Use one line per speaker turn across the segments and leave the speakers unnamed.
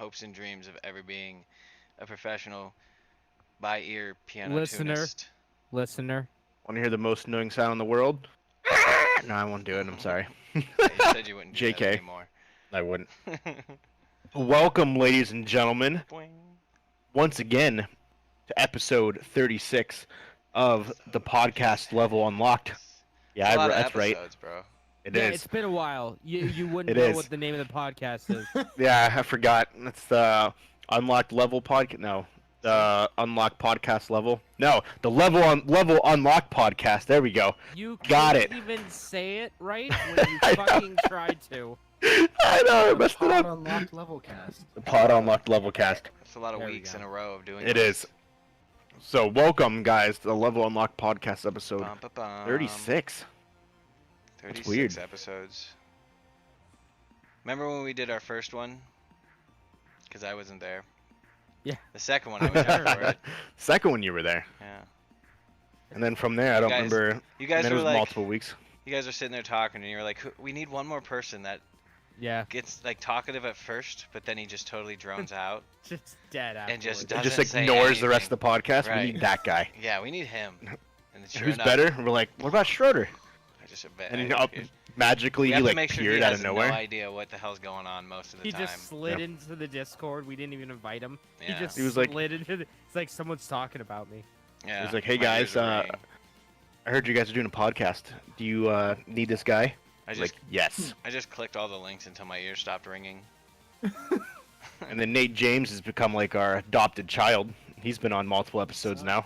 hopes and dreams of ever being a professional by-ear piano
Listener.
tunist.
Listener.
Want to hear the most annoying sound in the world? No, I won't do it. I'm sorry.
Yeah, you said you wouldn't do that
JK.
anymore.
I wouldn't. Welcome, ladies and gentlemen,
Boing.
once again to episode 36 of the podcast Level Unlocked. Yeah,
A lot of
that's right.
episodes, bro.
It
Yeah,
is.
it's been a while. You wouldn't
It
know
is.
what the name of the podcast is.
Yeah, I forgot. It's the Unlocked Level podcast. No, the Unlocked Podcast Level. No, the Level Unlocked podcast. There we go.
You
Got
couldn't
it.
even say it right when you
I know.
fucking tried to.
I know, I messed it
Pod
up.
Unlocked Level Cast.
The Pod Unlocked Level cast.
That's a lot of
There we
weeks
go.
in a row of doing
It
this.
is. So, welcome, guys, to the Level Unlocked podcast episode
Bum, ba, bum.
36.
36
weird.
episodes. Remember when we did our first one? Because I wasn't there.
Yeah.
The second one I was there for it.
Second one you were there.
Yeah.
And then from there, I don't
guys-
remember.
You
And
guys
then it
were
was
like,
multiple weeks.
you guys were sitting there talking, and you were like, we need one more person that
Yeah,
gets like talkative at first, but then he just totally drones out.
just dead afterwards.
And just
It
doesn't
just
say
ignores the rest
anything.
of the podcast.
Right.
We need that guy.
Yeah, we need him. And sure
Who's
enough,
better? We're like, what about Schroeder?
I just bet.
And magically,
we
he
have
like
to make sure
appeared
he
out
has
of nowhere.
no idea what the hell's going on most of the
He
time.
just slid
Yeah.
into the Discord. We didn't even invite him.
Yeah.
He just
He was like-
slid into the... It's like someone's talking about me.
Yeah.
He's like, hey
my
guys,
ears are ringing.
I heard you guys are doing a podcast. Do you need this guy?
I just
Like, yes.
I just clicked all the links until my ears stopped ringing.
And then Nate James has become like our adopted child. He's been on multiple episodes now.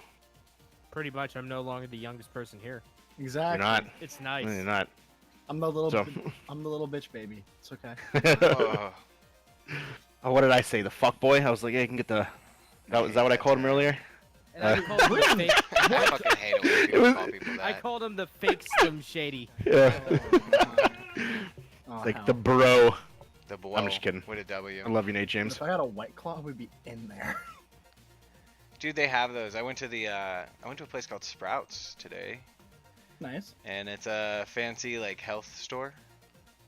Pretty much, I'm no longer the youngest person here.
Exactly.
You're not.
It's nice.
No, you're not.
I'm the little.
So-
I'm the little bitch baby. It's okay.
Oh,
Oh, what did I say? The fuck boy? I was like, yeah, you can get the. Is that what I called him earlier?
And I called him the fake.
I fucking hate it when
It
people
was-
call people
I
that.
called him the fake Slim Shady.
Yeah.
Oh,
Like
hell.
the bro.
The blow.
I'm just kidding.
With a W.
I love you, Nate James.
If I had a White Claw, we'd be in there.
Dude, they have those. I went to a place called Sprouts today,
Nice.
and it's a fancy like health store,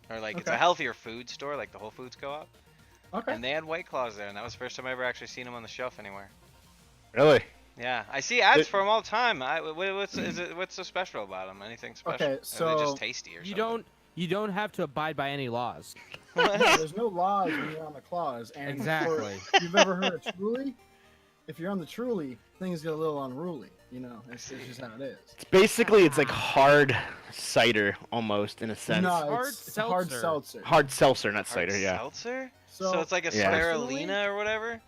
or like it's a
Okay.
healthier food store, like the Whole Foods Co-op.
Okay.
And they had White Claws there, and that was the first time I ever actually seen them on the shelf anywhere.
Really?
Yeah, I see ads
It-
for them all the time. What's so special about them? Anything special?
Okay,
Are they
so
just tasty or
You don't have to abide by any laws.
something?
yeah, there's no laws when you're on the claws. And
Exactly.
You've ever heard of Truly? If you're on the Truly, things get a little unruly. You know, it's just how it is.
It's basically it's like hard cider almost in a sense.
No,
Hard
it's a hard
seltzer.
seltzer.
Hard seltzer, not
Hard
cider. Yeah.
Seltzer? So it's like a
Yeah.
spirulina or whatever?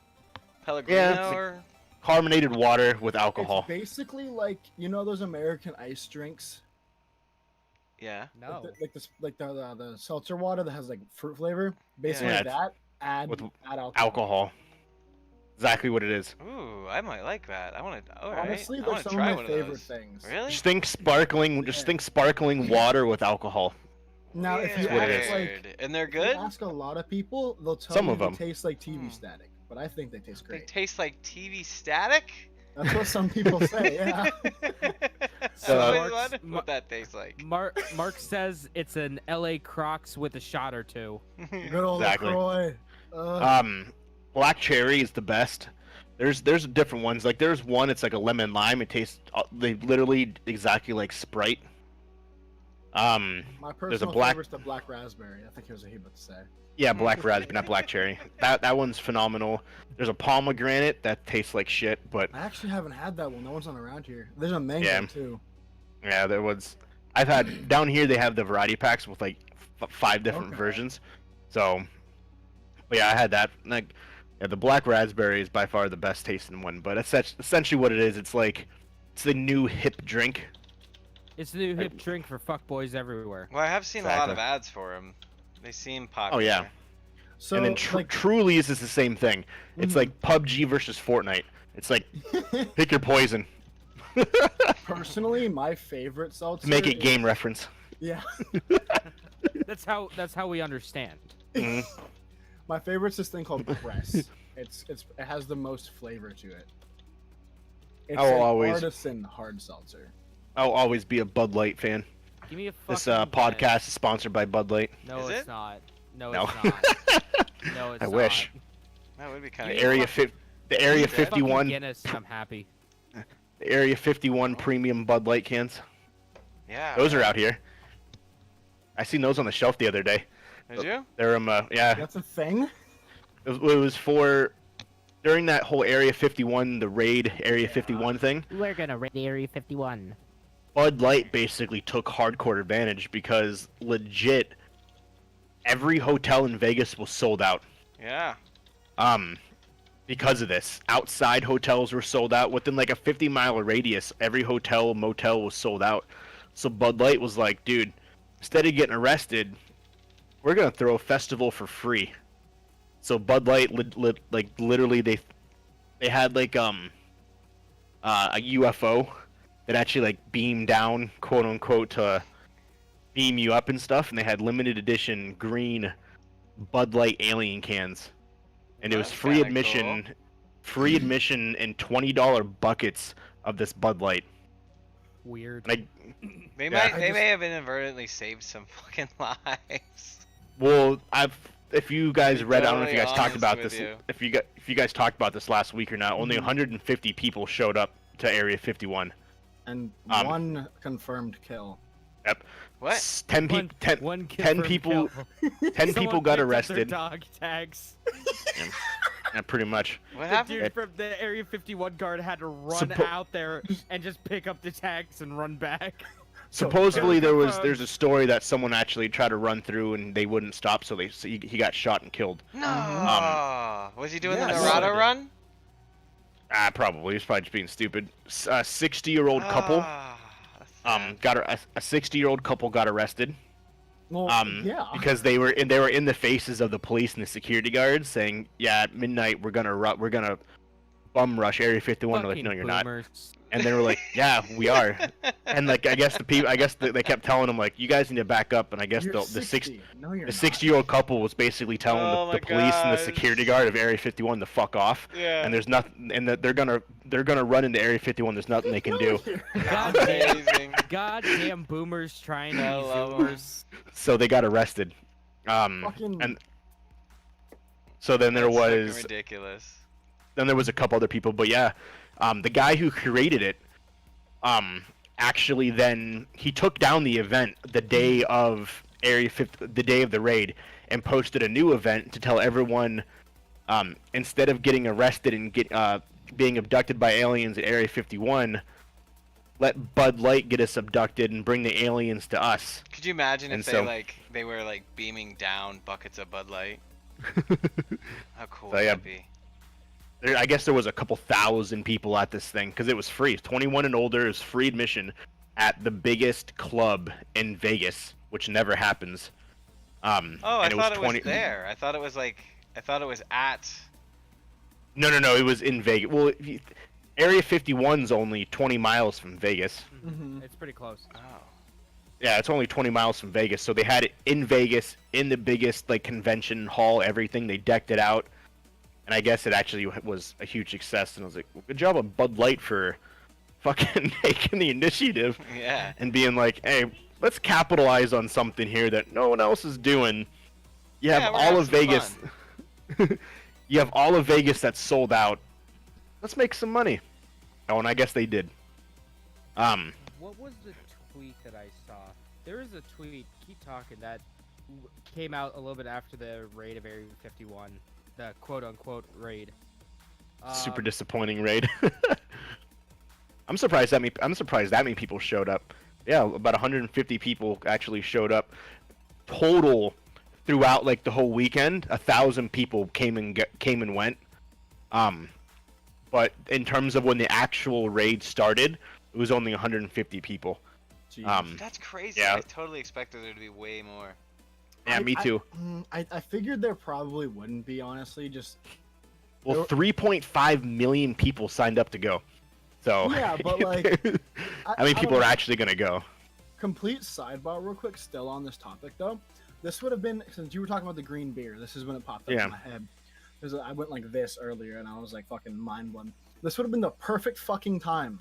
Pellegrino
Yeah, it's like-
or?
Carbonated water with alcohol.
It's basically like those American ice drinks,
Yeah.
No.
like the seltzer water that has like fruit flavor. Basically
Yeah,
that. Add
with
alcohol.
Alcohol. Exactly what it is.
Ooh, I might like that. I want to. All right.
Honestly,
I
they're
want to
some
try
of
one
my
of
favorite
those.
things.
Really?
Just think sparkling. Just think sparkling water with alcohol.
Now, if you
That's what it
ask
is.
like,
And they're
if you
good?
ask a lot of people, they'll tell
Some
you
of
they
them.
taste like TV
Hmm.
static, but I think they taste
They
great.
taste like TV static?
That's what some people say. Yeah.
So,
Wait,
Mark's-
what that tastes like?
Mark says it's an LA Crocs with a shot or two.
Good old
Exactly.
LaCroix.
Black cherry is the best. There's different ones. Like there's one. It's like a lemon lime. It tastes. They literally exactly like Sprite.
My personal
black-
favorite's the black raspberry. I think it was what he about to say.
Yeah, black raspberry, not black cherry. That one's phenomenal. There's a pomegranate that tastes like shit, but
I actually haven't had that one. No one's on around here. There's a mango
Yeah.
too.
yeah, there was. I've had down here. They have the variety packs with like 5 different
Okay.
versions. So, but yeah, I had that. Like, yeah, the black raspberry is by far the best tasting one. But it's essentially what it is. It's like it's the new hip drink.
It's the new hip drink for fuckboys everywhere.
Well, I have seen a lot of
Exactly.
ads for them. They seem popular.
Oh yeah.
So
And then
like,
Truly's is the same thing. It's
Mhm.
like PUBG versus Fortnite. It's like pick your poison.
personally, my favorite seltzer.
To make it
is-
game reference.
Yeah.
That's how we understand.
Mhm.
My favorite's this thing called Press. It has the most flavor to it. It's
I will
an
always-
artisan hard seltzer.
I'll always be a Bud Light fan.
Give me a
This
fucking
podcast is sponsored by Bud Light.
No,
Is
it's
it?
not. No,
No.
it's not. No, it's
I
not.
wish.
That would be kind
The
of
area the Area
Fucking
51,
Guinness, I'm happy.
the Area 51 premium Bud Light cans.
Yeah.
Those are
right.
out here. I seen those on the shelf the other day.
Did you?
They're yeah.
That's a thing.
It was for during that whole Area 51, the raid Area 51 thing.
We're gonna raid Area 51.
Bud Light basically took hardcore advantage because legit every hotel in Vegas was sold out.
Yeah.
Because of this. Outside hotels were sold out. Within like a 50-mile radius, every hotel, motel was sold out. So Bud Light was like, dude, instead of getting arrested, we're gonna throw a festival for free. So Bud Light, like literally, they had like a UFO that actually like beamed down, quote unquote, to beam you up and stuff, and they had limited edition green Bud Light alien cans, and it was
That's
free
kinda
admission,
cool.
free admission, and $20 buckets of this Bud Light.
Weird.
And
They
Yeah.
may have inadvertently saved some fucking lives.
well, if you guys
Be
read, I don't know if you
totally
guys talked about
honest
this.
with you.
If you guys talked about this last week or not, only 150 people showed up to Area 51.
And
Um,
one confirmed kill.
Yep.
What?
10
One-
people. 10,
one
10
confirmed
people.
kill.
10 people
Someone
got
picked up their
arrested.
Dog tags.
Yeah, pretty much.
What
The
happened?
dude from the Area 51 guard had to run
Suppo-
out there and just pick up the tags and run back.
Supposedly
Confirmed.
there's a story that someone actually tried to run through and they wouldn't stop, so he got shot and killed.
No. Was he doing
Yeah,
the
I saw
Narada
it.
run?
Probably he's probably just being stupid. A 60-year-old couple
That's sad.
got a 60-year-old couple got arrested.
Well, yeah.
Because they were in the faces of the police and the security guards saying, yeah, at midnight we're gonna bum rush Area 51. They're like,
Fucking
no, you're not.
boomers.
And they were like, yeah, we are. And like I guess they kept telling them like, you guys need to back up. And I guess
You're
the
60. No, you're
the
not.
60-year-old couple was basically telling
Oh
the
my
police and the
gosh.
security guard of Area 51 to fuck off.
Yeah.
And there's nothing, and that they're gonna run into Area 51. There's nothing they can do.
Goddamn,
Amazing.
goddamn boomers trying to
I
be
love 'em.
boomers.
So they got arrested.
Fucking-
And so then there
That's fucking
was
ridiculous.
a couple other people, but yeah, the guy who created it, actually then he took down the event the day of the day of the raid, and posted a new event to tell everyone, instead of getting arrested and being abducted by aliens at Area 51, let Bud Light get us abducted and bring the aliens to us.
Could you imagine
And
if
so-
they were like beaming down buckets of Bud Light? How cool
So,
would
yeah.
that be?
I guess there was a couple thousand people at this thing because it was free. 21 and older is free admission at the biggest club in Vegas, which never happens.
Oh, I
and
thought it was there. I thought it was at.
No, it was in Vegas. Well, Area 51's only 20 miles from Vegas.
Mhm.
It's pretty close.
Oh.
Yeah, it's only 20 miles from Vegas, so they had it in Vegas, in the biggest like convention hall, everything. They decked it out, and I guess it actually was a huge success. And I was like, well, good job on Bud Light for fucking taking the initiative
Yeah.
and being like, hey, let's capitalize on something here that no one else is doing. You have
Yeah, we're
all
having
of
some
Vegas. You have all of Vegas that's sold out. Let's make some money. Oh, and I guess they did.
What was the tweet that I saw? There is a tweet, keep talking, that came out a little bit after the raid of Area 51, the quote-unquote raid.
Super disappointing raid. I'm surprised that many people showed up. Yeah, about 150 people actually showed up. Total throughout like the whole weekend, 1,000 people came and went. But in terms of when the actual raid started, it was only 150 people.
Jeez.
That's crazy.
Yeah.
I totally expected there to be way more.
Yeah, me too.
I figured there probably wouldn't be, honestly. Just
Well, 3.5 million people signed up to go. So
Yeah, but, like,
how many
I
people
don't
are
know.
actually gonna go?
Complete sidebar, real quick. Still on this topic though, this would have been, since you were talking about the green beer. This is when it popped up
Yeah.
in my head. I went like this earlier, and I was like fucking mind blown. This would have been the perfect fucking time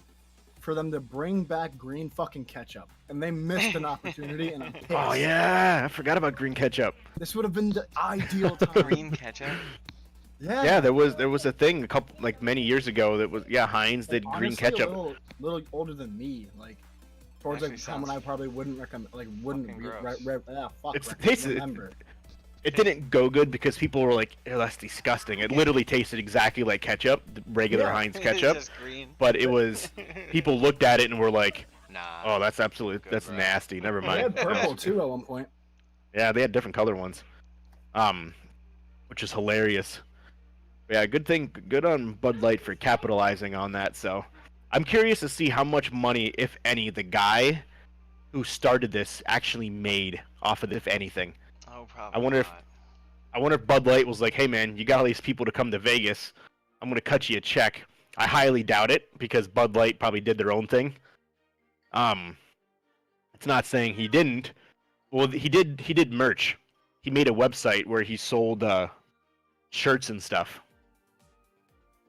for them to bring back green fucking ketchup, and they missed an opportunity. And I'm pissed.
Oh yeah, I forgot about green ketchup.
This would have been the ideal time.
Green ketchup.
Yeah, there was a thing a couple like many years ago that was Heinz did green
Honestly,
ketchup.
a little older than me, like towards like
Actually
the time when I
sounds
probably wouldn't recommend, like wouldn't
fucking
It's
recommend,
tasted.
remember.
It didn't go good because people were like, "Oh, that's disgusting." It literally tasted exactly like ketchup, the regular
Yeah.
Heinz
It's
ketchup.
just green.
But it was people looked at it and were like,
Nah.
"Oh, that's absolutely
Good,
that's
bro.
nasty. Never
They
mind."
had purple too at one point.
Yeah, they had different color ones, which is hilarious. Yeah, good on Bud Light for capitalizing on that. So, I'm curious to see how much money, if any, the guy who started this actually made off of it, if anything.
Oh, probably
I wonder
not.
I wonder if Bud Light was like, "Hey man, you got all these people to come to Vegas. I'm gonna cut you a check." I highly doubt it because Bud Light probably did their own thing. It's not saying he didn't. Well, he did. He did merch. He made a website where he sold shirts and stuff.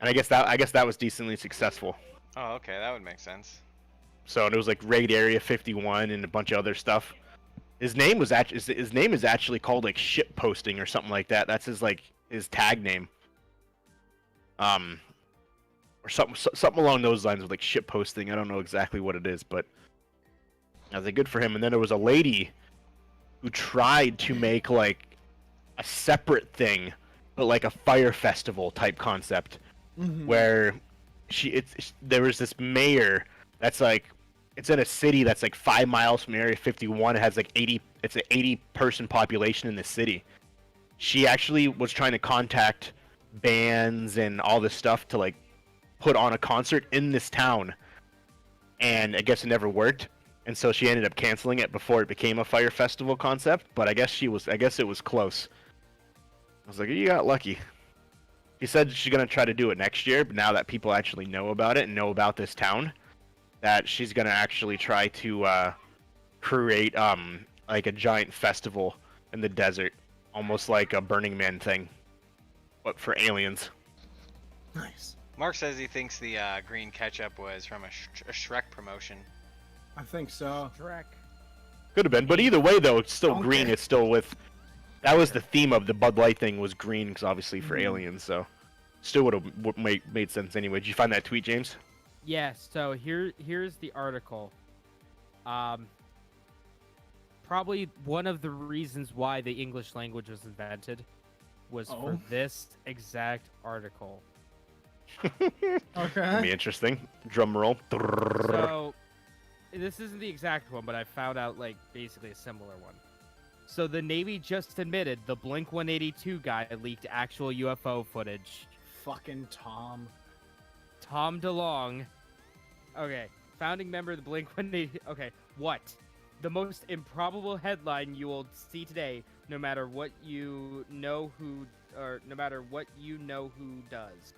And I guess that was decently successful.
Oh, okay, that would make sense.
So and it was like Raid Area 51 and a bunch of other stuff. His name is actually called like ship posting or something like that. That's his tag name. Or something along those lines with like ship posting. I don't know exactly what it is, but I was like, good for him. And then there was a lady who tried to make like a separate thing, but like a fire festival type concept, where there was this mayor that's like, it's in a city that's like 5 miles from Area 51. It has like 80. It's an 80-person population in the city. She actually was trying to contact bands and all this stuff to like put on a concert in this town, and I guess it never worked. And so she ended up canceling it before it became a fire festival concept. But I guess it was close. I was like, you got lucky. She said she's gonna try to do it next year, but now that people actually know about it and know about this town, that she's gonna actually try to create like a giant festival in the desert, almost like a Burning Man thing, but for aliens.
Nice.
Mark says he thinks the green ketchup was from a Shrek promotion.
I think so.
Shrek.
Could have been, but either way though, it's still
Okay.
green. It's still with. That was the theme of the Bud Light thing, was green, because obviously for aliens. So still would have made sense anyway. Did you find that tweet, James?
Yeah, so here's the article. Probably one of the reasons why the English language was invented was for this exact article.
It'd
Okay.
be interesting. Drum roll.
So this isn't the exact one, but I found out like basically a similar one. So the Navy just admitted the Blink 182 guy leaked actual UFO footage.
Fucking Tom.
Tom DeLonge. Okay, founding member of the Blink 182. Okay, what? The most improbable headline you will see today, no matter what you know who, or no matter what you know who does.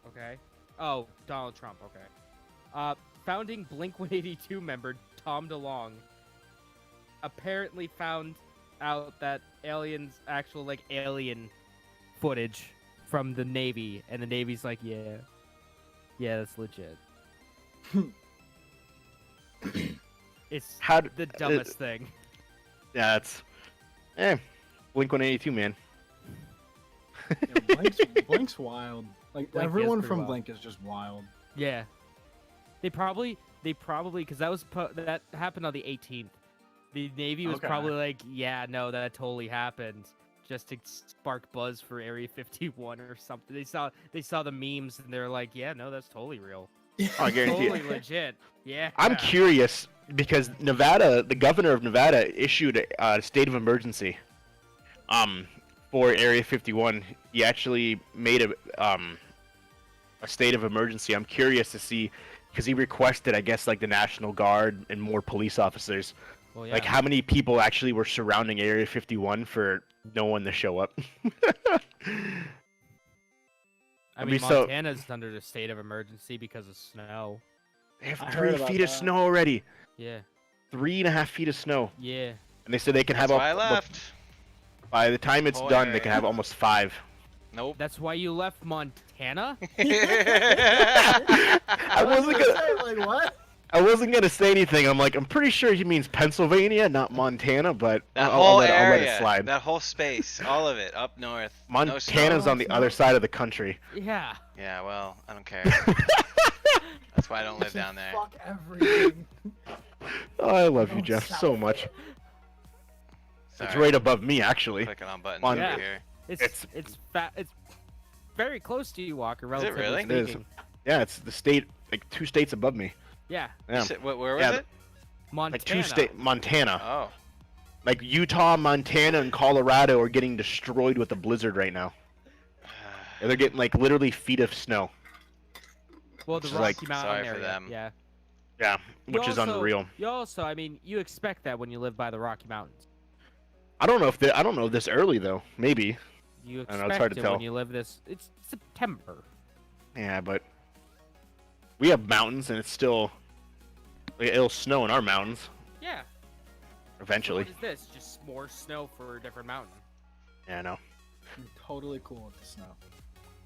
Okay. Oh, Donald Trump. Okay. Founding Blink 182 member Tom DeLonge apparently found out that aliens, actual like alien footage from the Navy, and the Navy's like, yeah, that's legit. It's the dumbest thing.
Yeah, it's Blink 182, man.
Yeah, Blink's wild. Like
Blink is
everyone
pretty
from
wild.
Blink is just wild.
Yeah, they probably because that happened on the 18th. The Navy was
Okay.
probably like, yeah, no, that totally happened, just to spark buzz for Area 51 or something. They saw the memes and they're like, yeah, no, that's totally real.
I guarantee
Totally
it.
legit. Yeah.
I'm curious because Nevada, the governor of Nevada, issued a state of emergency. For Area 51, he actually made a state of emergency. I'm curious to see because he requested, I guess, like the National Guard and more police officers.
Well, yeah.
Like how many people actually were surrounding Area 51 for no one to show up?
I
I'd
mean,
be so-
Montana's under the state of emergency because of snow.
They have
I
3
heard about
feet of
that.
snow already.
Yeah.
3.5 feet of snow,
Yeah.
and they said they can
That's
have
why I left.
by the time it's
Whole
done, they
area.
can have almost 5.
Nope.
That's why you left Montana?
I wasn't gonna.
Like what?
I wasn't gonna say anything. I'm like, I'm pretty sure he means Pennsylvania, not Montana, but
That
I'll
whole
let
area,
it slide.
that whole space, all of it, up north. No
Montana's
snow.
on the other side of the country.
Yeah.
Yeah, well, I don't care. That's why I don't live down there.
Fuck everything.
Oh, I love you,
Oh,
Jeff,
South.
so much.
Sorry,
It's right above me, actually.
clicking on buttons
On-
over
Yeah.
here.
It's very close to you, Walker. Relatively
really?
It is.
speaking.
Yeah, it's the state, like 2 states above me.
Yeah.
Yeah,
Where was
Yeah,
it?
Montana.
like 2 state, Montana.
Oh.
Like Utah, Montana, and Colorado are getting destroyed with a blizzard right now. And they're getting like literally feet of snow.
Well, the
Which is like-
Rocky Mountain
Sorry for
area.
them.
Yeah.
Yeah,
You
which is
also-
unreal.
You also, I mean, you expect that when you live by the Rocky Mountains.
I don't know this early though. Maybe.
You
I
expect
know, it's hard to
it
tell.
when you live this. It's September.
Yeah, but we have mountains, and it's still like, it'll snow in our mountains
Yeah.
eventually.
So what is this? Just more snow for a different mountain.
Yeah, I know.
I'm totally cool with the snow.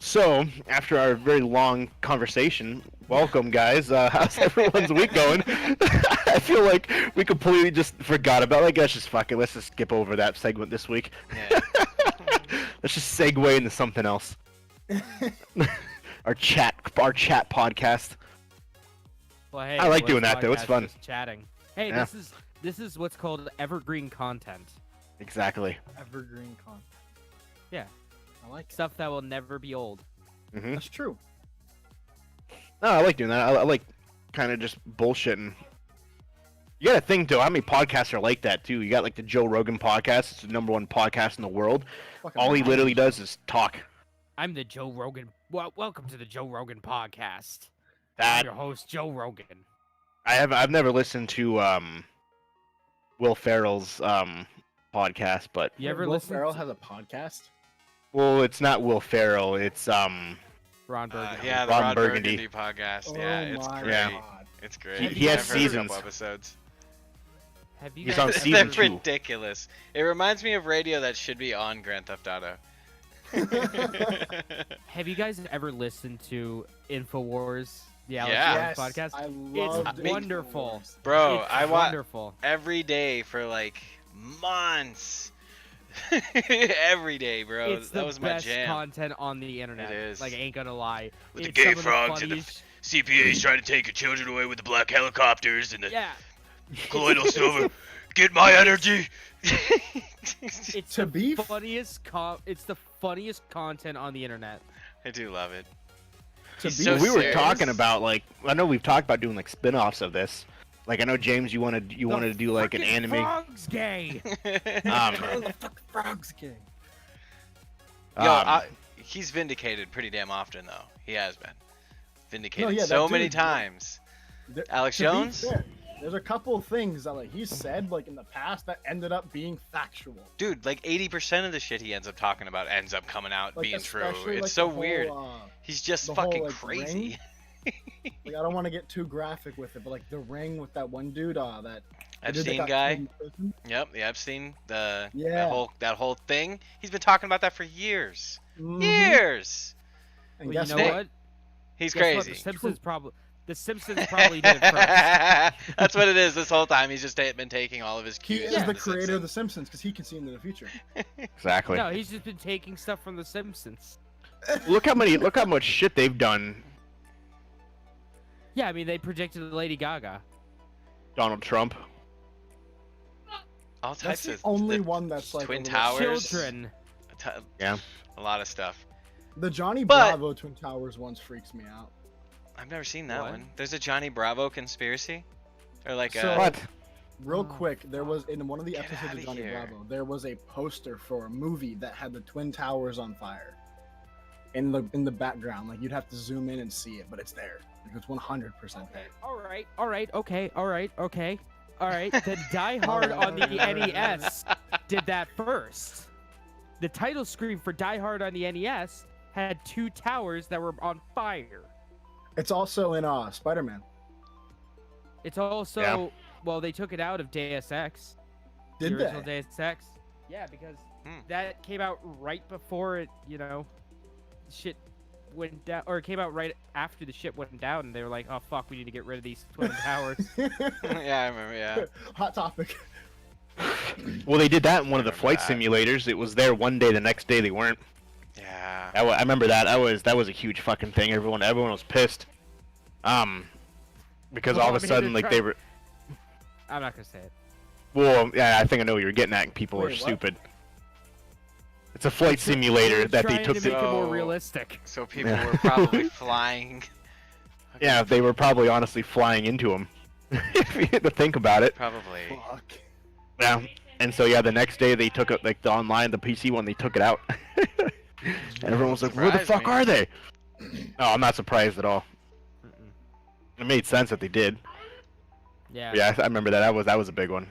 So, after our very long conversation, welcome, guys. How's everyone's week going? I feel like we completely just forgot about. Like, let's just fuck it. Let's just skip over that segment this week.
Yeah.
Let's just segue into something else. our chat podcast.
Well, hey,
I like
what's
doing that, though. It's
podcast?
fun.
Just chatting. Hey,
Yeah.
this is what's called evergreen content.
Exactly.
Evergreen content.
Yeah.
I like it.
Stuff that will never be old.
Hmm.
That's true.
No, I like doing that. I like kind of just bullshitting. You gotta think, though, how many podcasts are like that, too? You got, like, the Joe Rogan podcast. It's the #1 podcast in the world.
Fucking
All he
right.
literally does is talk.
I'm the Joe Rogan. Welcome to the Joe Rogan podcast.
That
I'm your host, Joe Rogan.
I've never listened to Will Ferrell's podcast, but
You ever
Will
listen
Ferrell
to
has a podcast?
well, it's not Will Ferrell. It's
Ron Burgundy?
Yeah, the
Ron
Ron
Burgundy.
Burgundy podcast.
Oh
Yeah, it's
my
great.
Yeah.
God.
It's great.
He has
I've heard a couple
seasons.
episodes.
Have you
He's
guys
on
ever-
season
They're
2.
ridiculous. It reminds me of radio that should be on Grand Theft Auto.
Have you guys ever listened to Infowars, the Alex
Yeah.
Jones podcast?
I love
wonderful.
Bro,
It's
I watch
wonderful.
every day for like months. Every day, bro.
It's
That
the
was my
best
jam.
content on the internet.
It is.
Like, ain't gonna lie.
With the
It's
gay
some of
frogs and the
funniest-
CPA's trying to take your children away with the black helicopters and the
Yeah,
colloidal silver. Get my energy.
it's
To
the
be f-
funniest. It's the funniest content on the internet.
I do love it.
To
He's
be
so
we were
serious.
talking about like I know we've talked about doing like spin-offs of this. Like I know James, you wanted to do like an
Frickin'
anime.
Frog's gay.
the fuck frogs game.
Yo, he's vindicated pretty damn often though. He has been vindicated
yeah,
so
that
many
dude,
times.
There-
Alex
to be
Jones?
fair, there's a couple of things that like he said like in the past that ended up being factual.
Dude, like 80% of the shit he ends up talking about ends up coming out
Like,
being true.
especially,
It's
like,
so
the whole,
weird. He's just
the whole,
fucking
like,
crazy.
Like I don't want to get too graphic with it, but like the ring with that one dude, that the dude that
Epstein
got
guy.
killed in prison.
Yep, the Epstein,
Yeah.
that whole thing. He's been talking about that for years.
Mhm.
Years.
And
Well,
guess
you know
what?
what?
He's
Guess what?
crazy.
The Simpsons probably did it first.
That's what it is this whole time. He's just been taking all of his
He
cues.
is
from
the creator of The
Simpsons.
Simpsons because he can see into the future.
Exactly.
No, he's just been taking stuff from The Simpsons.
Look how much shit they've done.
Yeah, I mean, they predicted Lady Gaga.
Donald Trump.
All
That's
types
the
of
only
the
one that's like
Twin
a little-
Towers.
Children.
Yeah.
A lot of stuff.
The Johnny
But-
Bravo Twin Towers ones freaks me out.
I've never seen that
What?
one. There's a Johnny Bravo conspiracy, or like
So-
a
What?
Real
Oh,
quick, there was in one of the
Get
episodes
outta
of Johnny
here.
Bravo, there was a poster for a movie that had the Twin Towers on fire in the background. Like you'd have to zoom in and see it, but it's there. Like, it's 100% there.
All right, okay. Then Die Hard on the NES did that first. The title screen for Die Hard on the NES had 2 towers that were on fire.
It's also in Spider-Man.
It's also
Yeah.
well, they took it out of Deus Ex.
Did
the original
they?
Deus Ex. Yeah, because
Hmm.
that came out right before it, shit went down, or it came out right after the ship went down, and they were like, "Oh fuck, we need to get rid of these twin towers."
Yeah, I remember. Yeah.
Hot topic.
Well, they did that in one of the
Remember
flight
that.
simulators. It was there one day, the next day they weren't.
Yeah.
I remember that. That was a huge fucking thing. Everyone was pissed. Because
Well,
all
I
of a
mean,
sudden,
they're
like they were.
I'm not gonna say it.
Well, yeah, I think I know what you're getting at. People are
Wait, what?
stupid. It's a flight simulator that they
Trying
took.
to make it more
So-
realistic.
So people
Yeah.
were probably flying.
Yeah, they were probably honestly flying into them. If you had to think about it.
Probably.
Fuck.
Yeah. And so yeah, the next day they took it, like the online, the PC one, they took it out. And everyone was like, "Where the
Surprised
fuck
me.
are they?" No, I'm not surprised at all.
Mm-mm.
It made sense that they did.
Yeah.
Yeah, I remember that. That was a big one.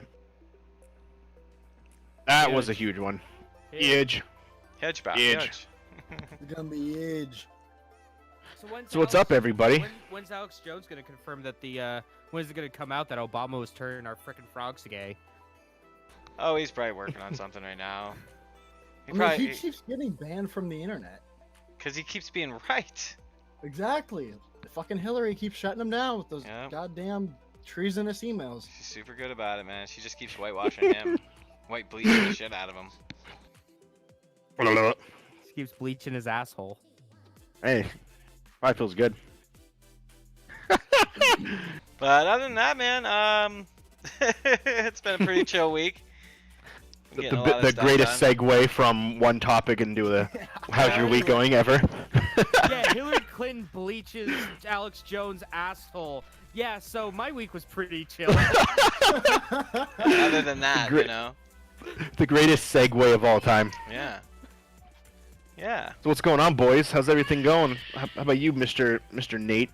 That was a
Huge.
huge one.
Yeah.
Huge.
Hedgehog.
Huge.
It's gonna be age.
So what's up, everybody?
When's Alex Jones gonna confirm that the when is it gonna come out that Obama was turning our frickin' frogs gay?
Oh, he's probably working on something right now. He
I mean,
probably
he keeps getting banned from the internet.
because he keeps being right.
Exactly. Fucking Hillary keeps shutting him down with those
Yep.
goddamn treasonous emails.
She's super good about it, man. She just keeps whitewashing him, white bleaching the shit out of him.
He keeps bleaching his asshole.
Hey, probably feels good.
But other than that, man, it's been a pretty chill week.
The,
Getting a lot of
the
stuff
greatest
done.
segue from one topic into the how's your week going ever.
Yeah, Hillary Clinton bleaches Alex Jones' asshole. Yeah, so my week was pretty chill.
Other than that, you
Great.
know,
The greatest segue of all time.
yeah, yeah.
So what's going on, boys? How's everything going? How about you, Mr. Nate?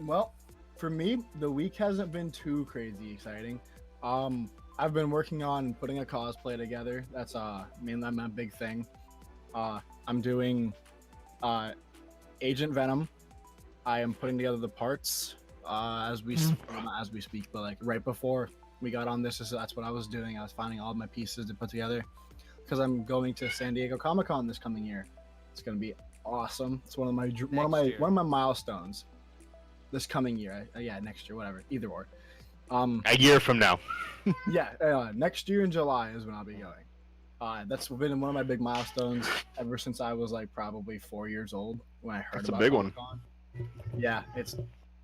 Well, for me, the week hasn't been too crazy exciting. I've been working on putting a cosplay together. That's mainly my big thing. I'm doing Agent Venom. I am putting together the parts as we well, not as we speak, but like right before we got on this, that's what I was doing. I was finding all of my pieces to put together because I'm going to San Diego Comic-Con this coming year. It's gonna be awesome. It's one of my
year.
one of my milestones this coming year. Yeah, next year, whatever, either or.
A year from now.
Yeah, next year in July is when I'll be going. That's been one of my big milestones ever since I was like probably 4 years old when I heard
That's a
about
big one.
Comic-Con. Yeah, it's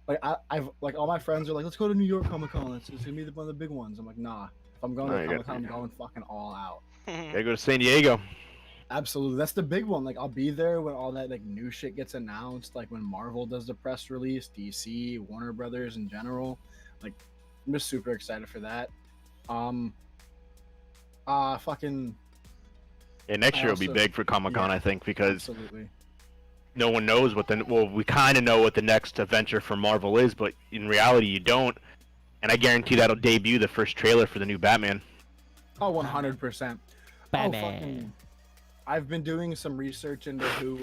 like I've like all my friends are like, let's go to New York Comic Con. It's gonna be one of the big ones. I'm like, nah. If I'm going
No,
to
you
Comic
got-
Con, I'm going fucking all out.
Gotta go to San Diego.
Absolutely, that's the big one. Like I'll be there when all that like new shit gets announced. Like when Marvel does the press release, DC, Warner Brothers in general. Like I'm just super excited for that. Fucking
Yeah, next
I
year will be
also-
big for Comic Con,
yeah.
I think, because
absolutely.
no one knows what the well, we kind of know what the next adventure for Marvel is, but in reality, you don't. And I guarantee that'll debut the first trailer for the new Batman.
Oh, 100%.
Batman.
I've been doing some research into who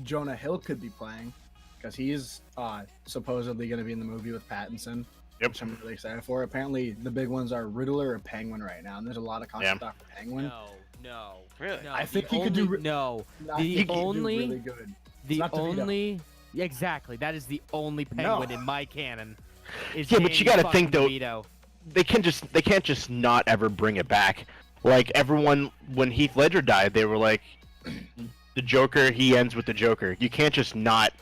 Jonah Hill could be playing, because he's supposedly going to be in the movie with Pattinson,
Yep.
which I'm really excited for. Apparently, the big ones are Riddler or Penguin right now, and there's a lot of concept art for Penguin.
No.
Really?
No,
I think
the
he could do
only-
re-
No.
I
The
think he could do
only-
really good.
The
not DeVito.
only. Yeah, exactly. That is the only penguin in my canon. Is
Yeah, but you
Danny
gotta think,
fucking
though-
DeVito.
They can't just not ever bring it back. Like everyone, when Heath Ledger died, they were like, the Joker, he ends with the Joker. You can't just not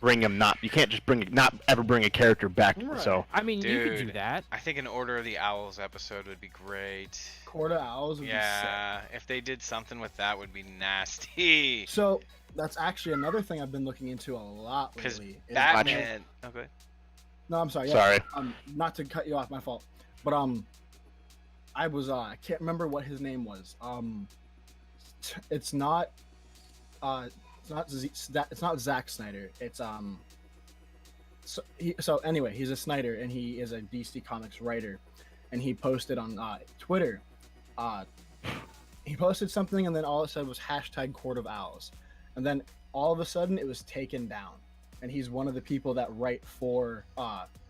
bring him. You can't just not ever bring a character back.
Right.
So
I mean, you could do
Dude.
that.
I think an Order of the Owls episode would be great.
Court of Owls would be
Yeah, if they did something with that, would be nasty.
sick. So that's actually another thing I've been looking into a lot
Because
lately. is-
Batman. Okay.
No, I'm sorry. Yeah,
sorry.
Not to cut you off, my fault. But I was I can't remember what his name was. It's not it's not Zack Snyder. It's so anyway, he's a Snyder and he is a DC Comics writer, and he posted on Twitter. He posted something and then all it said was hashtag Court of Owls, and then all of a sudden it was taken down. And he's one of the people that write for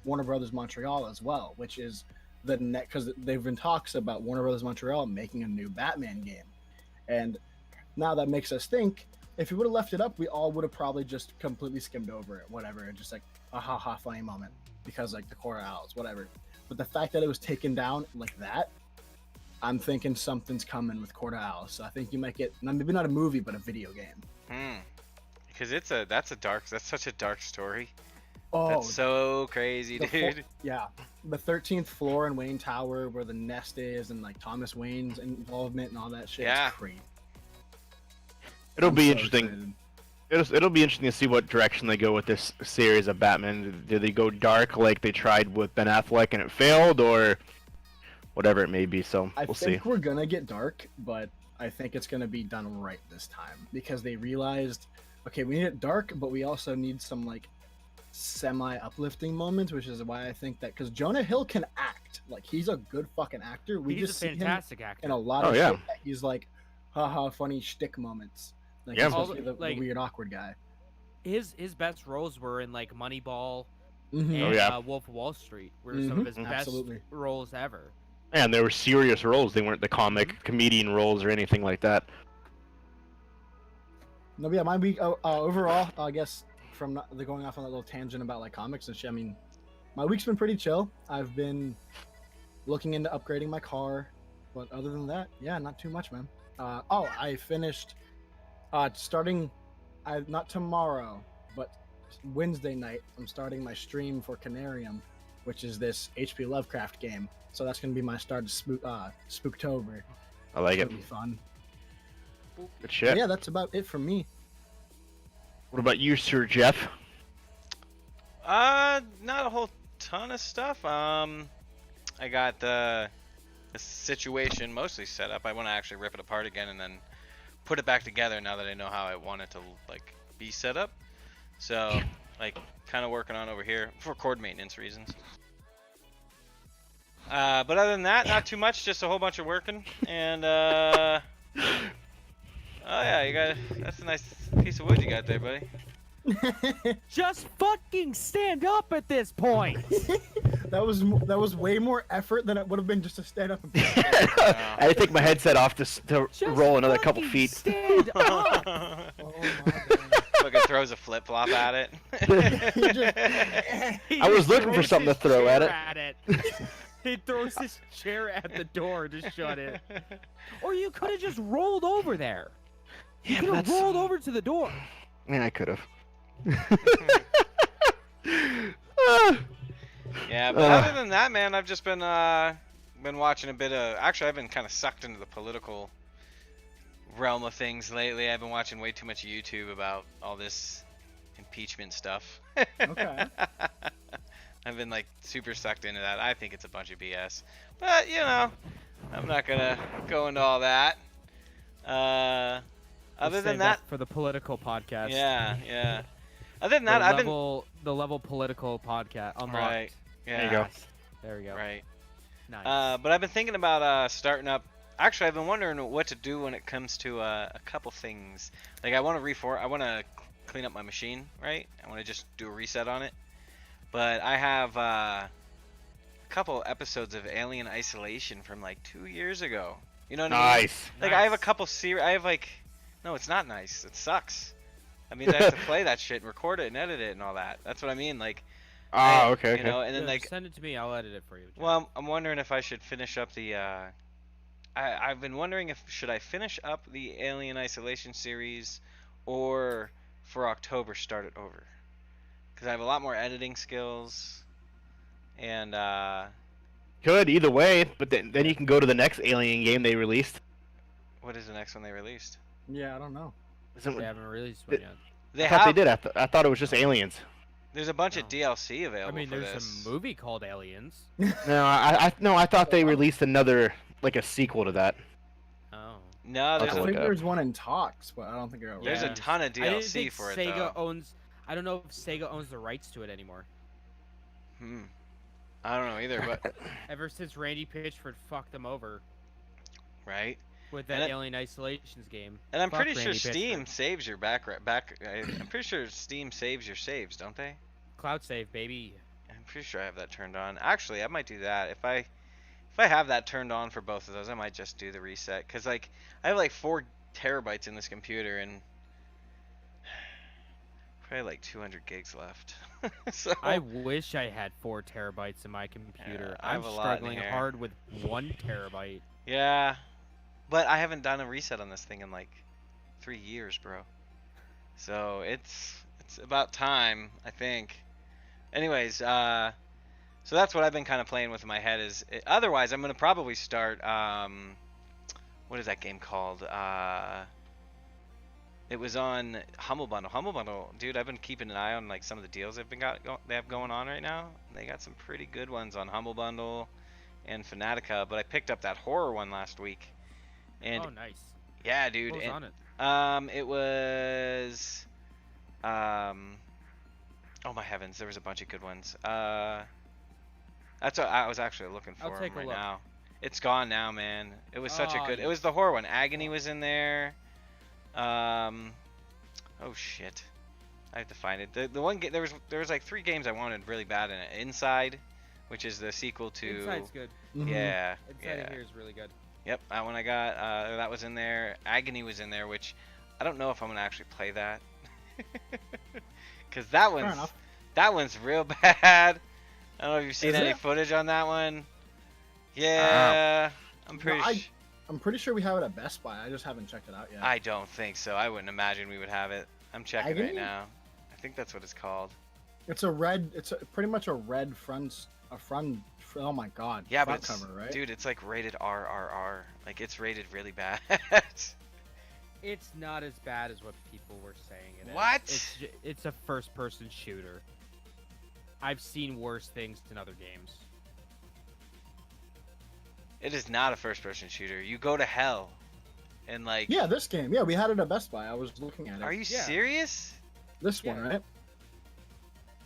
Warner Brothers Montreal as well, which is the net because they've been talks about Warner Brothers Montreal making a new Batman game, and now that makes us think if we would have left it up, we all would have probably just completely skimmed over it, whatever, and just like a haha funny moment because like the core owls, whatever. But the fact that it was taken down like that, I'm thinking something's coming with Court of Owls. So I think you might get maybe not a movie, but a video game.
Because that's such a dark story.
Oh,
That's so crazy, dude.
Yeah, the 13th floor in Wayne Tower, where the nest is, and like Thomas Wayne's involvement and all that shit.
Yeah.
It's crazy.
It'll
I'm
be
so
interesting.
excited.
It'll be interesting to see what direction they go with this series of Batman. Do they go dark like they tried with Ben Affleck and it failed, or whatever it may be? So
I
we'll see.
think we're gonna get dark, but I think it's gonna be done right this time because they realized, okay, we need it dark, but we also need some like semi-uplifting moments, which is why I think that because Jonah Hill can act, like he's a good fucking actor. We
He's
just
a
see him
fantastic actor.
in a lot
Oh,
of
yeah.
shit that he's like, haha, funny shtick moments. Like
Yeah.
he's supposed to be the
Like-
weird, awkward guy.
His best roles were in like Moneyball
Mhm.
and
Oh, yeah.
Wolf of Wall Street, were some of his best
Absolutely.
roles ever.
And they were serious roles. They weren't the comic comedian roles or anything like that.
No, but yeah, my week overall, I guess from the going off on that little tangent about like comics and shit. I mean, my week's been pretty chill. I've been looking into upgrading my car, but other than that, yeah, not too much, man. I finished starting, not tomorrow, but Wednesday night. I'm starting my stream for Canarium, which is this HP Lovecraft game. So that's gonna be my start to Spooktober.
I like
It's
it.
gonna be fun.
Good shit.
Yeah, that's about it for me.
What about you, Sir Jeff?
Not a whole ton of stuff. I got the situation mostly set up. I want to actually rip it apart again and then put it back together now that I know how I want it to like be set up. So like kind of working on over here for cord maintenance reasons. But other than that, not too much. Just a whole bunch of working and oh yeah, that's a nice piece of wood you got there, buddy.
Just fucking stand up at this point.
That was way more effort than it would have been just to stand up. And
I had to take my headset off to
Just
roll another couple
fucking
feet.
Stand up.
Oh my god.
Fucking throws a flip flop at it.
He
I was
just
looking for
throws
something to
his
throw at
chair He throws his chair at the door to shut it. Or you could have just rolled over there. You
Yeah,
could have rolled over to the door.
Yeah, I could have.
Yeah, but other than that, man, I've just been watching a bit of. Actually, I've been kind of sucked into the political realm of things lately. I've been watching way too much YouTube about all this impeachment stuff.
Okay.
I've been like super sucked into that. I think it's a bunch of BS, but you know, I'm not gonna go into all that. Other
We'll
than
save
that,
for the political podcast.
yeah. Other than that, I've been
the level political podcast unlocked.
right. Yeah.
There you go.
There we go.
Right.
Nice.
But I've been thinking about starting up. Actually, I've been wondering what to do when it comes to a couple things. Like I want to clean up my machine, right? I want to just do a reset on it. But I have a couple episodes of Alien Isolation from like 2 years ago. You know what I mean?
Nice.
Like I have a couple no, it's not nice. It sucks. I mean, I have to play that shit and record it and edit it and all that. That's what I mean. Like.
Oh, okay.
You know, and then
Yeah,
like.
send it to me. I'll edit it for you. Jeff.
Well, I'm wondering if I should finish up the. I've been wondering if should I finish up the Alien Isolation series, or for October start it over, because I have a lot more editing skills, and
Good either way, but then you can go to the next Alien game they released.
what is the next one they released?
Yeah, I don't know.
Isn't
They haven't released one yet.
They
I thought
have.
they did. I thought it was just Aliens.
There's a bunch of
No.
DLC
I
available
mean,
for
there's
this.
a movie called Aliens.
No, I thought they released another like a sequel to that.
Oh.
No, there's
I'll
I
look
think
it up.
there's one in talks, but I don't think they're.
there's
Yeah.
a ton of
I didn't
DLC
think
for it
Sega
though.
owns. I don't know if Sega owns the rights to it anymore.
I don't know either, but
Ever since Randy Pitchford fucked them over
right.
with
And
that
it-
Alien Isolations game.
And I'm
Fuck
pretty sure
Randy
Steam
Pitchford.
saves your I'm pretty sure Steam saves your saves, don't they?
Cloud save, baby.
I'm pretty sure I have that turned on. Actually, I might do that. If I have that turned on for both of those, I might just do the reset. Cause like I have like 4 terabytes in this computer, and have like 200 gigs left. So
I wish I had 4 terabytes in my computer.
I have
I'm
a lot in
struggling
here.
hard with 1 terabyte.
yeah, but I haven't done a reset on this thing in like 3 years, bro. So it's about time, I think. Anyways, so that's what I've been kind of playing with in my head. Otherwise, I'm gonna probably start. What is that game called? It was on Humble Bundle. Humble Bundle, dude. I've been keeping an eye on like some of the deals they have going on right now. They got some pretty good ones on Humble Bundle and Fanatica. But I picked up that horror one last week, and
Oh, nice.
yeah, dude.
What was on it?
It was, oh my heavens, there was a bunch of good ones. That's what I was actually looking
I'll
for
take a
right
look.
now. It's gone now, man. It was such a
Oh,
good. It
yes.
was the horror one. Agony was in there. Oh shit, I have to find it. The one there was like 3 games I wanted really bad in it. Inside, which is the sequel to.
Inside's good.
Yeah.
Inside
yeah.
of here is really good.
Yep, that one I got. That was in there. Agony was in there, which I don't know if I'm gonna actually play that, cause that one's real bad. I don't know if you've seen
Is
any
it?
footage on that one. Yeah, I'm pretty.
No, I'm pretty sure we have it at Best Buy. I just haven't checked it out yet.
I don't think so. I wouldn't imagine we would have it. I'm checking right
Agony?
now. I think that's what it's called.
It's a red. Pretty much a red front. Oh my god.
Yeah, but
front cover, right?
dude, it's like rated RRR. Like it's rated really bad.
It's not as bad as what people were saying it is.
What?
It's a first-person shooter. I've seen worse things in other games.
It is not a first-person shooter. You go to hell, and like.
Yeah, this game. Yeah, we had it at Best Buy. I was looking at it.
Are you
Yeah.
serious?
This one,
Yeah.
right?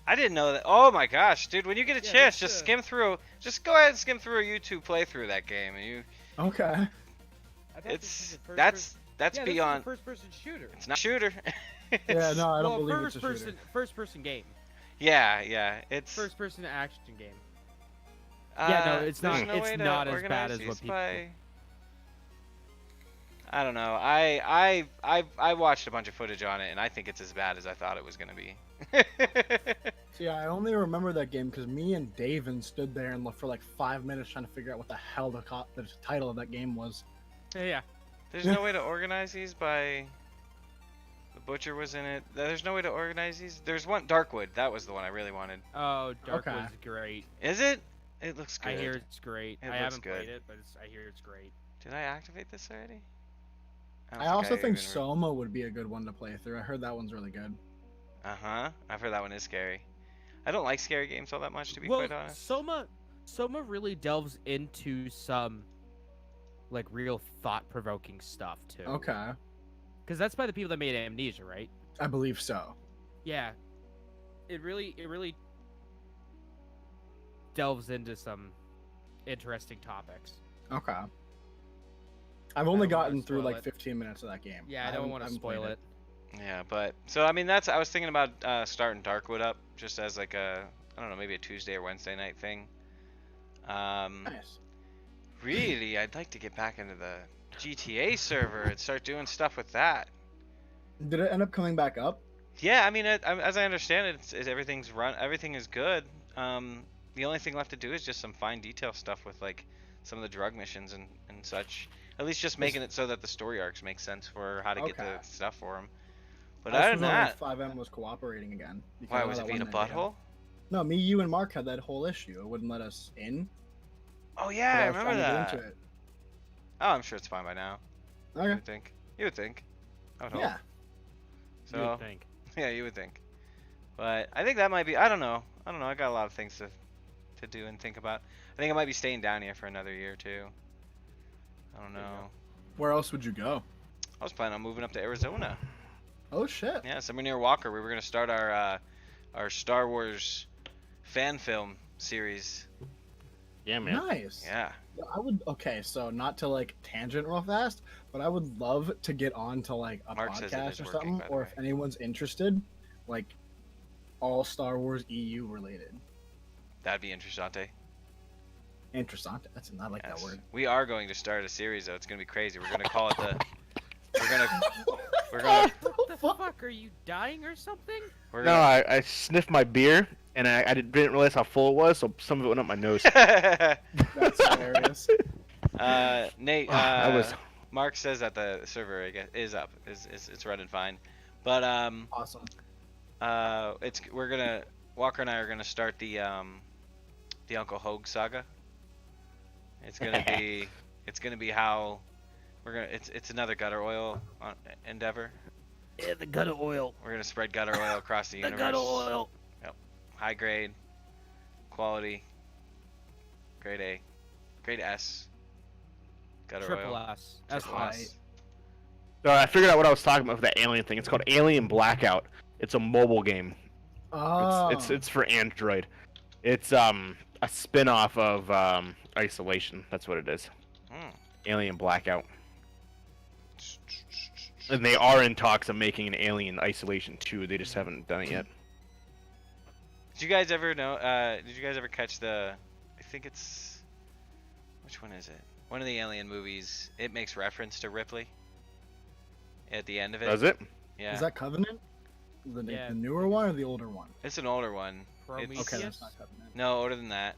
I didn't know that. Oh my gosh, dude! When you get a
Yeah,
chance,
that's,
just skim through. Just go ahead and skim through a YouTube playthrough of that game, and you.
Okay.
I thought this was a
That's
yeah,
beyond.
This is a first-person shooter.
It's not a shooter.
Yeah, no, I don't
Well,
believe it's a shooter.
first-person game.
Yeah. It's.
First-person action game. Yeah, no, it's
there's
not-
no
it's
way to
not as
organize
bad as
these
what people-
I don't know. I watched a bunch of footage on it, and I think it's as bad as I thought it was gonna be.
See, I only remember that game because me and Daven stood there and looked for like 5 minutes trying to figure out what the hell the title of that game was.
Yeah.
There's no way to organize these by. The Butcher was in it. There's no way to organize these. There's one Darkwood. That was the one I really wanted.
Oh, Dark
Okay.
was great.
Is it? It looks good.
I hear it's great.
It
I
looks
haven't
good.
played it, but I hear it's great.
Did I activate this already? don't
I also think
even
Soma would be a good one to play through. I heard that one's really good.
Uh-huh. I've heard that one is scary. I don't like scary games all that much, to be
Well,
quite honest.
Soma really delves into some like real thought-provoking stuff too.
Okay.
Because that's by the people that made Amnesia, right?
I believe so.
Yeah. It really delves into some interesting topics.
Okay. I've only
don't wanna
gotten through
spoil
like
it.
15 minutes of that game.
Yeah, I don't want to
haven't
spoil
played
it.
Yeah, but so I mean I was thinking about starting Darkwood up just as like a I don't know, maybe a Tuesday or Wednesday night thing.
Nice.
Really, I'd like to get back into the GTA server and start doing stuff with that.
Did it end up coming back up?
Yeah, I mean, as I understand it, everything is good. The only thing left to do is just some fine detail stuff with like some of the drug missions and such. At least just making it so that the story arcs make sense for how to get
Okay.
the stuff for them. But
I
other
was
than
wondering
that,
if 5M was cooperating again. because
why
of
was
that
it being a
one that we had.
butthole?
No, me, you, and Mark had that whole issue. It wouldn't let us in.
Oh
but
yeah, I
was
remember
trying to get
that.
into it.
Oh, I'm sure it's fine by now. You
Okay.
would think. You would think. I would hope.
Yeah.
So
You would think.
yeah, you would think. But I think that might be. I don't know. I got a lot of things to do and think about. I think I might be staying down here for another year too. I don't know.
Where else would you go?
I was planning on moving up to Arizona.
Oh shit.
Yeah, somewhere near Walker. We were gonna start our Star Wars fan film series.
Yeah, man.
Nice.
Yeah.
I would. Okay, so not to like tangent real fast, but I would love to get on to like a
Mark says it
podcast
is
or
working,
something,
by the
or
way.
if anyone's interested, like all Star Wars EU related.
That'd be interessante.
Interessant. That's I like
Yes.
that word.
We are going to start a series though. It's gonna be crazy. We're gonna call it the. We're gonna.
What the fuck Are you dying or something?
We're
No,
gonna...
I sniffed my beer, and I didn't realize how full it was, so some of it went up my nose.
That's hilarious.
Nate,
I was.
Mark says that the server, I guess, is up. It's running fine. But
Awesome.
we're gonna Walker and I are gonna start the Uncle Hogue saga. It's gonna be how it's another gutter oil endeavor.
Yeah, the gutter oil.
We're gonna spread gutter oil across the universe.
gutter oil.
Yep. High grade, quality, grade A, grade S. Gutter
Triple
oil.
S. S
Triple
plus.
S.
So I figured out what I was talking about with that alien thing. It's called Alien Blackout. It's a mobile game.
Oh.
It's for Android. It's a spin-off of Isolation. That's what it is.
Hmm.
Alien Blackout. And they are in talks of making an Alien Isolation 2. They just haven't done it yet.
Did you guys ever know? Did you guys ever catch the? I think it's. Which one is it? One of the Alien movies. It makes reference to Ripley. At the end of it.
Does it?
Yeah.
Is that Covenant? The
Yeah.
newer one or the older one?
It's an older one.
Prometheus?
Okay, that's not Covenant.
No, older than that.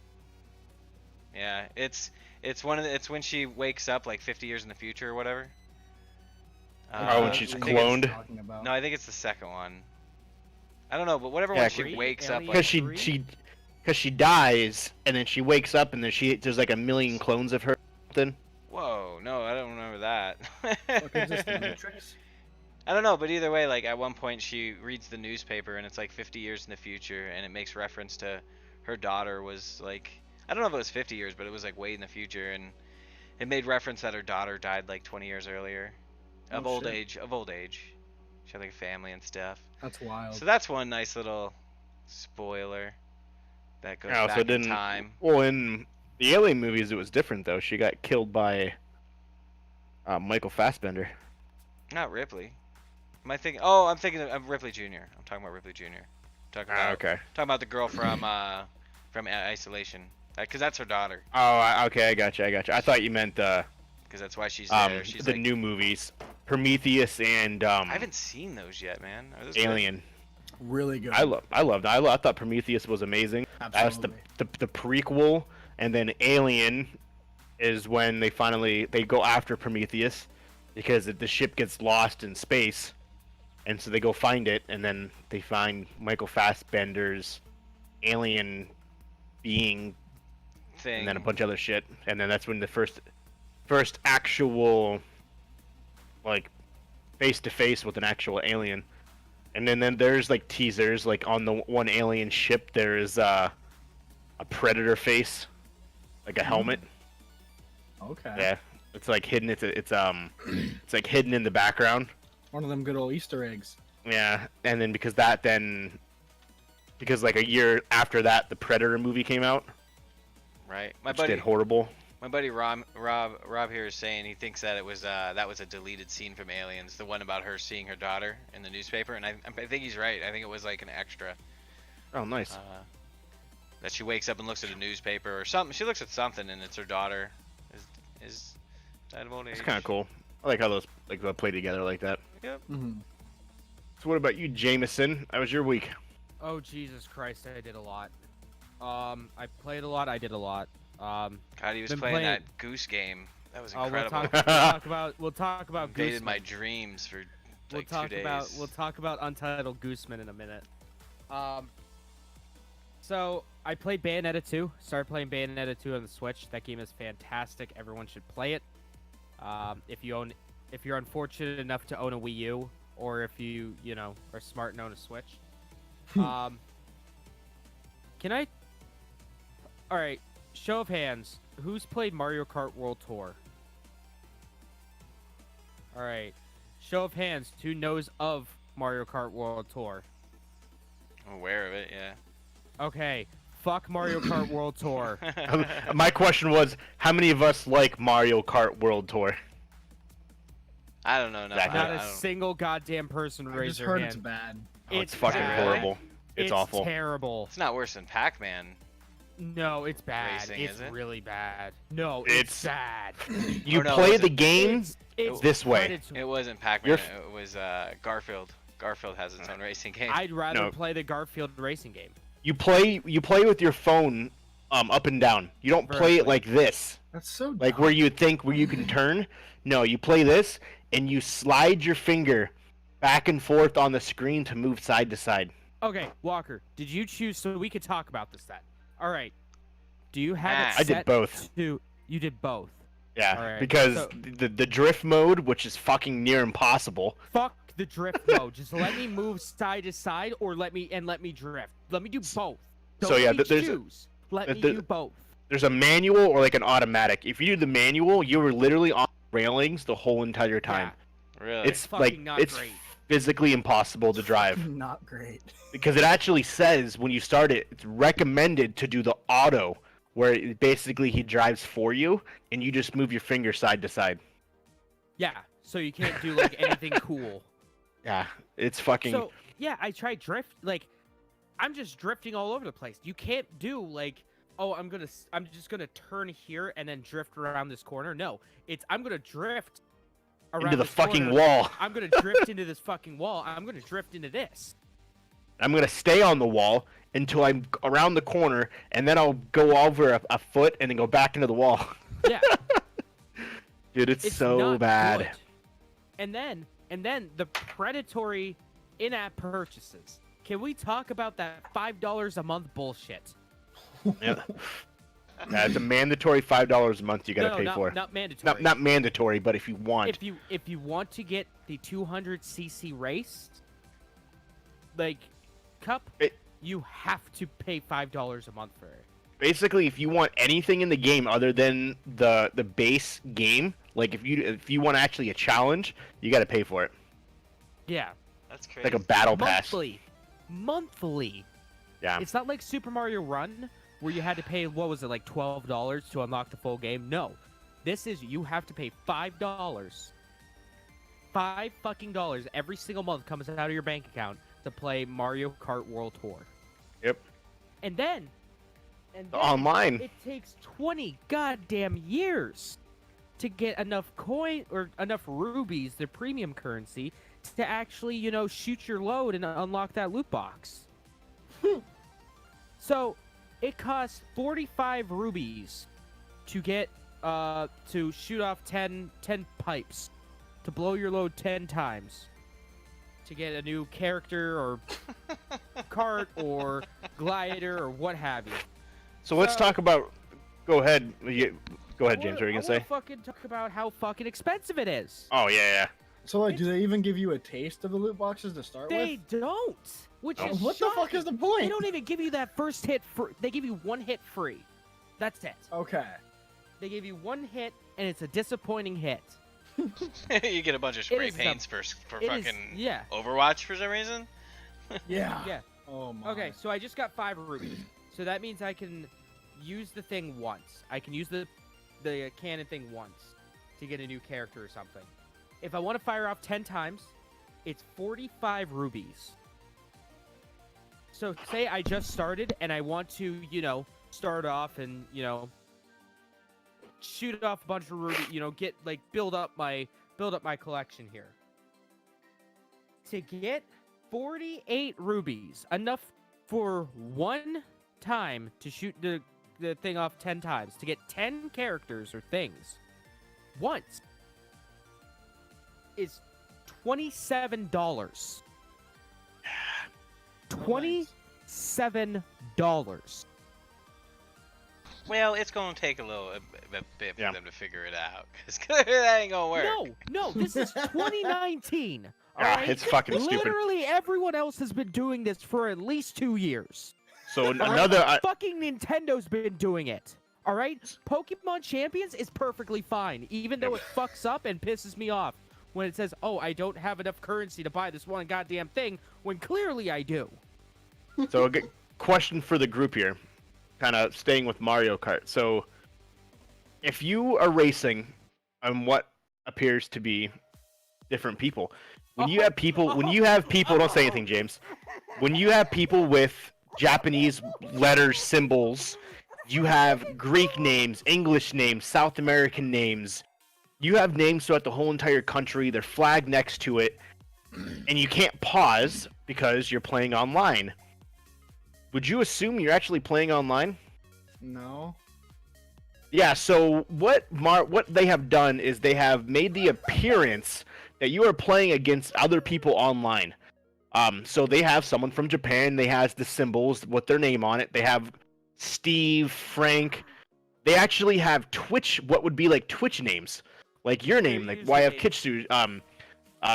Yeah, it's it's when she wakes up like 50 years in the future or whatever.
Oh, when she's
I think it's-
cloned?
Talking about.
No, I think it's the second one. I don't know, but whatever
Yeah,
when she
Three?
wakes up.
Alien?
Like,
Because she dies, and then she wakes up, and there's like a million clones of her. Or something.
whoa, no, I don't remember that.
Okay, is this the Matrix?
I don't know, but either way, like at one point she reads the newspaper and it's like 50 years in the future, and it makes reference to her daughter was like, I don't know if it was 50 years, but it was like way in the future, and it made reference that her daughter died like 20 years earlier, of
Oh,
old
shit.
age, of old age. She had like a family and stuff.
That's wild.
So that's one nice little spoiler that goes
Oh,
back
so it
in
didn't.
time.
Well, in the Alien movies, it was different though. She got killed by Michael Fassbender.
Not Ripley. Am I thinking? Oh, I'm thinking of Ripley Jr. I'm talking about Ripley Jr. Talking about
Okay.
talking about the girl from Isolation, because that's her daughter.
Oh, okay, I got you. I thought you meant
Because that's why she's there. She's
the
like,
new movies, Prometheus and
I haven't seen those yet, man. Are those good?
Alien.
Really good.
I thought Prometheus was amazing. That's
Absolutely.
the prequel, and then Alien is when they go after Prometheus because the ship gets lost in space, and so they go find it, and then they find Michael Fassbender's alien being,
Thing.
and then a bunch of other shit, and then that's when the first actual like face to face with an actual alien. And then there's like teasers, like on the one alien ship there is a predator face, like a helmet.
Okay.
Yeah, it's like hidden. It's like hidden in the background.
One of them good old Easter eggs.
Yeah, and then because like a year after that, the Predator movie came out,
Right.
which did horrible.
My buddy Rob here is saying he thinks that it was that was a deleted scene from Aliens, the one about her seeing her daughter in the newspaper, and I think he's right. I think it was like an extra.
Oh, nice.
That she wakes up and looks at a newspaper or something. She looks at something and it's her daughter is died of old age.
It's kind of cool. I like how those play together like that.
Yep.
Mm-hmm.
So what about you, Jameson? How was your week?
Oh Jesus Christ! I did a lot. I played a lot. I did a lot.
God, he was
Been
playing
playing-
that Goose Game. That was
We'll
incredible.
talk about
Invaded my
Gooseman.
dreams for
We'll
like
talk
2 days.
we'll talk about Untitled Gooseman in a minute. So I played Bayonetta 2. Started playing Bayonetta 2 on the Switch. That game is fantastic. Everyone should play it. If you're unfortunate enough to own a Wii U, or if you are smart and own a Switch. Can I? All right. Show of hands. Who's played Mario Kart World Tour? All right. Show of hands. Who knows of Mario Kart World Tour?
I'm aware of it, yeah.
Okay. Fuck Mario Kart World Tour.
My question was, how many of us like Mario Kart World Tour?
I don't know. No,
Exactly.
Not
I
a
don't-
single goddamn person
I
raised
just
their
heard
hand.
it's bad.
Oh, it's fucking
bad.
horrible. It's awful.
Terrible.
It's not worse than Pac-Man.
No, it's bad.
Racing,
it's
is it?
really bad. No,
It's-
it's bad.
You
Oh, no,
play
was
the
it-
game
It's
this way.
predatory.
It wasn't Pac-Man.
You're
It was Garfield. Garfield has its own racing game.
I'd rather
No.
play the Garfield racing game.
You play with your phone up and down. You don't play it
Vertically.
like this,
That's so
like
dumb.
where you think where you can turn. No, you play this and you slide your finger back and forth on the screen to move side to side.
Okay, Walker, did you choose so we could talk about this then? All right. Do you have it
I
set
did both.
to you did both.
Yeah,
Alright,
because
so-
the drift mode, which is fucking near impossible.
Fuck the drift mode. Just let me move side to side or let me drift. Let me do both. Don't
So, yeah,
let me
there's-
choose. Let me
the-
do both.
There's a manual or like an automatic. If you do the manual, you were literally on railings the whole entire time.
Really?
It's
Fucking
like
not
it's
great.
physically impossible to drive
Not great.
because it actually says when you start it, it's recommended to do the auto, where basically he drives for you and you just move your finger side to side.
Yeah, so you can't do like anything cool.
Yeah, it's fucking.
So yeah, I tried drift. Like, I'm just drifting all over the place. You can't do like, oh, I'm just gonna turn here and then drift around this corner. No, it's I'm gonna drift around
into the
this
fucking
corner.
wall.
I'm gonna drift into this fucking wall. I'm gonna drift into this.
I'm gonna stay on the wall until I'm around the corner, and then I'll go over a foot and then go back into the wall.
Yeah,
Dude, it's
it's
so
not
bad.
good. And then the predatory in-app purchases. Can we talk about that $5 a month bullshit?
Yeah. Yeah, it's a mandatory $5 a month you gotta
no,
pay
not,
for.
not mandatory.
Not mandatory, but if you want.
If you want to get the 200cc race, like cup, you have to pay $5 a month for it.
Basically, if you want anything in the game other than the base game, like if you want actually a challenge, you gotta pay for it.
Yeah,
That's crazy.
Like a battle pass.
monthly.
Yeah.
It's not like Super Mario Run where you had to pay what was it like $12 to unlock the full game. No, this is you have to pay $5. $5 every single month comes out of your bank account to play Mario Kart World Tour.
Yep.
And then
Online.
it takes 20 goddamn years to get enough coin or enough rubies, the premium currency, to actually, shoot your load and unlock that loot box. So, it costs 45 rubies to get to shoot off 10 pipes, to blow your load 10 times, to get a new character or cart or glider or what have you.
So let's talk about. Go ahead. Go ahead, James. What are you gonna
I
say?
wanna fucking talk about how fucking expensive it is.
Oh yeah.
So like, do they even give you a taste of the loot boxes to start
They
with?
don't. Which
Oh.
is
What the fuck
shocking.
is the point?
They don't even give you that first hit free. They give you one hit free. That's it.
Okay.
They give you one hit, and it's a disappointing hit.
You get a bunch of spray
is a-
paints for
It is,
fucking
yeah,
Overwatch for some reason.
Yeah.
yeah.
Oh my.
Okay, so I just got 5 rubies. So that means I can use the thing once. I can use the cannon thing once to get a new character or something. If I want to fire off 10 times, it's 45 rubies. So say I just started and I want to, start off and, shoot off a bunch of rubies, get build up my collection here. To get 48 rubies, enough for one time to shoot the thing off 10 times, to get 10 characters or things once, is $27. $27.
Well, it's gonna take a bit for
Yeah.
them to figure it out, cause that ain't gonna work.
No, this is 2019.
Yeah,
alright?
it's fucking stupid.
Literally everyone else has been doing this for at least 2 years.
So
Alright?
another.
Fucking Nintendo's been doing it. All right, Pokemon Champions is perfectly fine, even though it fucks up and pisses me off when it says, "Oh, I don't have enough currency to buy this one goddamn thing," when clearly I do.
So a good question for the group here, kind of staying with Mario Kart. So, if you are racing on what appears to be different people, when you have people, don't say anything, James. When you have people with Japanese letters, symbols, you have Greek names, English names, South American names. You have names throughout the whole entire country. Their flag next to it. and you can't pause because you're playing online. Would you assume you're actually playing online?
No.
Yeah, so what they have done is they have made the appearance that you are playing against other people online. So they have someone from Japan, they has the symbols with their name on it. They have Steve, Frank. They actually have Twitch, what would be like Twitch names. Like your name, like YF Kitsu,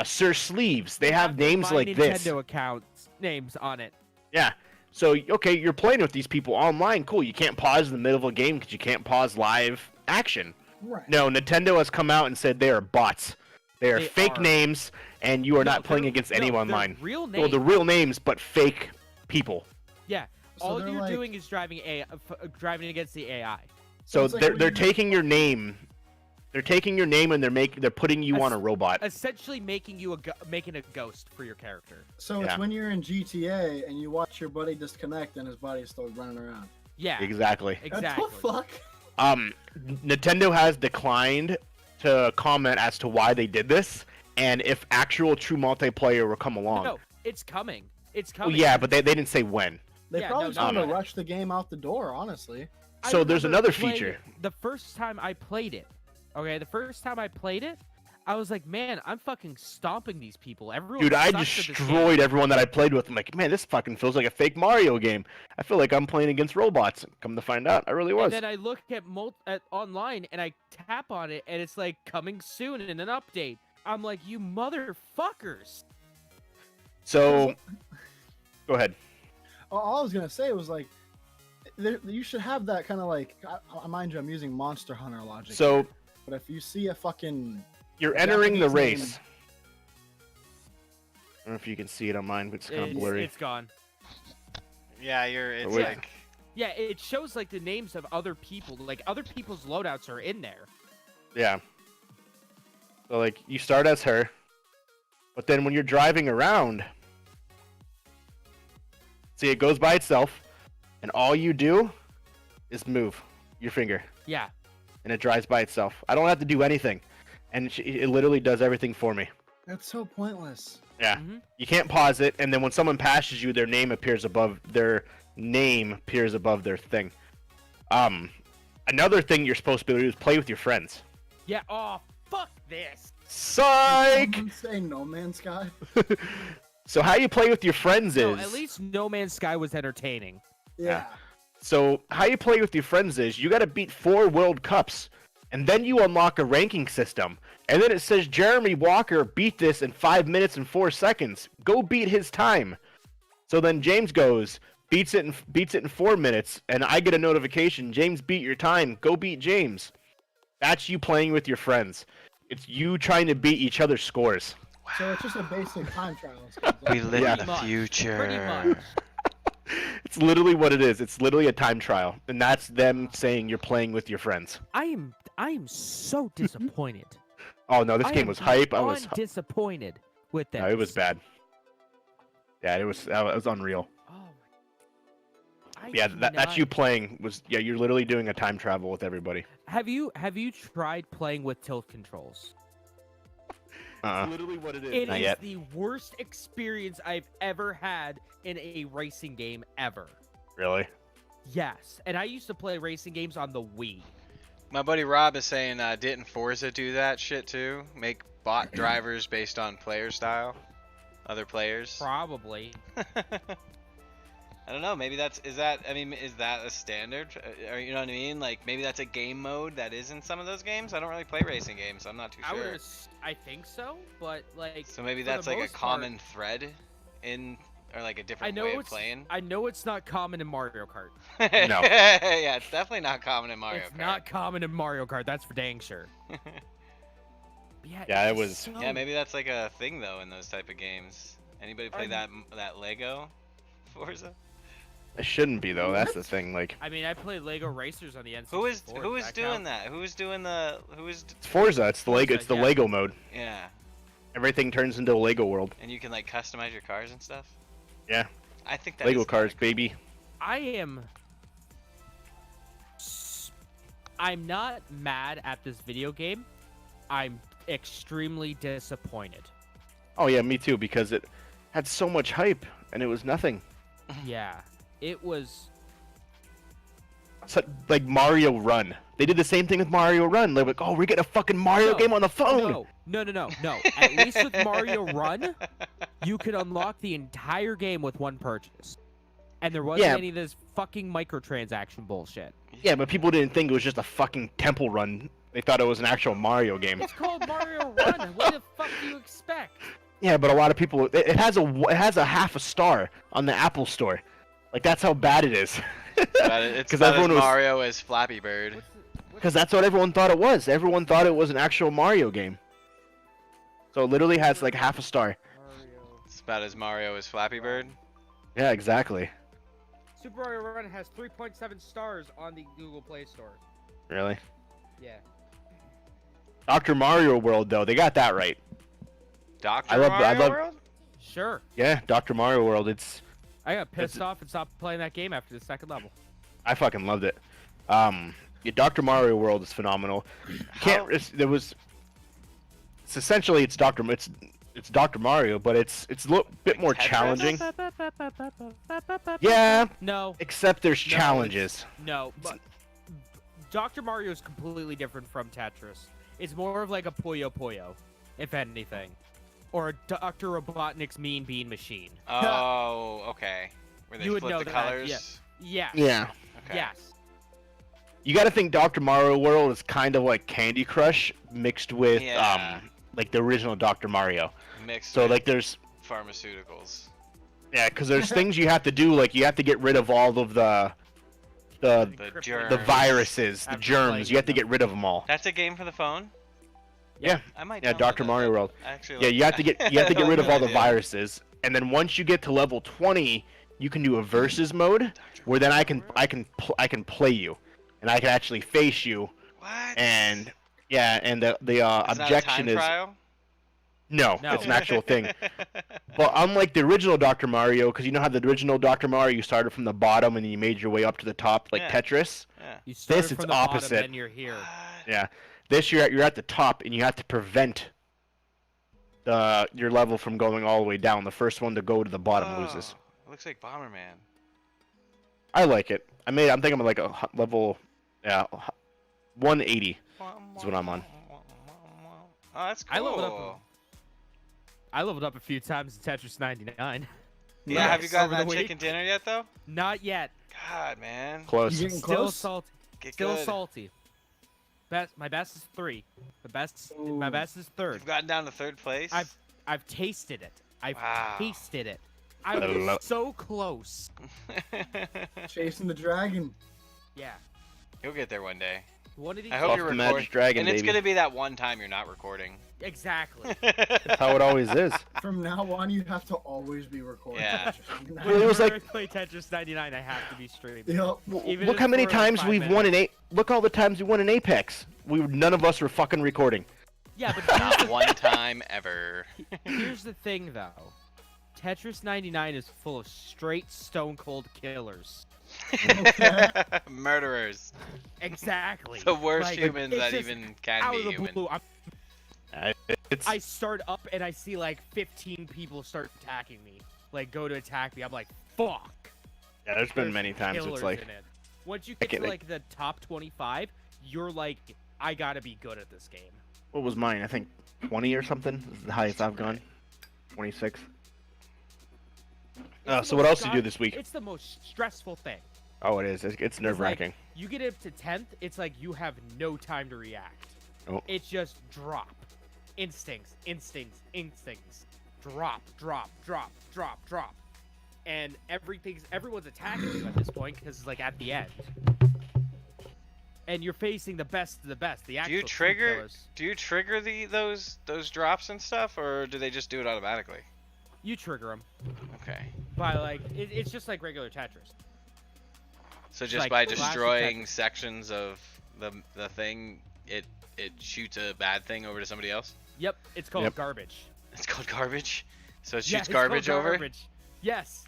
Sir Sleeves. They have names like this.
Nintendo accounts names on it.
Yeah. So, okay, you're playing with these people online. Cool. You can't pause in the middle of a game because you can't pause live action.
Right.
No, Nintendo has come out and said they are bots. They are fake names, and you are not playing against anyone online.
Real names.
Well, the real names, but fake people.
Yeah.
So
All
they're
you're
like-
doing is driving against the AI.
So
it's like
they're
when
they're
you-
taking your name. They're taking your name and they're putting you on a robot.
Essentially making you making a ghost for your character.
So
Yeah.
it's when you're in GTA and you watch your buddy disconnect and his buddy's still running around.
Yeah.
Exactly.
Exactly.
What the fuck?
Nintendo has declined to comment as to why they did this, and if actual true multiplayer will come along.
No, it's coming. It's
Well,
coming.
yeah, but they didn't say when.
They
Yeah,
probably
no,
trying to
no.
rush the game out the door, honestly.
I
So there's
remember
another
playing
feature.
it the first time I played it. Okay, the first time I played it, I was like, man, I'm fucking stomping these people. Everyone
Dude, I
sucks at this game.
destroyed everyone that I played with. I'm like, man, this fucking feels like a fake Mario game. I feel like I'm playing against robots. Come to find out, I really was.
And then I look at online and I tap on it and it's like coming soon in an update. I'm like, you motherfuckers.
So, go ahead.
All I was gonna say was like, you should have that kind of like. Mind you, I'm using Monster Hunter logic.
So,
here, but if you see a fucking
you're entering the
Japanese
race.
name-
I don't know if you can see it on mine, but it's kind of blurry.
It's gone.
Yeah, it's
wait.
like
Yeah, it shows like the names of other people. Like other people's loadouts are in there.
Yeah. So, like, you start as her, but then when you're driving around, see, it goes by itself, and all you do is move your finger,
Yeah.
and it drives by itself. I don't have to do anything, and it literally does everything for me.
That's so pointless.
Yeah.
Mhm.
You can't pause it, and then when someone passes you, their name appears above their thing. Another thing you're supposed to be able to do is play with your friends.
Yeah. Oh, fuck this.
Psych!
Someone say No Man's Sky.
So how you play with your friends
No,
is
at least No Man's Sky was entertaining.
Yeah.
So how you play with your friends is you got to beat 4 World Cups, and then you unlock a ranking system. And then it says Jeremy Walker beat this in 5 minutes and 4 seconds. Go beat his time. So then James goes, beats it in 4 minutes, and I get a notification, James beat your time. Go beat James. That's you playing with your friends. It's you trying to beat each other's scores.
So it's just a basic time trial.
we live
Yeah.
in the
Pretty
future.
much.
It's literally what it is. It's literally a time trial, and that's them saying you're playing with your friends.
I am so disappointed.
Oh no, this game was hype. I was
disappointed with that.
no, it was bad. Yeah, it was unreal.
Oh. I
Yeah, that's
cannot-
you playing was you're literally doing a time travel with everybody.
Have you tried playing with tilt controls?
Literally what it is.
It
Not
is
yet.
the worst experience I've ever had in a racing game ever.
Really?
Yes, and I used to play racing games on the Wii.
My buddy Rob is saying, didn't Forza do that shit too? Make bot drivers based on player style, other players.
Probably.
I don't know. Maybe is that a standard? Or, you know what I mean? Like maybe that's a game mode that is in some of those games. I don't really play racing games, so I'm not too sure.
I think so, but like.
So maybe
for the
that's like a
most part-
common thread in, or like a
I
different
know
way of
it's.
playing.
I know it's not common in Mario Kart.
No.
Yeah, it's definitely not common in Mario
It's
Kart.
not common in Mario Kart. That's for dang sure. Yeah.
Yeah,
it's
it was-
so-
Yeah, maybe that's like a thing though in those type of games. Anybody play
I'm-
that Lego Forza?
It shouldn't be though. That's the thing. Like
I mean, I played Lego Racers on the N64.
Who is
Does
doing
count?
that? Who is doing the
it's Forza. It's the Lego.
Forza,
It's the
yeah.
Lego mode.
yeah?
Everything turns into a Lego world.
And you can like customize your cars and stuff.
Yeah.
I think that
Lego
is
cars,
kinda
baby.
I am. I'm not mad at this video game. I'm extremely disappointed.
Oh yeah, me too, because it had so much hype and it was nothing.
Yeah, it was.
So, like Mario Run. They did the same thing with Mario Run. They're like, oh, we're getting a fucking Mario
No,
game on the phone.
No. At least with Mario Run, you could unlock the entire game with one purchase, and there wasn't
Yeah.
any of this fucking microtransaction bullshit.
Yeah, but people didn't think it was just a fucking temple run. They thought it was an actual Mario game.
It's called Mario Run. What the fuck do you expect?
Yeah, but a lot of people it has a half a star on the Apple Store. Like that's how bad it is.
It's
'Cause
about as
everyone was-
Mario as Flappy Bird.
Because that's what everyone thought it was. Everyone thought it was an actual Mario game. So it literally has like half a star.
It's about as Mario as Flappy Bird.
Yeah, exactly.
Super Mario Run has 3.7 stars on the Google Play Store.
Really.
Yeah.
Dr. Mario World though, they got that right.
Dr.
I love-
Mario
I love-
World?
Sure.
Yeah, Dr. Mario World.
I got pissed off and stopped playing that game after the second level.
I fucking loved it. Yeah, Dr. Mario World is phenomenal. It's essentially it's Dr. Mario, but it's a little bit more
Tetris?
challenging. Yeah,
No,
except there's
No,
challenges.
no, but Dr. Mario is completely different from Tetris. It's more of like a Puyo Puyo, if anything. Or a Dr. Robotnik's Mean Bean Machine.
Oh, okay. Where they
You would
flip
know
the
that,
colors?
yeah. Yes.
Yeah.
Okay.
Yes.
You got to think Dr. Mario World is kind of like Candy Crush mixed with
Yeah.
like the original Dr. Mario.
Mixed
So
with
like there's
pharmaceuticals.
yeah, because there's things you have to do, like you have to get rid of all of the
The
Germs.
the viruses, the
After
germs.
playing
You have to
them.
get rid of them all.
That's a game for the phone?
Yeah.
I might
Yeah,
download
Dr.
that.
Mario World.
I actually
Yeah,
like
you have to
that.
get
I
rid
like
of all
that
the
idea.
viruses, and then once you get to level 20, you can do a versus mode where then I can play you, and I can actually face you,
What?
and yeah, and the
It's not a
objection
time
is
trial?
no,
No.
it's an actual thing. But unlike the original Dr. Mario, because you know how the original Dr. Mario you started from the bottom and then you made your way up to the top like
Yeah.
Tetris.
Yeah.
You started
This,
from
it's
the bottom,
opposite.
then you're here.
What?
Yeah, this you're at the top and you have to prevent your level from going all the way down. The first one to go to the bottom loses.
Oh, it looks like Bomberman.
I like it. I'm thinking I'm like a level, 180. Is what I'm on.
Oh, that's cool.
I leveled up a few times in Tetris 99.
Yeah, have you
Nice.
gotten
Over
that
the
chicken
week.
dinner yet, though?
Not yet.
God, man.
Close.
You getting
Still
close?
salty.
Get
Still
good.
salty. My best is 3. My
Ooh.
best is 3rd.
You've gotten down to third place?
I've tasted it. I've
Wow.
tasted it. I
I
was
love-
so close.
Chasing the dragon.
Yeah.
You'll get there one day.
One of these
I hope
Off
you're
the
recording.
Magic Dragon,
and it's
baby.
gonna be that one time you're not recording.
Exactly.
That's how it always is.
From now on, you have to always be recording.
Yeah.
Well, it was like-
Whenever I play Tetris 99, I have to be streaming.
Yep.
Even
Look
if
how many
for
times
5
we've won in Look all the times we won in Apex. None of us were fucking recording.
Yeah, but
Not one time ever.
here's the thing, though. Tetris 99 is full of straight stone cold killers.
Murderers.
Exactly.
The worst
Like,
humans
it's
that
just
even can
out
be
of the
human.
blue.
It's
I start up and I see like 15 people start attacking me. Like go to attack me. I'm like, fuck.
yeah. There's been
There's
many times it's
killers
like
in it. Once you
I
get
can't,
to
like-
like the top 25, you're like, I gotta be good at this game.
what was mine? I think 20 or something. This is the highest I've gone. 26.
It's the
So what
most
else did you do this week?
It's the most stressful thing.
Oh, it is. It's nerve wracking.
You get up to 10th, it's like you have no time to react.
Oh.
It's just drop. Instincts. Drop. And everyone's attacking you at this point because it's like at the end. And you're facing the best of the best. The
Do
actual
you
true
trigger?
killers.
Do you trigger those drops and stuff, or do they just do it automatically?
You trigger them
Okay.
by like it's just like regular Tetris.
So just
like
by
classic
destroying
Tetris.
sections of the thing, it shoots a bad thing over to somebody else.
Yep, it's called
Yep.
garbage.
It's called garbage. So it
Yeah,
shoots
it's called
garbage over.
garbage. Yes.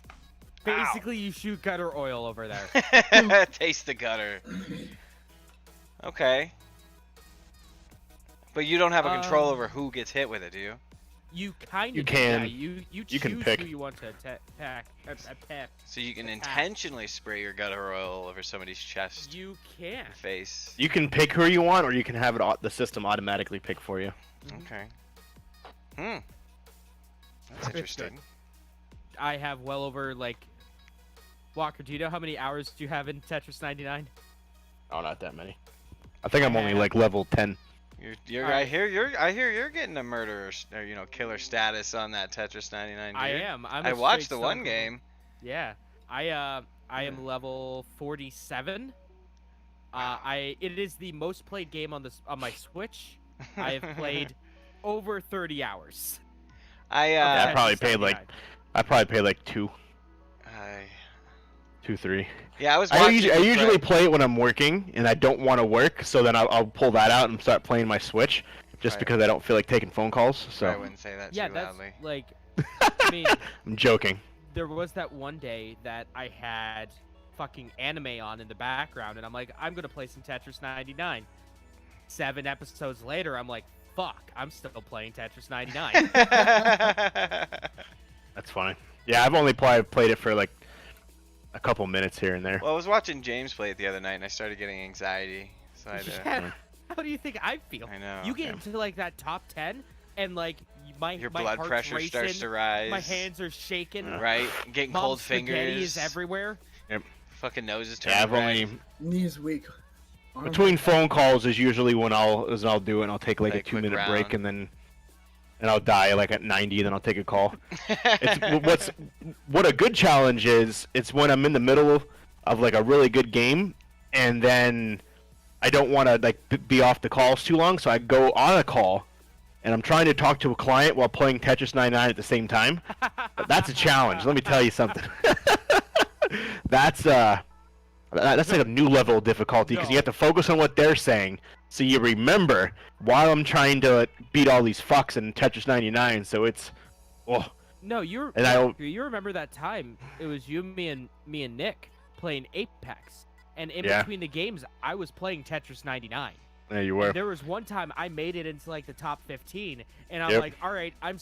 Ow.
Basically, you shoot gutter oil over there.
Taste the gutter. Okay. But you don't have a control over who gets hit with it, do you?
You kind of
You can.
Yeah, you
You can
choose
pick.
who you want to attack.
So you can
Attack.
intentionally spray your gutter oil over somebody's chest,
You can.
face.
You can pick who you want, or you can have the system automatically pick for you.
Okay. Hmm. That's interesting.
I have well over like. Walker, do you know how many hours do you have in Tetris 99?
Oh, not that many. I think I'm only
have-
like level 10.
You're I
Alright.
hear you're getting a murderer or killer status on that Tetris 99. Dude.
I am. I'm.
I
a
watched
straight
the one
stalker.
game.
Yeah. I am level 47. It is the most played game on my Switch. I have played over 30 hours.
Yeah, I probably
Tetris
paid
99.
like 2,
I
2, 3.
Yeah, I was
I
watching.
usually play it when I'm working and I don't want to work, so then I'll pull that out and start playing my Switch, just
Right.
because I don't feel like taking phone calls.
I
So
wouldn't say that
Yeah,
too
that's
loudly.
like. I mean,
I'm joking.
there was that one day that I had fucking anime on in the background, and I'm like, I'm gonna play some Tetris 99. 7 episodes later, I'm like, fuck, I'm still playing Tetris 99.
That's funny. Yeah, I've only played it for like a couple minutes here and there.
Well, I was watching James play it the other night, and I started getting anxiety. So I had to.
Yeah, how do you think I feel?
I know.
You get into like that top 10, and like
Your
my
blood
heart's
pressure
racing,
starts to rise.
my hands are shaking.
Right, getting
Mom's
cold
spaghetti
fingers.
is everywhere.
Fucking nose is turning
Yeah, I've
red.
only
Knees weak. Arms
between
weak.
phone calls is usually when I'll do it, and I'll take like a
Like, quick
2-minute break,
round.
and I'll die like at 90, then I'll take a call. What a good challenge is, it's when I'm in the middle of like a really good game, and then I don't want to like be off the calls too long, so I go on a call, and I'm trying to talk to a client while playing Tetris 99 at the same time. That's a challenge. Let me tell you something. That's like a new level of difficulty, because you have to focus on what they're saying, so you remember while I'm trying to beat all these fucks in Tetris 99. So it's, oh,
No, you remember that time? It was you, me, and Nick playing Apex, and in
Yeah.
between the games, I was playing Tetris 99.
there you
And
were.
there was one time I made it into like the top 15, and I'm
Yep.
like, all right, I'm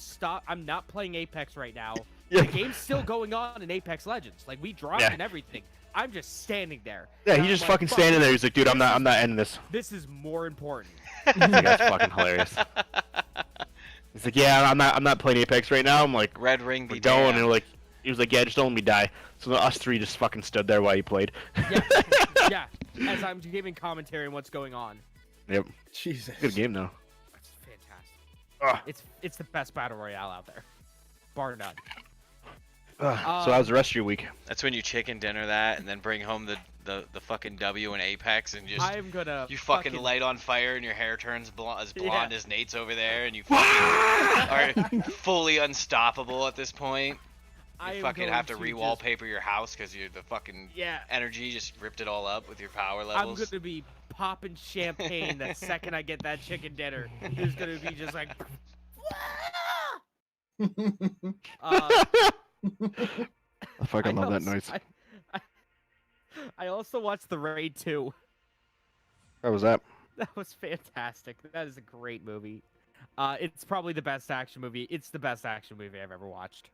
not playing Apex right now.
Yeah.
The game's still going on in Apex Legends. Like we dropped
Yeah.
and everything. I'm just standing there.
Yeah,
And
he's
I'm
just
like,
fucking
"Fuck,
standing there. He's like, dude, I'm
this
not
is-
ending this.
This is more important.
That's fucking hilarious. He's like, yeah, I'm not playing Apex right now. I'm like,
Red ring
we're
be
going,
damned.
and like, he was like, yeah, just don't let me die. So us three just fucking stood there while he played.
Yeah, yeah. As I'm giving commentary on what's going on.
Yep,
Jesus.
good game though.
It's fantastic.
Ugh.
It's the best battle royale out there, bar none.
So how's the rest of your week?
That's when you chicken dinner that, and then bring home the fucking W in Apex, and just
I'm gonna.
you fucking light on fire, and your hair turns as blonde
Yeah.
as Nate's over there, and you fucking are fully unstoppable at this point.
I
You
am
fucking
going
have to
just-
re-wallpaper your house because the fucking
Yeah.
energy just ripped it all up with your power
I'm
levels.
gonna be popping champagne the second I get that chicken dinner. There's gonna be just like.
I fucking love that
also-
noise.
I also watched The Raid 2.
How was that?
That was fantastic. That is a great movie. It's probably the best action movie. It's the best action movie I've ever watched.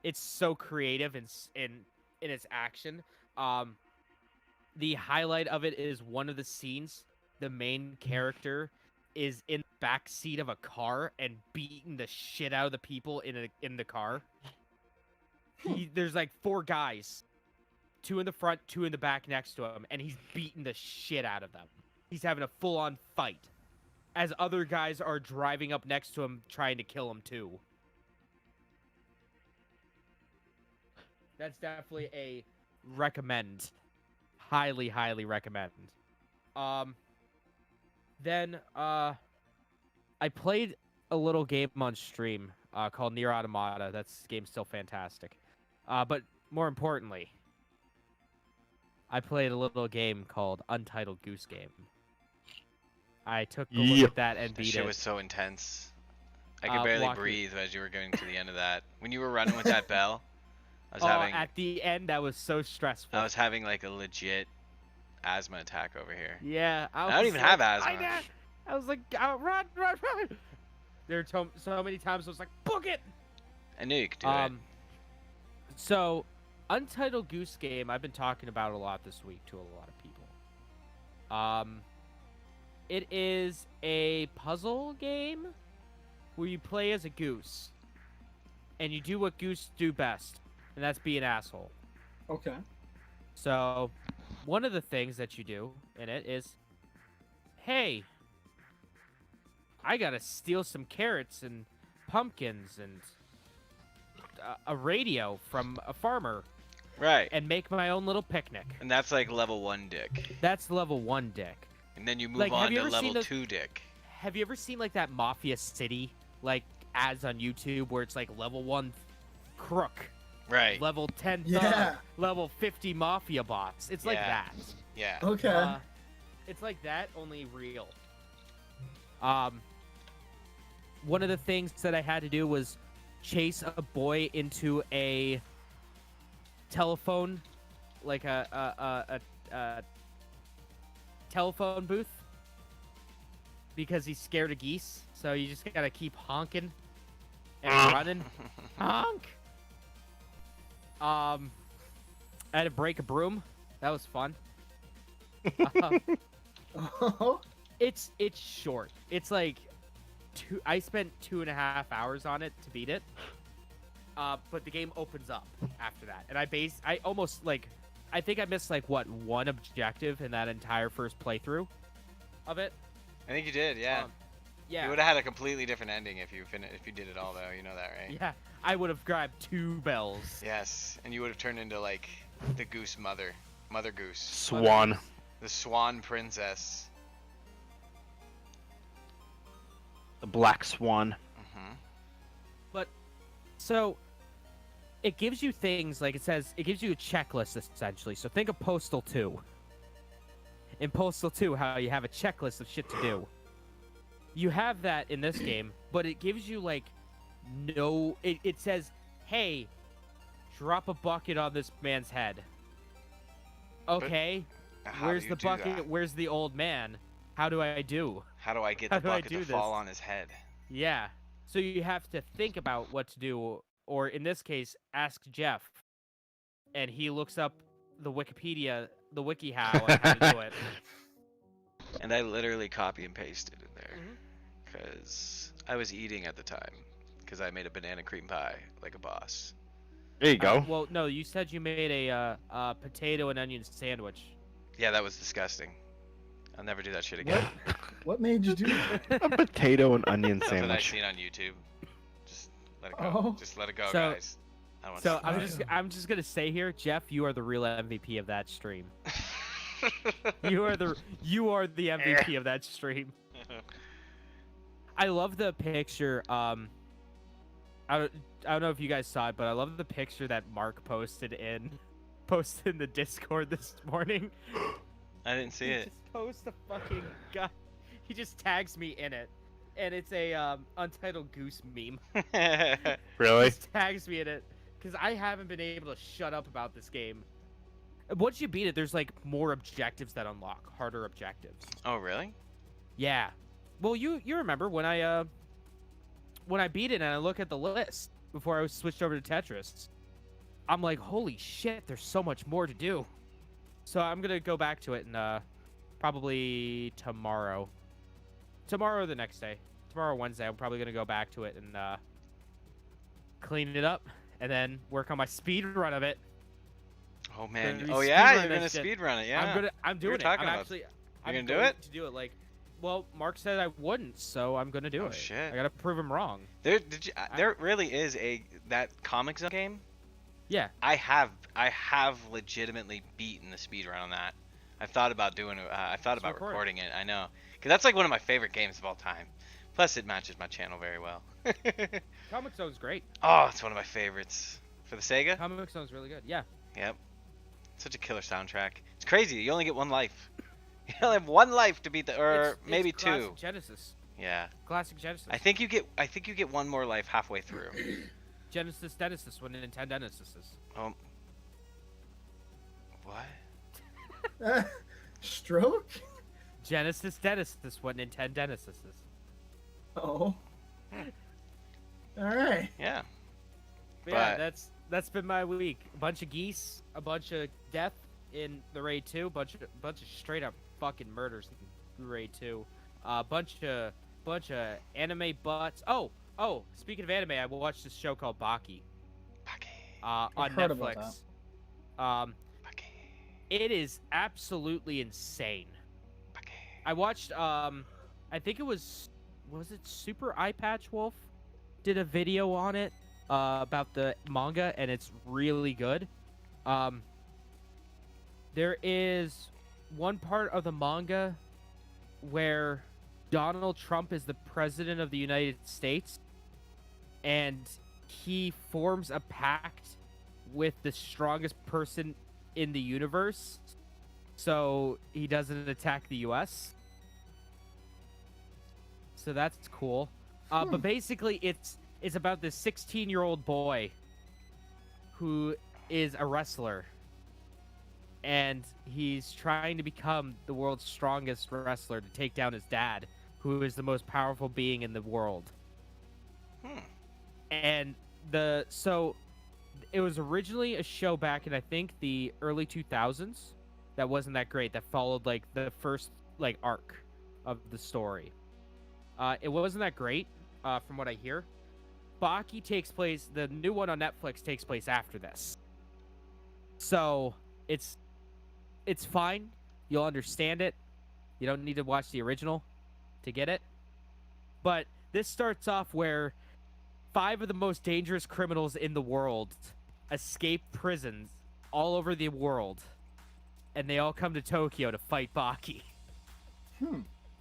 It's so creative in its action. The highlight of it is one of the scenes. The main character is in the back seat of a car and beating the shit out of the people in the car. There's like 4 guys, 2 in the front, 2 in the back next to him, and he's beating the shit out of them. He's having a full-on fight, as other guys are driving up next to him trying to kill him too. That's definitely a recommend. Highly, highly recommend. Then I played a little game on stream called Nier Automata. That's game's still fantastic. But more importantly, I played a little game called Untitled Goose Game. I took a look
Yeah.
at that and
That
beat
shit
it.
was so intense. I could barely
Walker-
breathe as you were getting to the end of that. When you were running with that bell, I was
Oh,
having
at the end, that was so stressful.
I was having like a legit asthma attack over here.
Yeah,
I don't even have asthma.
I was like, run, run, run. There are so many times I was like, book it.
I knew you could do it.
So, Untitled Goose Game, I've been talking about a lot this week to a lot of people. It is a puzzle game where you play as a goose, and you do what goose do best, and that's be an asshole.
Okay.
So, one of the things that you do in it is, hey, I gotta steal some carrots and pumpkins and a radio from a farmer
Right.
and make my own little picnic.
And that's like level 1 dick.
That's level 1 dick.
And then you move
Like, have
on
you
to
ever seen
level
those-
2 dick.
Have you ever seen like that Mafia City like ads on YouTube where it's like level 1 crook,
Right.
level 10 thug,
Yeah.
level 50 mafia bots? It's like
Yeah.
that.
Yeah.
Okay.
It's like that, only real. One of the things that I had to do was chase a boy into a telephone, like a telephone booth, because he's scared of geese. So you just gotta keep honking and running. Honk. I had to break a broom. That was fun.
Oh.
It's short. It's like I spent 2.5 hours on it to beat it. But the game opens up after that, and I think I missed like one objective in that entire first playthrough of it.
I think you did, yeah.
Yeah.
You would have had a completely different ending if you did it all, though. You know that, right?
Yeah. I would have grabbed 2 bells.
Yes, and you would have turned into like the goose mother goose,
Swan.
the swan princess.
The Black Swan.
Hmm.
But so it gives you things like it gives you a checklist essentially. So think of Postal 2. In Postal 2, how you have a checklist of shit to do. You have that in this game, but it gives you like it says, hey, drop a bucket on this man's head. Okay,
How
where's
do you
the
do
bucket?
that?
Where's the old man? How do I do?
How do I get
How
the
do I
bucket
do
to fall
this?
on his head?
Yeah. So you have to think about what to do, or in this case, ask Jeff, and he looks up the Wikipedia, the WikiHow on how to do it.
And I literally copy and pasted in there
Mhm.
because I was eating at the time because I made a banana cream pie like a boss.
There you go.
Well, no, you said you made a potato and onion sandwich.
Yeah, that was disgusting. I'll never do that shit again.
What made you do that?
A potato and onion
Something I
sandwich.
seen on YouTube. Just let it go.
Oh.
Just let it go,
So-
guys. I don't want
So
to
I'm just gonna say here, Jeff, you are the real MVP of that stream. You are the MVP of that stream. I love the picture. I don't know if you guys saw it, but I love the picture that Mark posted in the Discord this morning.
I didn't see
He
it.
just posts a fucking guy. He just tags me in it, and it's a Untitled Goose meme.
Really?
Just tags me in it because I haven't been able to shut up about this game. Once you beat it, there's like more objectives that unlock, harder objectives.
Oh, really?
Yeah. Well, you remember when I beat it and I look at the list before I switched over to Tetris, I'm like, holy shit, there's so much more to do. So I'm gonna go back to it and probably tomorrow. Tomorrow or the next day. Tomorrow, Wednesday, I'm probably gonna go back to it and clean it up and then work on my speed run of it.
Oh man.
Gonna
Oh
speedrun
yeah, you're
that
gonna
shit.
speed run it. Yeah.
I'm
were
doing it.
talking
I'm
about-
actually.
You're
I'm
gonna do
going
it?
to do it. Like, well, Mark said I wouldn't, so I'm gonna do
Oh,
it.
shit.
I gotta prove him wrong.
There really is that Comic Zone game.
Yeah.
I have legitimately beaten the speed run on that. I've thought about doing it. I thought about
record it.
recording it. I know, because that's like one of my favorite games of all time. Plus, it matches my channel very well.
Comic Zone's great.
Oh, it's one of my favorites for the Sega.
Comic Zone's really good. Yeah.
Yep. Such a killer soundtrack. It's crazy. You only get one life. You only have one life to beat
It's
maybe
classic
two.
Genesis.
Yeah.
Classic Genesis.
I think you get one more life halfway through.
Genesis when Nintendo Genesis.
Oh. What?
Stroke?
Genesis when Nintendo Genesis.
Oh. All right.
Yeah.
But yeah,
But-
that's been my week. A bunch of geese, a bunch of death in the raid 2, bunch of straight up fucking murders in raid 2. A bunch of anime butts. Oh, speaking of anime, I watched this show called Baki on
I've heard about
Netflix. It is absolutely insane. I watched I think it was it Super Eye Patch Wolf did a video on it about the manga, and it's really good. There is one part of the manga where Donald Trump is the president of the United States, and he forms a pact with the strongest person in the universe so he doesn't attack the US. So that's cool. But basically it's about this 16-year-old boy who is a wrestler, and he's trying to become the world's strongest wrestler to take down his dad, who is the most powerful being in the world. And it was originally a show back in, I think, the early 2000s that wasn't that great, that followed like the first like arc of the story. It wasn't that great from what I hear. Baki takes place, the new one on Netflix takes place after this. So it's fine. You'll understand it. You don't need to watch the original to get it. But this starts off where 5 of the most dangerous criminals in the world escape prisons all over the world, and they all come to Tokyo to fight Baki.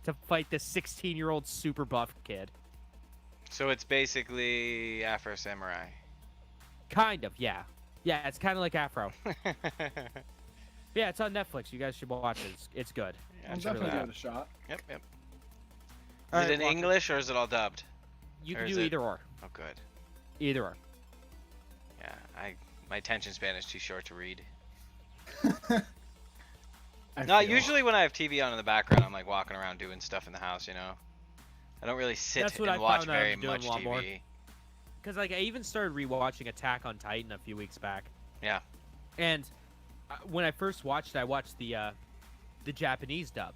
To fight this 16-year-old super buff kid.
So it's basically Afro Samurai.
Kind of, yeah. Yeah, it's kind of like Afro. Yeah, it's on Netflix. You guys should watch it. It's good.
Yeah,
I'll
check
definitely
that
give
out.
it a shot.
Yep. Is
Alright,
it in
Walker.
English or is it all dubbed?
You
Or
can
is
do
it-
either or.
Oh, good.
Either or.
Yeah, my attention span is too short to read.
I
No,
feel-
usually when I have TV on in the background, I'm like walking around doing stuff in the house, you know. I don't really sit
That's what
and
I
watch
found out I'm
very
doing
much
a lot more.
TV.
Because like I even started rewatching Attack on Titan a few weeks back.
Yeah.
And when I first watched it, I watched the Japanese dub.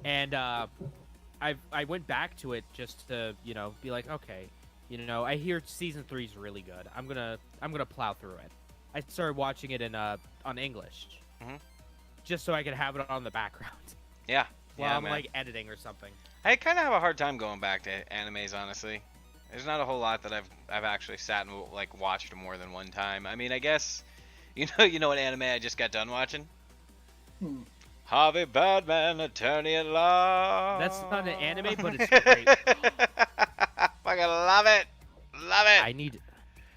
And I went back to it just to, be like, okay, I hear season 3 is really good. I'm gonna plow through it. I started watching it in on English,
Mhm.
just so I could have it on the background
Yeah.
while
Yeah,
I'm
man.
like editing or something.
I kind of have a hard time going back to animes, honestly. There's not a whole lot that I've actually sat and like watched more than one time. I mean, I guess you know what anime I just got done watching?
Hmm.
Harvey Birdman, Attorney at Law.
That's not an anime, but it's great.
Fucking love it. Love it.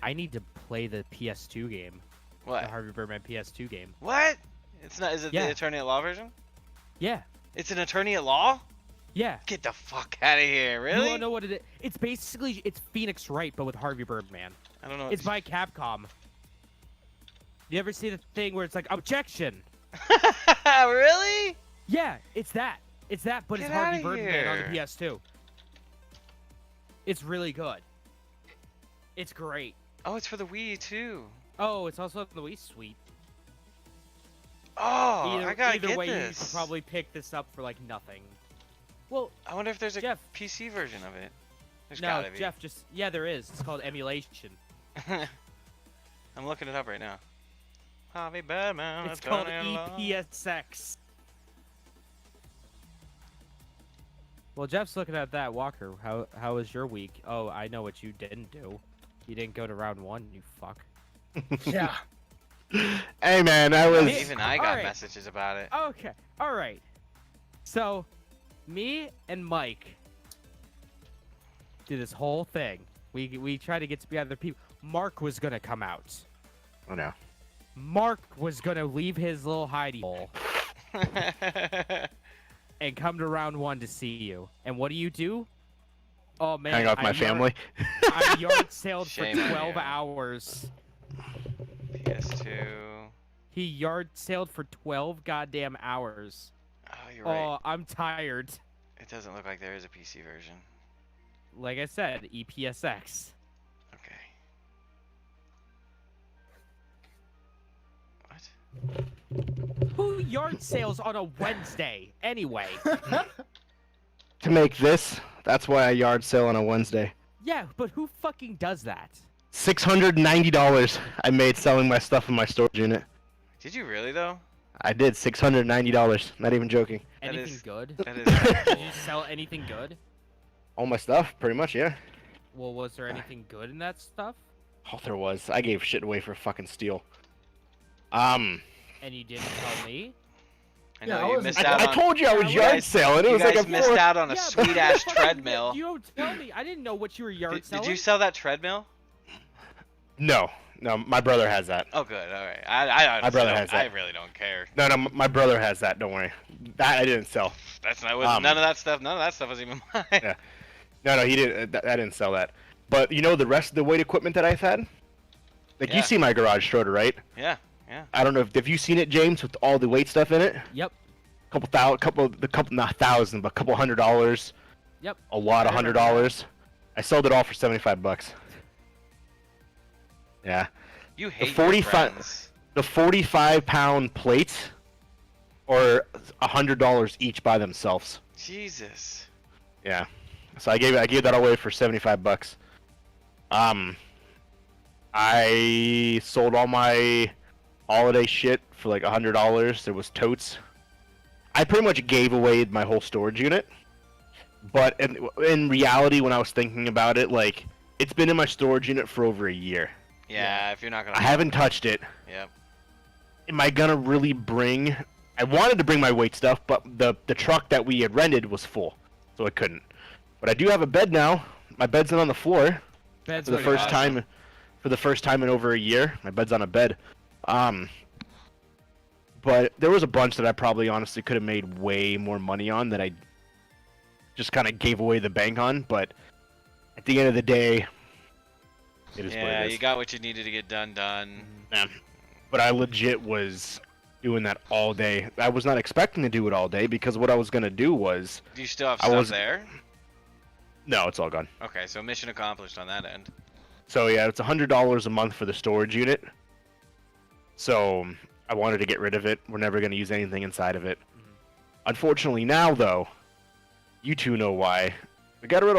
I need to play the PS2 game.
What?
The Harvey Birdman PS2 game.
What? It's not. Is it
Yeah.
the Attorney at Law version?
Yeah.
It's an Attorney at Law?
Yeah.
Get the fuck out of here!
You
Really?
wanna know what it is? It's basically Phoenix Wright, but with Harvey Birdman.
I don't know.
It's by Capcom. You ever see the thing where it's like objection?
Really?
Yeah, it's that. It's that, but
Get
it's Harvey
outta
Birdman on the
here.
PS2. It's really good. It's great.
Oh, it's for the Wii too.
Oh, it's also on the Wii. Sweet.
Oh, I gotta
either
get
way,
this.
you could probably pick this up for like nothing. Well,
I wonder if there's a
Jeff.
PC version of it. There's
no,
gotta be.
Jeff, yeah, there is. It's called emulation.
I'm looking it up right now. Harvey Birdman,
It's called
Attorney at Law.
EPSX. Well, Jeff's looking at that. Walker, how was your week? Oh, I know what you didn't do. You didn't go to round 1, you fuck.
Yeah.
Hey man, I was.
Even I got
Alright.
messages about it.
Okay, all right. So, me and Mike did this whole thing. We tried to get together people. Mark was gonna come out.
Oh no.
Mark was gonna leave his little hidey hole and come to round 1 to see you. And what do? Oh man,
Hang off my family.
I yard sailed for
Shame on
12
you.
hours.
PS2.
He yard sailed for 12 goddamn hours.
Oh, you're right.
Oh, I'm tired.
It doesn't look like there is a PC version.
like I said, EPSX.
Okay. What?
Who yard sales on a Wednesday anyway?
To make this, that's why I yard sale on a Wednesday.
Yeah, but who fucking does that?
$690 I made selling my stuff in my storage unit.
Did you really though?
I did $690. Not even joking.
That
Anything
is-
good?
That is kinda
Did
cool.
you sell anything good?
All my stuff, pretty much, yeah.
Well, was there anything good in that stuff?
Oh, there was. I gave shit away for fucking steal.
And you didn't tell me?
I
Yeah,
know
I
you
wasn't-
missed out
I
on.
told you I was
You
yard
guys-
selling. It
You
was like
guys
a
missed
four.
out on a
Yeah, but
sweet ass
fucking-
treadmill.
You don't tell me. I didn't know what you were yard selling.
Did you sell that treadmill?
No, my brother has that.
Oh, good. All right. I
My brother
don't-
has that.
I really don't care.
No, my brother has that. Don't worry. That I didn't sell.
That's not.
Um,
None of that stuff. None of that stuff was even mine.
Yeah. No, he didn't. I didn't sell that. But you know the rest of the weight equipment that I've had. Like
Yeah.
you see my garage, Schroeder, right?
Yeah. Yeah.
I don't know if you seen it, James, with all the weight stuff in it.
Yep.
Not thousand, but couple $100.
Yep.
A lot of
I remember that.
$100. I sold it all for $75. Yeah.
You hate your
45
friends.
The 45-pound plates are $100 each by themselves.
Jesus.
Yeah. So I gave that away for $75. I sold all my holiday shit for like $100. There was totes. I pretty much gave away my whole storage unit. But in reality, when I was thinking about it, like it's been in my storage unit for over a year.
Yeah. If you're not gonna.
I haven't touched it.
Yep.
Am I gonna really bring? I wanted to bring my weight stuff, but the truck that we had rented was full, so I couldn't. But I do have a bed now. My bed's not on the floor
Bed's
for the
pretty
first
awesome.
time. For the first time in over a year, my bed's on a bed. But there was a bunch that I probably honestly could have made way more money on that I just kind of gave away the bank on. But at the end of the day, it is what
Yeah.
it is.
You got what you needed to get done.
Yeah. But I legit was doing that all day. I was not expecting to do it all day because what I was gonna do was
Do you still have
I
stuff
was-
there?
no, it's all gone.
Okay. So mission accomplished on that end.
So yeah, it's $100 a month for the storage unit. So I wanted to get rid of it. We're never gonna use anything inside of it. Unfortunately, now though, you two know why. We got rid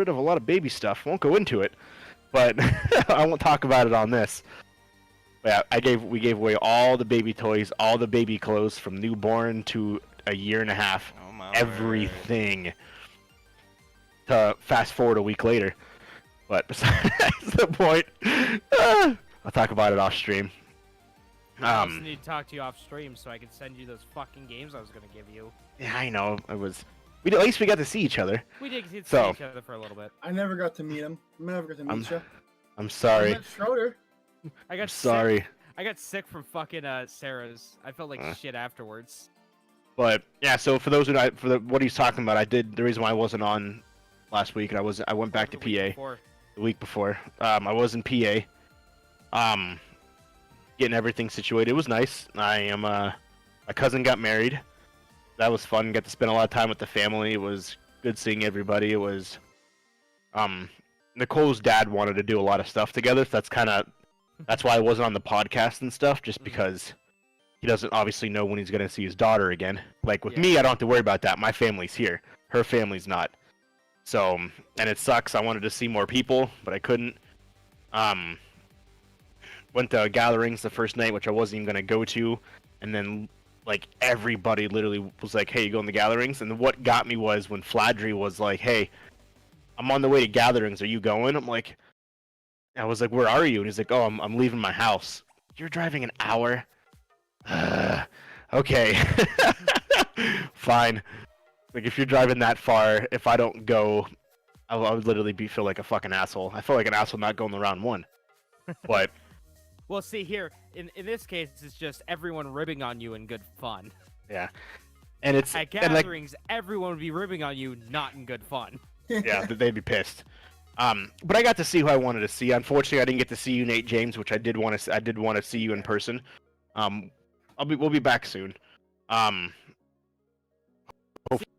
of a lot of baby stuff. Won't go into it, but I won't talk about it on this. But yeah, we gave away all the baby toys, all the baby clothes from newborn to a year and a half,
Oh my. word.
everything. To fast forward a week later, but besides the point, I'll talk about it off stream.
I also need to talk to you off stream so I can send you those fucking games I was gonna give you.
Yeah, I know it was. At least we got to see each other.
We did get to
So-
see each other for a little bit.
I never got to meet him. I never got to meet you.
I'm
I
sorry.
met Schroeder.
I got
Sorry.
Sick. I got sick from fucking Sarah's. I felt like shit afterwards.
But yeah, so for those what he's talking about, I did the reason why I wasn't on last week, and I went back to
The week
PA
before.
the week before. I was in PA, getting everything situated. It was nice. My cousin got married. That was fun. Got to spend a lot of time with the family. It was good seeing everybody. It was, Nicole's dad wanted to do a lot of stuff together. So that's why I wasn't on the podcast and stuff, just because he doesn't obviously know when he's gonna see his daughter again. Like with
Yeah.
me, I don't have to worry about that. My family's here. Her family's not. So, and it sucks. I wanted to see more people, but I couldn't. Went to gatherings the first night, which I wasn't even gonna go to, and then like everybody literally was like, "Hey, you going to gatherings?" And what got me was when Fladry was like, "Hey, I'm on the way to gatherings. Are you going?" I was like, "Where are you?" And he's like, "Oh, I'm leaving my house." You're driving an hour? Okay. Fine. Like, if you're driving that far, if I don't go, I would literally feel like a fucking asshole. I feel like an asshole not going to round one. But,
Well, see here in this case, it's just everyone ribbing on you in good fun.
yeah. And it's,
At
and like,
gatherings, everyone would be ribbing on you, not in good fun.
yeah, they'd be pissed. But I got to see who I wanted to see. Unfortunately, I didn't get to see you, Nate James, which I did want to see you in person. We'll be back soon.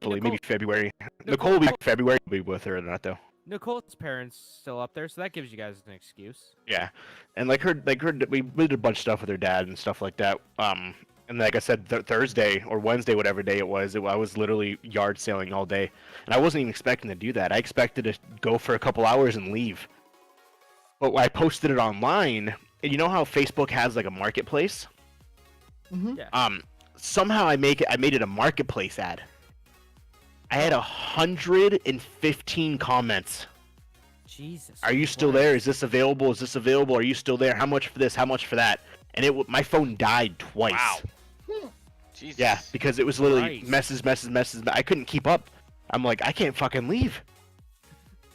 hopefully,
Nicole-
maybe February. Nicole will be back February. Will be with her or not though.
Nicole's parents still up there, so that gives you guys an excuse.
Yeah, and like her, we did a bunch of stuff with her dad and stuff like that. And like I said, Thursday or Wednesday, whatever day it was, I was literally yard sailing all day, and I wasn't even expecting to do that. I expected to go for a couple hours and leave. But when I posted it online, and you know how Facebook has like a marketplace?
Mm-hmm.
Yeah.
Somehow I made it a marketplace ad. I had 115 comments.
Jesus.
Are you still there? Is this available? Is this available? Are you still there? How much for this? How much for that? And my phone died twice.
Wow. Jesus.
Yeah, because it was literally
Christ.
messages. I couldn't keep up. I'm like, I can't fucking leave.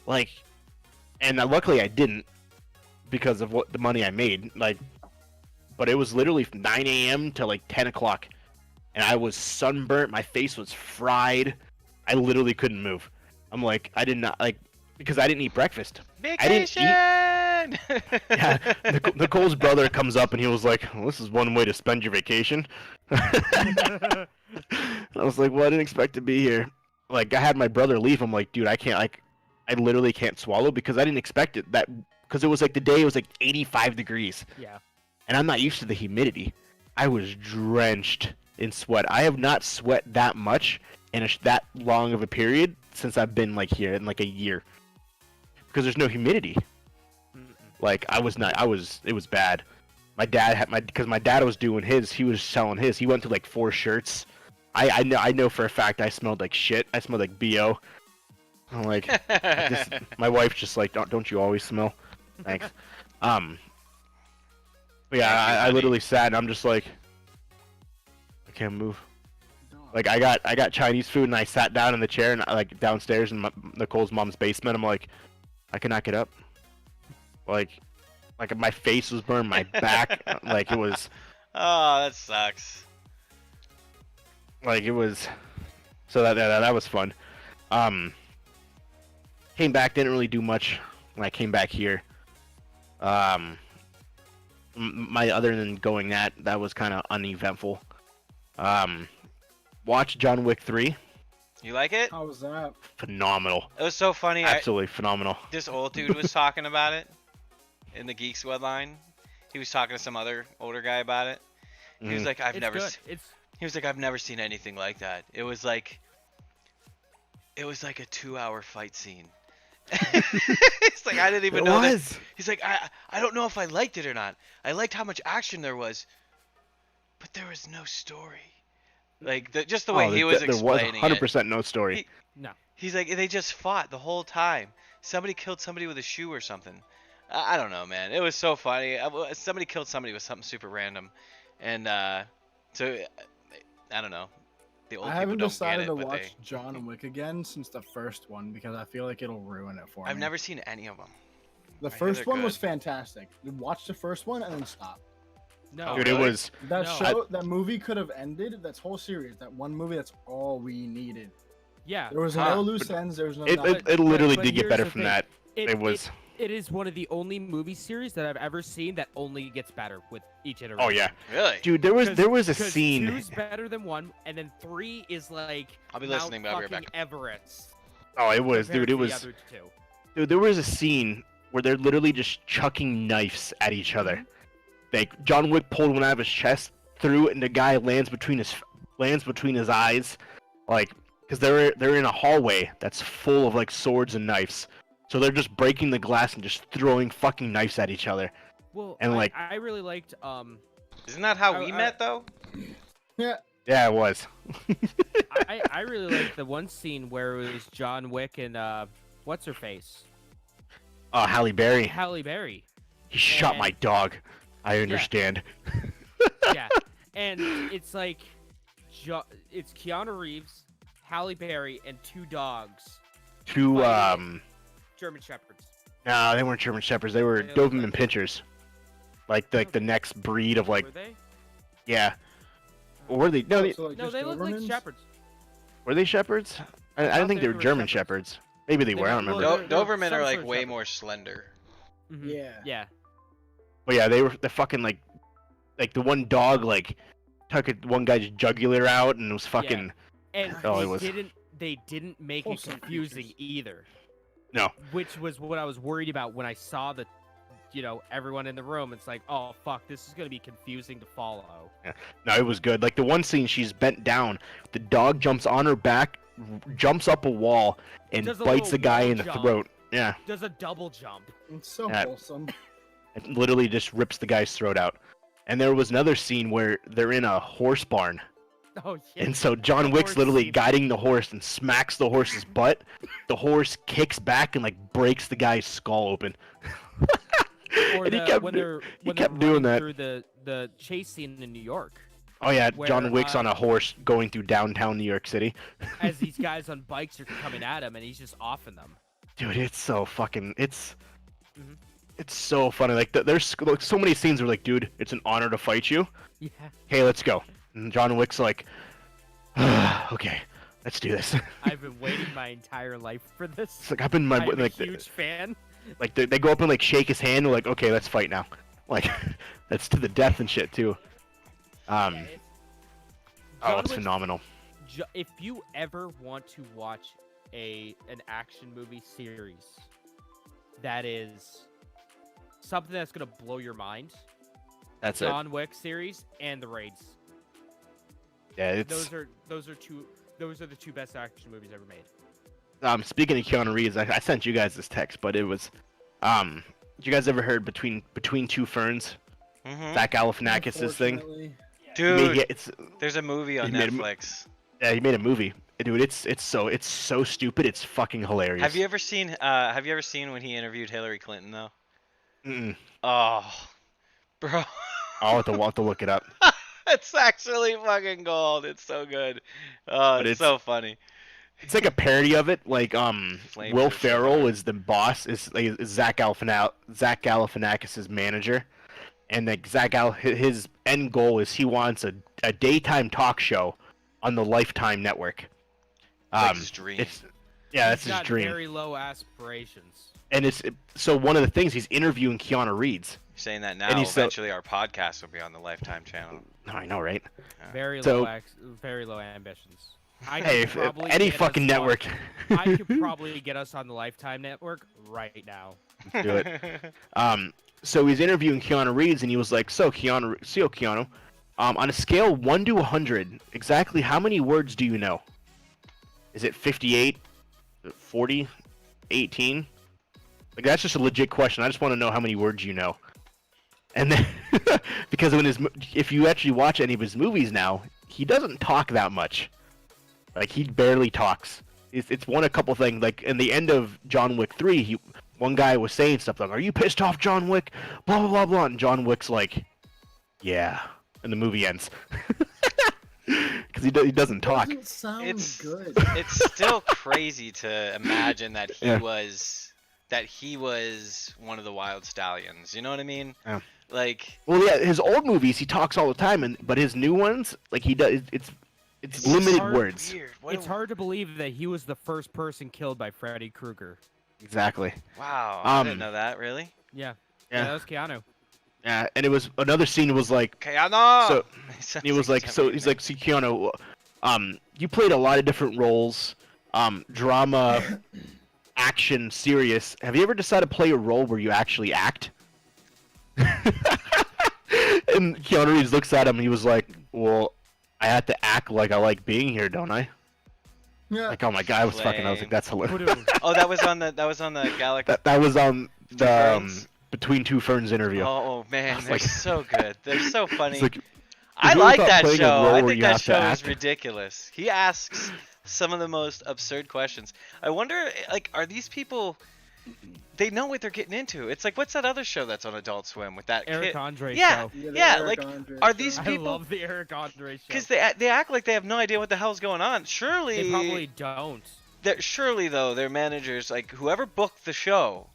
Like, and luckily I didn't because of what the money I made. Like, but it was literally from 9 a.m. to like 10 o'clock, and I was sunburnt. My face was fried. I literally couldn't move. I'm like, I did not like because I didn't eat breakfast.
Vacation!
Yeah, Nicole's brother comes up and he was like, well, "This is one way to spend your vacation." I was like, "Well, I didn't expect to be here." Like, I had my brother leave. I'm like, "Dude, I can't. Like, I literally can't swallow because I didn't expect it. That because it was like the day it was like 85 degrees,
Yeah.
and I'm not used to the humidity. I was drenched in sweat. I have not sweat that much in that long of a period since I've been like here in like a year because there's no humidity." Like it was bad. My dad had because my dad was doing his. He was selling his. He went through like 4 shirts. I know for a fact I smelled like shit. I smelled like BO. I'm like, my wife's just like, don't you always smell? Thanks. But yeah, I literally sat and I'm just like, I can't move. Like I got Chinese food and I sat down in the chair and like downstairs in Nicole's mom's basement. I'm like, I cannot get up. Like my face was burned, my back, like it was.
Oh, that sucks.
Like it was. So that was fun. Came back, didn't really do much when I came back here. My other than going that was kind of uneventful. Watch John Wick 3.
You like it?
How was that?
Phenomenal.
It was so funny.
Absolutely phenomenal.
This old dude was talking about it in the Geek Squad line. He was talking to some other older guy about it. He was like,
It's good.
He was like, I've never seen anything like that. It was like a 2-hour fight scene. It's like I didn't even know that. He's like, I don't know if I liked it or not. I liked how much action there was, but there was no story. Like just the way he was explaining
there was 100% no story.
No.
He's like, they just fought the whole time. Somebody killed somebody with a shoe or something. I don't know, man. It was so funny. Somebody killed somebody with something super random, and so I don't know. The old
I
people
haven't
don't
decided
get it,
to
but
watch John Wick again since the first one because I feel like it'll ruin it for me.
I've never seen any of them.
The
I hear
first
they're
one was
good.
fantastic. Watch the first one and then stop.
No.
Dude,
really?
it was.
That movie could have ended. That whole series, that one movie, that's all we needed.
Yeah.
There was
Huh.
no loose ends. There was no.
It
nothing.
literally
but
did get
here's
better
the
from
thing.
that. It was.
It is one of the only movie series that I've ever seen that only gets better with each iteration.
Oh yeah,
Really?
dude. There was a
'Cause
scene.
2's better than 1, and then 3 is like
I'll be
Mount
listening, but I'll be right
fucking
back.
Everest.
Oh, it was,
compared
dude. It
to the
was.
other two.
Dude, there was a scene where they're literally just chucking knives at each other. Like John Wick pulled one out of his chest, threw it, and the guy lands between his eyes, like because they're in a hallway that's full of like swords and knives. So they're just breaking the glass and just throwing fucking knives at each other.
Well,
And, like-
I really liked
Isn't that how we
I-
met though?
Yeah.
Yeah, it was.
I really liked the one scene where it was John Wick and what's her face?
Oh, Halle Berry.
Halle Berry.
He shot
And-
my dog. I understand.
Yeah. And it's like it's Keanu Reeves, Halle Berry, and 2 dogs.
Two
Fighting German Shepherds.
no, they weren't German Shepherds. They were
They look
Doberman
like-
Pinschers. Like the next breed of like
Were they?
yeah. Or were they? No,
So, like,
No,
just
they look like
Dobermans?
Shepherds.
were they shepherds? I
thought
don't think
they
they were
were
German
shepherds.
shepherds. Maybe they
They
were. I don't
were-
remember.
they're
Doberman
some
are like
sort of
way
shepherd.
more slender.
Mhm.
Yeah.
Yeah.
But yeah, they're fucking like the one dog like took one guy's jugular out and was fucking.
And
Oh, it
they
was-
they didn't make it
Wholesome
confusing
creatures.
either.
No.
Which was what I was worried about when I saw the, everyone in the room. It's like, oh fuck, this is gonna be confusing to follow.
No, it was good. Like the one scene, she's bent down, the dog jumps on her back, jumps up a wall, and
Does a
bites
little
the guy
wall
in the
jump.
throat. Yeah,
Does a double jump.
It's so
Yeah.
wholesome.
it literally just rips the guy's throat out. And there was another scene where they're in a horse barn,
Oh yeah.
and so John Wick's
horse
literally
scene.
guiding the horse and smacks the horse's butt. The horse kicks back and like breaks the guy's skull open.
Or
And he
the,
kept
when
do-
they're
he
when
kept
they're
doing
running
that.
through the chase scene in New York,
Oh yeah,
where,
John Wick's on a horse going through downtown New York City.
as these guys on bikes are coming at him, and he's just offing them.
Dude, it's so fucking
Mhm.
it's so funny. Like there's like, so many scenes where like, dude, it's an honor to fight you.
Yeah.
Hey, let's go. And John Wick's like, okay, let's do this.
I've been waiting my entire life for this.
It's like I've been my
I'm
like
a huge fan.
like they go up and like shake his hand. They're like, okay, let's fight now. Like that's to the death and shit too.
Yeah,
Oh,
John
it's
Wick's-
phenomenal.
If you ever want to watch an action movie series that is something that's gonna blow your mind,
That's it.
John Wick series and the Raids.
Yeah, it's.
Those are the two best action movies ever made.
Speaking of Keanu Reeves, I sent you guys this text, but it was, you guys ever heard Between Two Ferns?
Mhm.
Zach Galifianakis' thing.
Unfortunately,
He made-
Dude,
it's
there's a movie on
he made a mo-
Netflix.
yeah, he made a movie. Dude, it's so stupid. It's fucking hilarious.
Have you ever seen when he interviewed Hillary Clinton though?
Mm-mm.
Oh, bro.
I'll have to look it up.
It's actually fucking gold. It's so good. Oh,
But
it's so funny.
It's like a parody of it. Like
Flames
Will
are so
Ferrell
hard.
is the boss. Is Zach Galifianakis' manager, and like his end goal is he wants a daytime talk show on the Lifetime network.
Like his dream.
Yeah,
He's
that's his
got
dream.
very low aspirations.
And so one of the things he's interviewing Keanu Reeves.
You're saying that now.
and he's so-
Eventually, our podcast will be on the Lifetime channel.
Oh, I know, right?
Very
So-
very low ambitions. I
Hey,
could
if
probably
any
get us
fucking
on-
network.
I could probably get us on the Lifetime network right now.
Do it. So he's interviewing Keanu Reeves, and he was like, "So Keanu, on a scale 1 to 100, exactly how many words do you know? Is it 58, 40, 18? Like that's just a legit question. I just want to know how many words you know." And then, because if you actually watch any of his movies now, he doesn't talk that much. Like he barely talks. It's a couple things. Like in the end of John Wick 3, one guy was saying stuff like, "Are you pissed off, John Wick?" Blah blah blah blah. And John Wick's like, "Yeah," and the movie ends. Because he doesn't talk.
doesn't sound
It's-
good.
It's still crazy to imagine that he
Yeah.
was one of the wild stallions. You know what I mean?
Yeah.
Like
Well, yeah, his old movies he talks all the time, but his new ones, like he does, it's
just
limited
hard-
words.
weird.
It's hard to believe that he was the first person killed by Freddy Krueger.
Exactly.
Wow, I didn't
Um,
know that. Really?
Yeah.
Yeah.
That was Keanu.
Yeah, and it was another scene was like,
Keanu.
So,
Sounds
he was like,
he's
so
having
he's
a
like, "See, Keanu, you played a lot of different roles, drama, action, serious. Have you ever decided to play a role where you actually act?" And Keanu Reeves looks at him. And he was like, "Well, I have to act like I like being here, don't I?"
Yeah.
Like, oh my god, I was like, that's hilarious.
Voodoo.
Oh, that was on the Galaxy.
That was on the
Ferns?
Between Two Ferns interview.
Oh man,
was
they're
like-
so good. They're so funny.
It's like,
I
you ever
like
thought
that
playing a
show.
role
I
where
think
you
that
have to
show is
act?
ridiculous. He asks some of the most absurd questions. I wonder, like, are these people? They know what they're getting into. It's like, what's that other show that's on Adult Swim with that
Eric
kid?
Andre
Yeah.
show.
the
Yeah,
Eric
like,
Andre
are
show.
these
I
people?
love the Eric Andre show.
Because they act like they have no idea what the hell's going on. Surely
They probably don't.
surely though their managers, like whoever booked the show,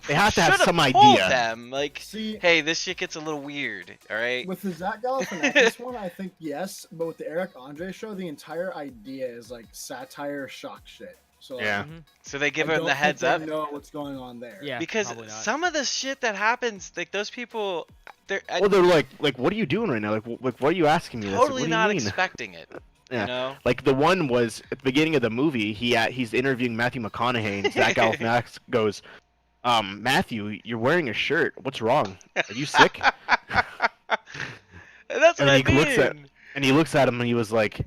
They have to have
should've
some
told
idea.
them like,
See,
hey, this shit gets a little weird. All right.
with the Zach Galifianakis one, I think yes, but with the Eric Andre show, the entire idea is like satire, shock shit. So like,
Yeah.
Mhm.
So they give
I
them
don't
the
think
heads
they
up.
know what's going on there.
Yeah.
Because
probably not.
some of the shit that happens, like those people, they're
Well, they're like, what are you doing right now? Like, what are you asking me? This?
totally
What do you
not
mean?
expecting it.
Yeah.
You know?
Like the one was at the beginning of the movie. He's interviewing Matthew McConaughey, and Zach Galifianakis goes, Matthew, you're wearing a shirt. What's wrong? Are you sick?"
That's what
And
I
he looks at
mean.
and he looks at him, and he was like,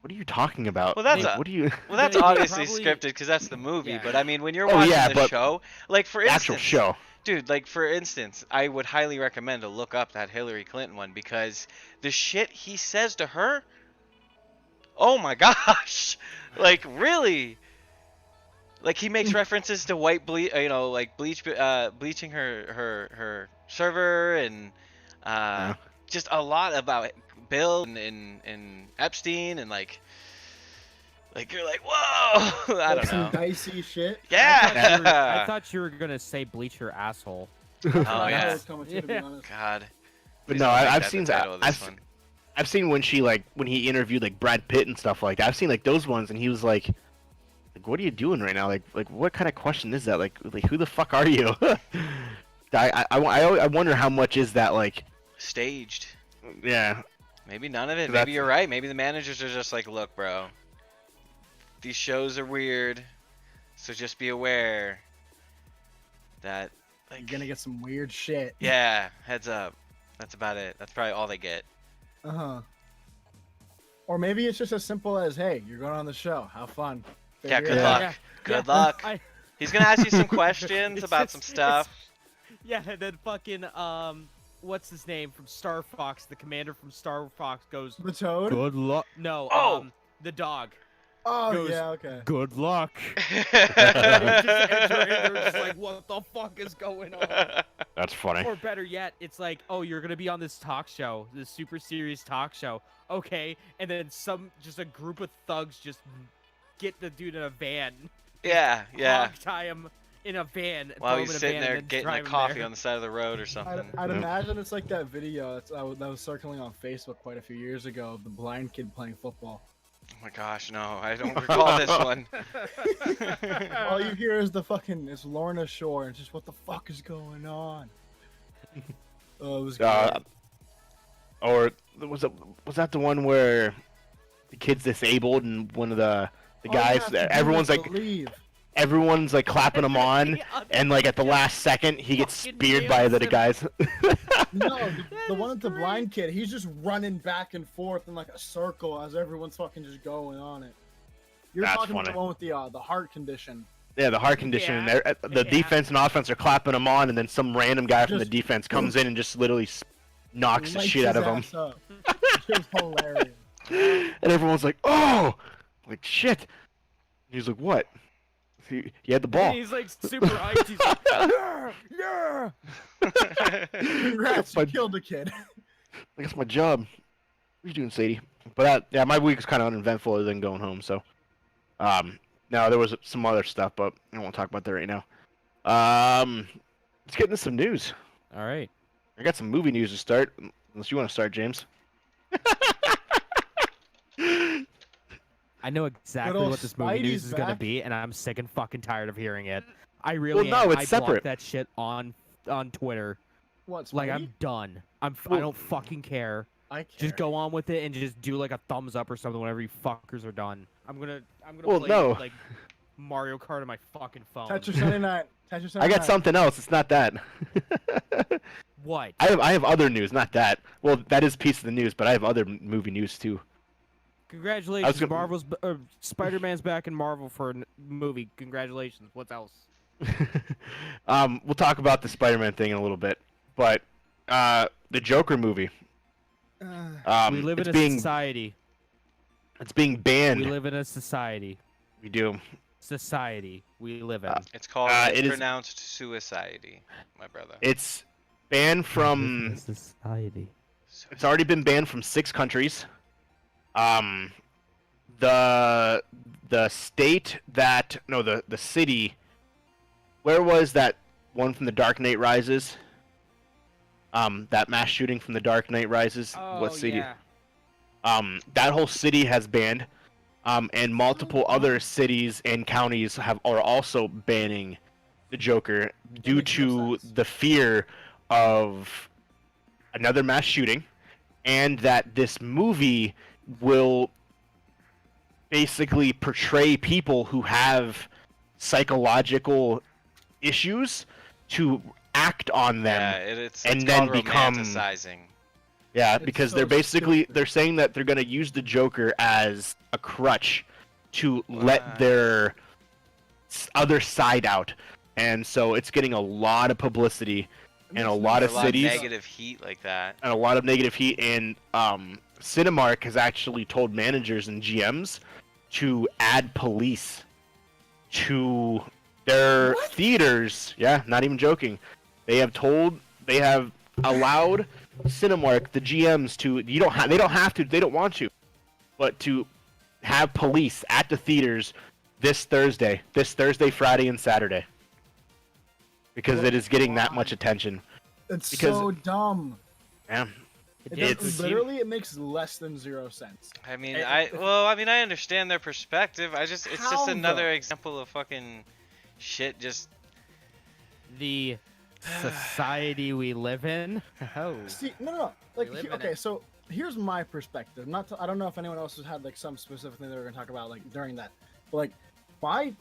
what are you talking about?
Well, that's
Like,
a-
what do you?
Well, that's
They
obviously
probably-
scripted because that's the movie.
Yeah.
But I mean, when you're
Oh,
watching
yeah,
the
but
show, like for
The actual
instance,
show.
dude, like for instance, I would highly recommend to look up that Hillary Clinton one because the shit he says to her, oh my gosh, like really, like he makes references to like bleaching her server and just a lot about Bill and Epstein and like you're like, whoa, I don't
Some
know.
dicey shit.
I
Yeah.
thought you were gonna say bleach your asshole.
Oh
That's what I
yeah.
was coming to be
Yeah.
honest.
God.
But
Please
no,
don't make
I've
that
seen
the title of this
I've
one.
I've seen when he interviewed like Brad Pitt and stuff like that. I've seen like those ones, and he was like, what are you doing right now? Like what kind of question is that? Like who the fuck are you? I wonder how much is that like.
Staged.
Yeah.
Maybe none of it.
That's-
Maybe you're right. Maybe the managers are just like, look, bro, these shows are weird, so just be aware that
You're
like
gonna get some weird shit.
yeah, heads up. That's about it. That's probably all they get.
Uh huh. Or maybe it's just as simple as, hey, you're going on the show. Have fun.
Yeah,
Figure
good
it
luck.
out.
Good
Yeah,
luck.
I-
He's gonna ask you some questions
It's
about
just-
some stuff.
Yeah, and then fucking what's his name from Star Fox? The commander from Star Fox goes,
The toad?
"Good luck." No,
Oh!
the dog.
Oh,
goes-
yeah, okay.
Good luck. They just enter in, they're just like, what the fuck is going on?
That's funny.
Or better yet, it's like, oh, you're gonna be on this talk show, this super serious talk show. Okay, and then just a group of thugs just get the dude in a van.
Yeah, yeah.
Hog tie him in a van.
While
throw him
he's
in a
sitting
van,
there
and then
getting a
drive him
coffee
there.
on the side of the road or something.
I'd
Yeah.
imagine it's like that video that was circling on Facebook quite a few years ago of the blind kid playing football.
Oh my gosh, no, I don't recall this one.
All you hear is it's Lorna Shore, and just what the fuck is going on? Oh, it was great.
Or was that the one where the kid's disabled and one of the
All you
guys,
have to do
everyone's
is
like
believe.
everyone's like clapping him on, and like at the last second he gets
Fucking
speared by the
nails him.
guys.
No, the
That
one
is
with the
great.
blind kid, he's just running back and forth in like a circle as everyone's fucking just going on it. You're
That's
talking about
funny.
the one with the heart condition.
Yeah, the heart condition. and
Yeah.
the
Yeah.
defense and offense are clapping him on, and then some random guy from the
Just-
defense comes in and just literally knocks the
Lights
shit out
his
of him.
ass up. It's just hilarious.
And everyone's like, "Oh, like shit." He's like, "What?" He had the ball.
And he's like super hyped. He's like, yeah, yeah.
Congrats,
My-
you killed a kid.
Like, that's my job. What are you doing, Sadie? But yeah, my week was kind of uneventful other than going home. So, now there was some other stuff, but I don't want to talk about that right now. Let's get into some news.
All right.
I got some movie news to start. Unless you want to start, James.
I know exactly
old
what this movie news
Spidey's
is gonna
back.
be, and I'm sick and fucking tired of hearing it. I really
no,
am.
it's
I
separate.
blocked that shit on Twitter.
What?
Like
Spidey?
I'm done. I
Well-
don't fucking care.
I care.
Just go on with it and just do like a thumbs up or something whenever you fuckers are done. I'm gonna
Well,
play
no.
like Mario Kart on my fucking phone.
Tetris 99. Tetris 99.
I got something else. It's not that.
What?
I have other news, not that. Well, that is a piece of the news, but I have other movie news too.
Congratulations,
gonna-
Marvel's Spider-Man's back in Marvel for a movie. Congratulations. What else?
We'll talk about the Spider-Man thing in a little bit, but the Joker movie.
We live in
it's
a
being
society.
it's being banned.
We live in a society.
We do.
Society we live in.
It's called,
it is-
pronounced suicide, my brother.
It's banned from.
society.
It's already been banned from 6 countries. The state that the city. Where was that one from The Dark Knight Rises? That mass shooting from The Dark Knight Rises. What city?
Yeah.
That whole city has banned. And multiple other cities and counties are also banning the Joker due
makes no
to
sense.
the fear of another mass shooting, and that this movie will basically portray people who have psychological issues to act on them
Yeah, it's
and
called
then become
romanticizing.
yeah,
It's
because
so
they're basically
stupid.
they're saying that they're going to use the Joker as a crutch to let
Wow.
their other side out. And so it's getting a lot of publicity
It
and a
makes
lot
There's
of
a lot of
cities
negative heat like that.
and a lot of negative heat, and Cinemark has actually told managers and GMs to add police to their
What?
theaters. Yeah, not even joking. They have allowed Cinemark, the GMs, to they don't have to, they don't want to, but to have police at the theaters this Thursday, Friday, and Saturday, because it is getting that much attention.
It's
Because-
so dumb.
Yeah,
It literally it makes less than 0 cents.
I mean,
Eh,
I understand their perspective. It's just
How,
another
though?
example of fucking shit. Just
The society we live in. Oh.
See, no. Like,
live in
okay,
it.
so here's my perspective. I don't know if anyone else has had like some specific thing they were gonna talk about like during that, but like,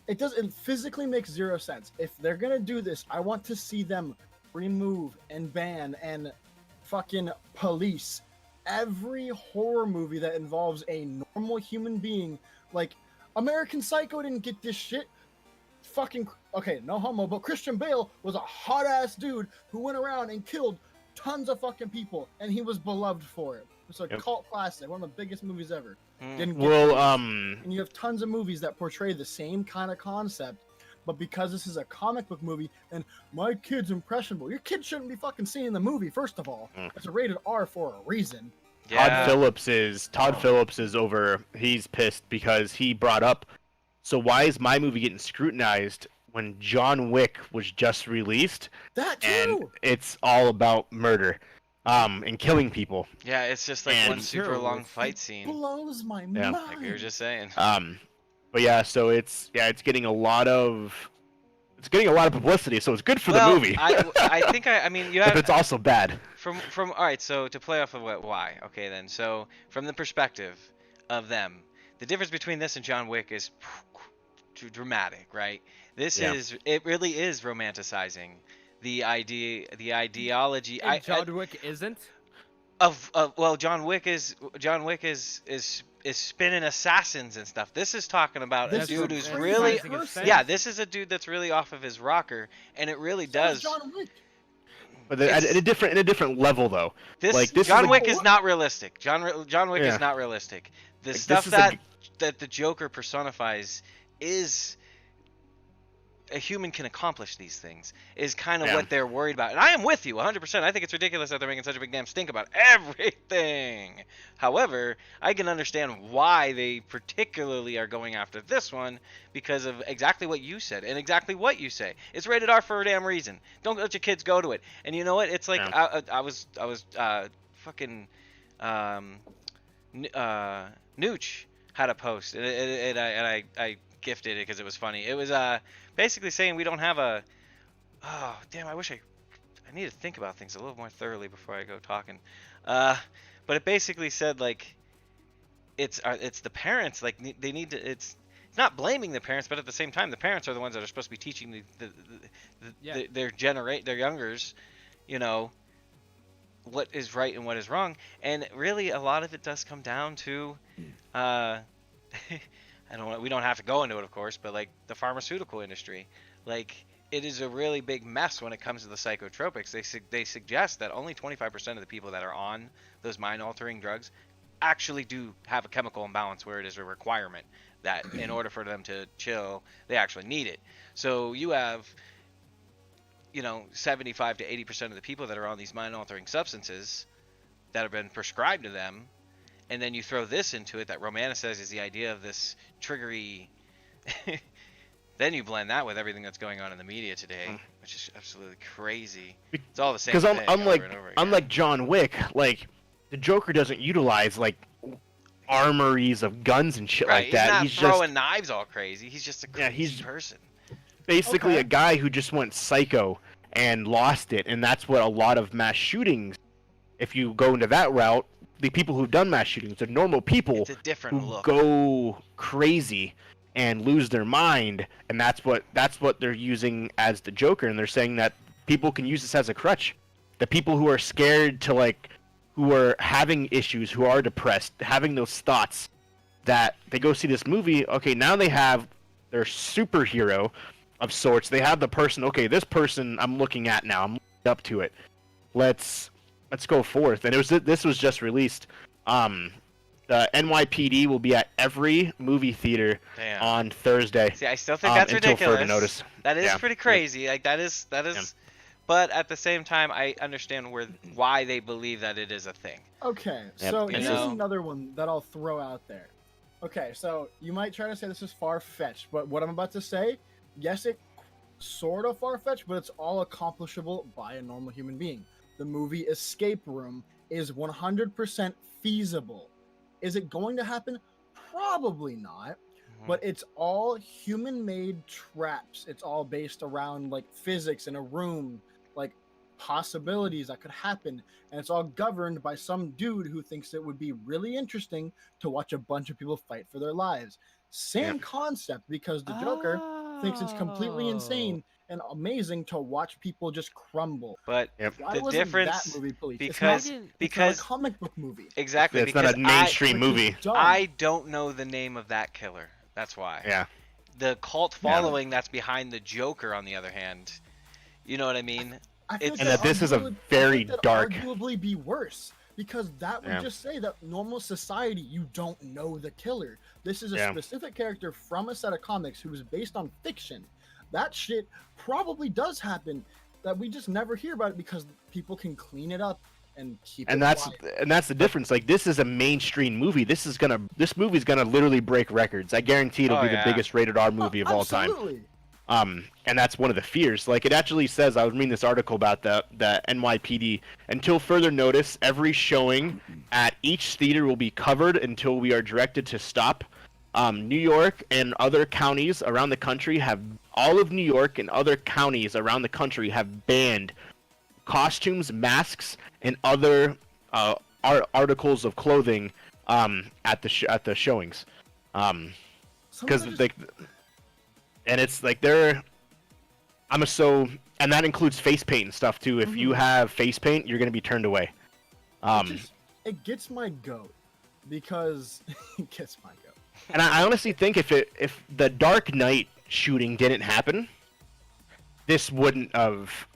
it physically makes 0 sense. If they're gonna do this, I want to see them remove and ban and fucking police every horror movie that involves a normal human being. Like, American Psycho didn't get this shit. Fucking okay, no homo, but Christian Bale was a hot ass dude who went around and killed tons of fucking people, and he was beloved for it. It's a
Yep.
cult classic, one of the biggest movies ever.
mm,
Didn't get
well,
released. And you have tons of movies that portray the same kind of concept, but because this is a comic book movie and my kid's impressionable, your kid shouldn't be fucking seeing the movie. First of all,
Mm.
it's a rated R for a reason.
yeah.
Todd Phillips is over. He's pissed because he brought up. So why is my movie getting scrutinized when John Wick was just released
That
and
too.
it's all about murder, and killing people.
Yeah, it's just like
And-
one super
Sure,
long
it's-
fight scene.
Blows my
Yeah.
mind.
Like we were just saying.
But yeah, so it's getting a lot of publicity. So it's good for
well,
the movie,
I think I mean you
but
have
it's also bad.
from all right. So to play off of why? Okay then. So from the perspective of them, the difference between this and John Wick is dramatic, right? This
Yeah.
it really is romanticizing the ideology.
And John Wick isn't.
Well, John Wick is spinning assassins and stuff. This is talking about
This
a dude
is
who's
a
really
crazy person.
yeah. This is a dude that's really off of his rocker, and it really
So is
does.
John Wick.
But at a different level though.
This,
Like, this is
John
like-
Wick is not realistic. John Wick
Yeah.
is not realistic. The
Like, this
stuff
is a
that the Joker personifies is a human can accomplish these things is kind of
Yeah.
what they're worried about. And I am with you 100%. I think it's ridiculous that they're making such a big damn stink about everything. However, I can understand why they particularly are going after this one because of exactly what you said and exactly what you say. It's rated R for a damn reason. Don't let your kids go to it. And you know what? It's like
Yeah.
I was fucking Nooch had a post and I gifted it because it was funny. It was basically saying we don't have a. Oh damn! I need to think about things a little more thoroughly before I go talking. But it basically said like, it's the parents, like they need to. It's not blaming the parents, but at the same time, the parents are the ones that are supposed to be teaching their youngers, you know, what is right and what is wrong. And really, a lot of it does come down to, we don't have to go into it, of course, but like the pharmaceutical industry, like it is a really big mess when it comes to the psychotropics. They suggest that only 25% of the people that are on those mind-altering drugs actually do have a chemical imbalance where it is a requirement that in order for them to chill, they actually need it. So you have, 75 to 80% of the people that are on these mind-altering substances that have been prescribed to them, and then you throw this into it that romanticizes the idea of this triggery. Then you blend that with everything that's going on in the media today, which is absolutely crazy. It's all the same
Because
thing
unlike
over and over again.
unlike John Wick, like the Joker doesn't utilize like armories of guns and shit
right,
like that.
He's not throwing knives all crazy. He's just a crazy
he's-
person.
basically
Okay.
a guy who just went psycho and lost it, and that's what a lot of mass shootings. If you go into that route, the people who've done mass shootings. They're normal people
It's a different
who
look.
go crazy and lose their mind, and that's what they're using as the Joker. And they're saying that people can use this as a crutch. The people who are scared to who are having issues, who are depressed, having those thoughts, that they go see this movie. Okay, now they have their superhero of sorts. They have the person. Okay, this person I'm looking at now. I'm looking up to it. Let's go forth. And this was just released. The NYPD will be at every movie theater
Damn.
on Thursday.
See, I still think that's
until
ridiculous.
further notice.
That is
Yeah.
pretty crazy. Like that is.
Yeah.
But at the same time, I understand why they believe that it is a thing.
Okay,
Yep,
so
you
here's
know.
another one that I'll throw out there. Okay, so you might try to say this is far-fetched, but what I'm about to say, yes, it sort of far-fetched, but it's all accomplishable by a normal human being. The movie Escape Room is 100% feasible. Is it going to happen? Probably not. But it's all human-made traps. It's all based around like physics in a room, like possibilities that could happen, and it's all governed by some dude who thinks it would be really interesting to watch a bunch of people fight for their lives. Same concept, because the Joker thinks it's completely insane and amazing to watch people just crumble.
But
Why
the
wasn't
difference,
that movie police?
because
it's not
because
a comic book movie.
exactly
It's
because
not a mainstream
Which is
movie.
dumb.
I don't know the name of that killer. That's why.
Yeah.
The cult following that's behind the Joker, on the other hand, you know what I mean?
I feel
It's-
And that this is a
arguably- I
very
think that'd
dark-
arguably be worse, because that would
Yeah.
just say that normal society, you don't know the killer. This is a
Yeah.
specific character from a set of comics who is based on fiction. That shit probably does happen, that we just never hear about it because people can clean it up and keep
And
it
that's
quiet.
the difference. Like, this is a mainstream movie. This movie's gonna literally break records. I guarantee it'll
Oh,
be
yeah.
the biggest rated R movie of all time.
Absolutely.
And that's one of the fears. Like, it actually says, I was reading this article about the NYPD. Until further notice, every showing at each theater will be covered until we are directed to stop. New York and other counties around the country all of New York and other counties around the country have banned costumes, masks, and other articles of clothing at the showings. Because
Sometimes-
like, and it's like and that includes face paint and stuff too. If you have face paint, you're gonna be turned away.
it gets my goat, because it gets my goat.
And I honestly think if the Dark Knight shooting didn't happen, this wouldn't have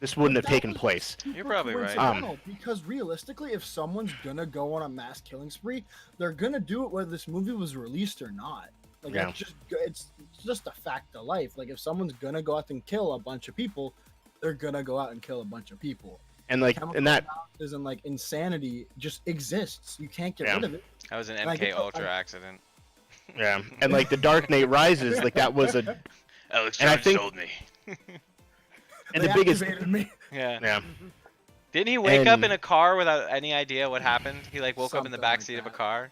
That
taken
was
place.
super
You're probably right.
coincidental, because realistically, if someone's gonna go on a mass killing spree, they're gonna do it whether this movie was released or not. Like,
Yeah.
it's just a fact of life. Like, if someone's gonna go out and kill a bunch of people, they're gonna go out and kill a bunch of people.
And like,
Chemical
and that
imbalances and like insanity just exists. You can't get
Yeah.
rid of it.
That was an
And I
MK
get-
Ultra accident.
yeah, and like the Dark Knight Rises, like that was
Alex
And I
Jones
think-
sold me.
and
They
the biggest
activated me.
Yeah.
yeah.
Didn't he wake up
And-
in a car without any idea what happened? He like woke up in the
Something
back
like
seat of a
that.
car.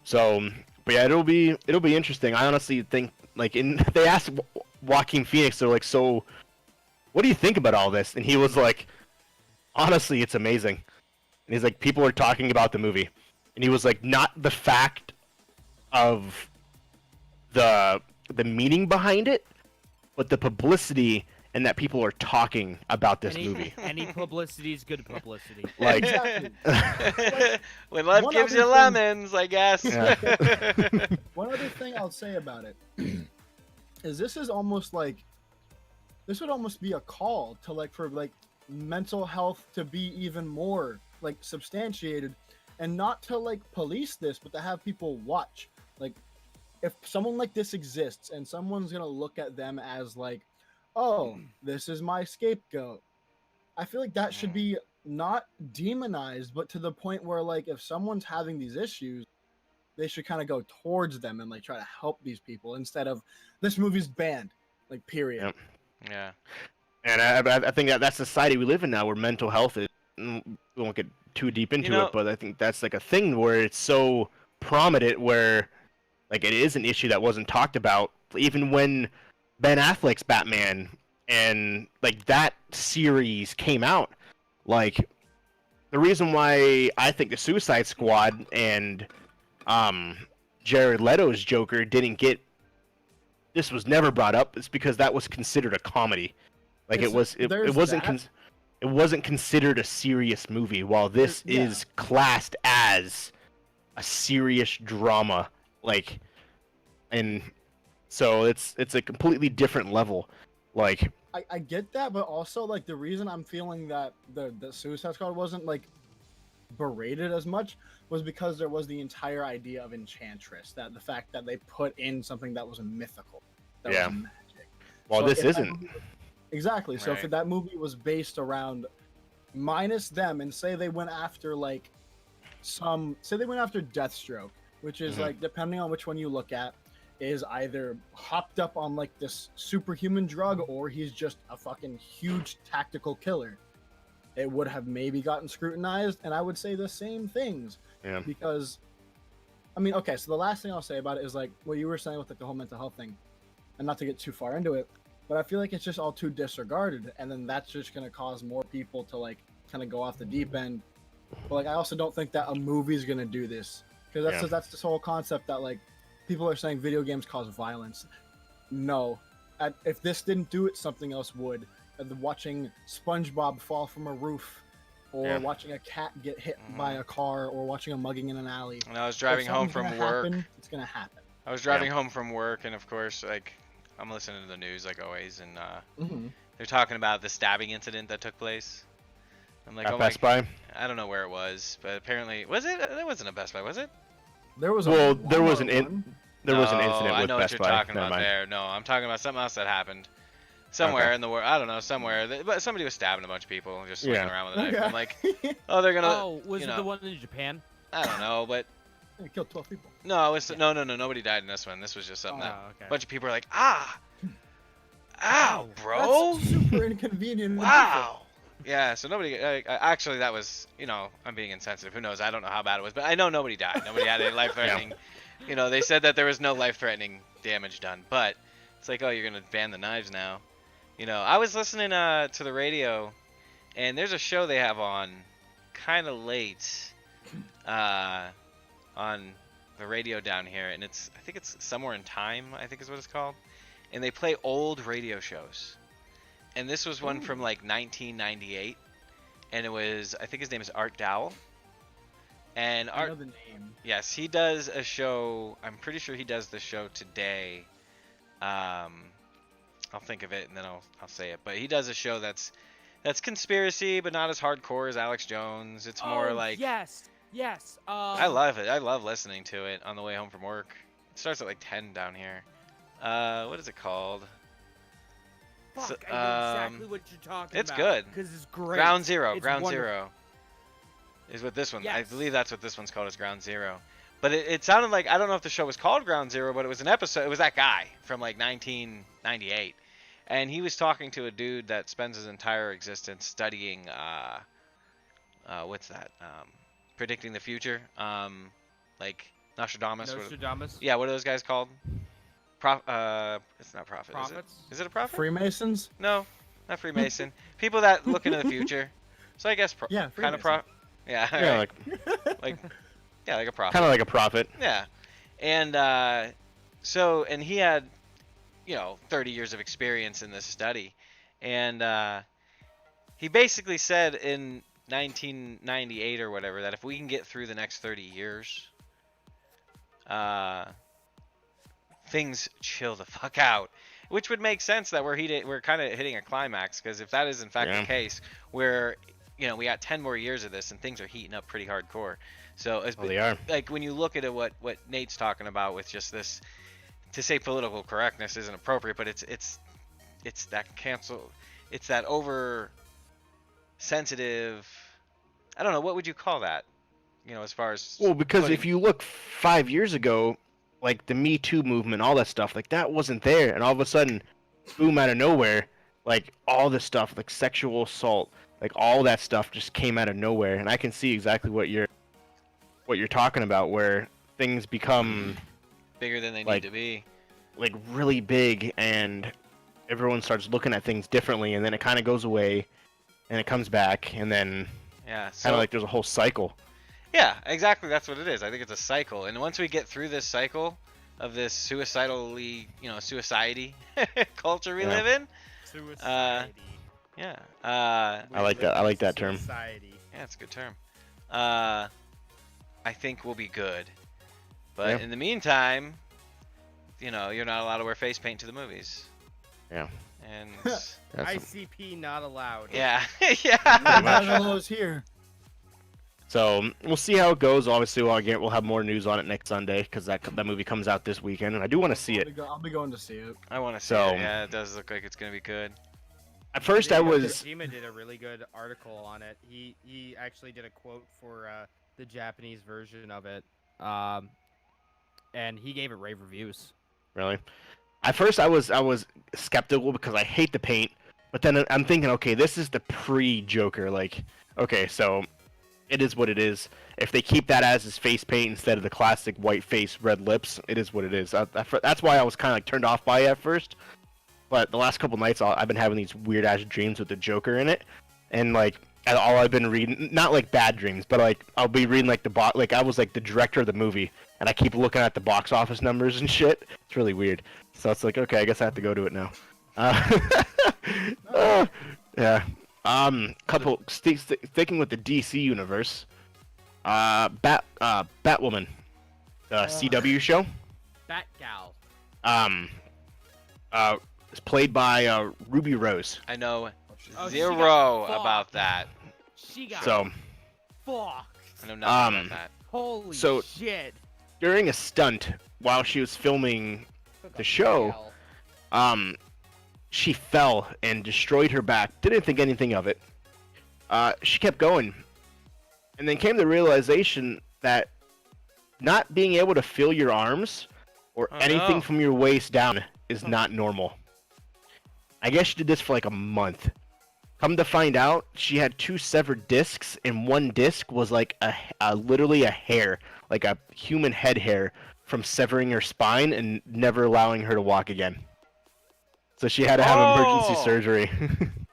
So, but yeah, it'll be interesting. I honestly think they asked Joaquin Phoenix, they're like, so what do you think about all this? And he was like, honestly, it's amazing. And he's like, people are talking about the movie, and he was like, not the fact of the meaning behind it, but the publicity and that people are talking about this movie.
Any publicity is good publicity.
Like,
Exactly.
When life
One
gives
other
you
thing-
lemons, I guess.
Yeah.
One other thing I'll say about it is this would almost be a call to for mental health to be even more substantiated, and not to police this, but to have people watch. If someone like this exists and someone's gonna look at them as oh, this is my scapegoat, I feel like that should be not demonized, but to the point where if someone's having these issues, they should kind of go towards them and try to help these people, instead of this movie's banned, period.
Yep.
Yeah.
And I think that's the society we live in now, where mental health is. We won't get too deep into
know-
it, but I think that's a thing where it's so prominent, where it is an issue that wasn't talked about, even when Ben Affleck's Batman and that series came out. There the reason why I think the Suicide Squad and Jared Leto's Joker didn't get this was never brought up is because that was considered a comedy. Like it wasn't considered a serious movie, while this is classed as a serious drama. Like, and so it's a completely different level. Like,
I get that, but also like the reason I'm feeling that the Suicide Squad wasn't like berated as much was because there was the entire idea of Enchantress, that the fact that they put in something that was mythical, that was magic.
Well,
So
this
if that
isn't.
movie exactly. So if
Right.
that movie was based around minus them, and say they went after like say they went after Deathstroke, which is
Mhm.
like, depending on which one you look at, is either hopped up on like this superhuman drug or he's just a fucking huge tactical killer, it would have maybe gotten scrutinized. And I would say the same things,
Yeah.
because I mean, okay, so the last thing I'll say about it is like what you were saying with like the whole mental health thing, and not to get too far into it, but I feel like it's just all too disregarded, and then that's just going to cause more people to like kind of go off the deep end. But like I also don't think that a movie's going to do this, because that's this whole concept that like people are saying video games cause violence. No, if this didn't do it, something else would. Watching SpongeBob fall from a roof, or watching a cat get hit by a car, or watching a mugging in an alley.
And I was driving home from work.
It's gonna happen.
I was driving home from work, and of course, like, I'm listening to the news like always, and they're talking about the stabbing incident that took place. I'm like,
At
oh
Best
my,
Buy.
I don't know where it was, but apparently, was it? That wasn't a Best Buy, was it?
There was
Well,
a
there was an
Walmart one.
There was an
No,
incident
I
with
know
Best
what
Buy.
you're talking
Never
about
mind.
there. No, I'm talking about something else that happened somewhere in the world. I don't know, somewhere. But somebody was stabbing a bunch of people, just swinging around with a knife.
Okay.
I'm like, oh, they're gonna.
Oh, was
you
it
know,
the one in Japan?
I don't know, but
It killed 12 people.
no, it's no, nobody died in this one. This was just something that
Oh, okay.
a bunch of people are like, ow, bro,
That's super inconvenient.
wow. Yeah, so nobody. Actually, that was, I'm being insensitive. Who knows? I don't know how bad it was, but I know nobody died. Nobody had any life-threatening. They said that there was no life-threatening damage done, but it's like, oh, you're gonna ban the knives now. I was listening to the radio, and there's a show they have on, kind of late, on the radio down here, and I think it's Somewhere in Time, I think is what it's called, and they play old radio shows. And this was one from like 1998, and I think his name is Art Dowell. And
I know the name.
yes, he does a show. I'm pretty sure he does the show today. I'll think of it and then I'll say it. But he does a show that's conspiracy, but not as hardcore as Alex Jones. It's more like
yes.
I love it. I love listening to it on the way home from work. It starts at like 10 down here. What is it called?
Fuck, I know exactly what you're talking
It's
about.
good.
Because it's great.
Ground Zero.
It's
Ground
wonderful.
Zero is what this one. I
Yes.
believe that's what this one's called. Is Ground Zero. But it sounded like, I don't know if the show was called Ground Zero, but it was an episode. It was that guy from like 1998, and he was talking to a dude that spends his entire existence studying. What's that? Predicting the future. Like Nostradamus.
Nostradamus.
Yeah. What are those guys called? It's not prophet.
Prophets?
Is it a prophet?
Freemasons?
No, not Freemason. People that look into the future. So I guess
Yeah,
kind of
Freemason.
Yeah,
Yeah,
alright.
like
like a prophet.
kind of like a prophet.
Yeah, and and he had 30 years of experience in this study, and he basically said in 1998 or whatever that if we can get through the next 30 years, things chill the fuck out, which would make sense that we're kind of hitting a climax, because if that is in fact the case, where we got 10 more years of this and things are heating up pretty hardcore. So
They are.
like when you look at it, what Nate's talking about with just this, to say political correctness isn't appropriate, but it's that over sensitive, I don't know, what would you call that, as far as
Well, because
putting-
if you look 5 years ago, like the Me Too movement, all that stuff, like that wasn't there, and all of a sudden, boom, out of nowhere, like all this stuff, like sexual assault, like all that stuff just came out of nowhere, and I can see exactly what you're talking about, where things become
bigger than they
like-
need to be.
like really big, and everyone starts looking at things differently, and then it kind of goes away, and it comes back, and then
Yeah.
Kind of like there's a whole cycle.
Yeah, exactly. That's what it is. I think it's a cycle, and once we get through this cycle of this suicidally, suicide culture we
Yeah.
live in,
Suicide.
yeah,
I like that. I like that term.
Society.
yeah, it's a good term. I think we'll be good, but
Yeah.
in the meantime, you're not allowed to wear face paint to the movies.
Yeah.
And
That's
ICP not allowed.
yeah,
Pretty
yeah.
much.
None of those here.
So we'll see how it goes. Obviously, we'll have more news on it next Sunday because that movie comes out this weekend, and I do want to see it.
I'll be going to see it.
I want to see
So-
it. Yeah, it does look like it's gonna be good.
At first, I was
Kojima did a really good article on it. He actually did a quote for the Japanese version of it, and he gave it rave reviews.
really. At first, I was skeptical because I hate the paint, but then I'm thinking, okay, this is the pre-Joker. Like, okay, so it is what it is. If they keep that as his face paint instead of the classic white face, red lips, it is what it is. That's why I was kind of like turned off by it at first. But the last couple nights, I've been having these weird ass dreams with the Joker in it, and like all I've been reading, not like bad dreams, but like I'll be reading like like I was like the director of the movie, and I keep looking at the box office numbers and shit. It's really weird. So it's like, okay, I guess I have to go to it now. Yeah. Sticking with the DC universe. Batwoman, CW show.
Batgal.
It's played by Ruby Rose.
I know
Oh, she
zero
got fucked.
about that.
She got
So
fucked.
I know nothing about that.
Holy
So-
shit.
during a stunt while she was filming the show, she fell and destroyed her back. Didn't think anything of it. She kept going, and then came the realization that not being able to feel your arms or
Oh,
anything
no.
from your waist down is not normal. I guess she did this for like a month. Come to find out, she had 2 severed discs, and one disc was like literally a hair, like a human head hair, from severing her spine and never allowing her to walk again. So she had to have emergency
Oh!
surgery.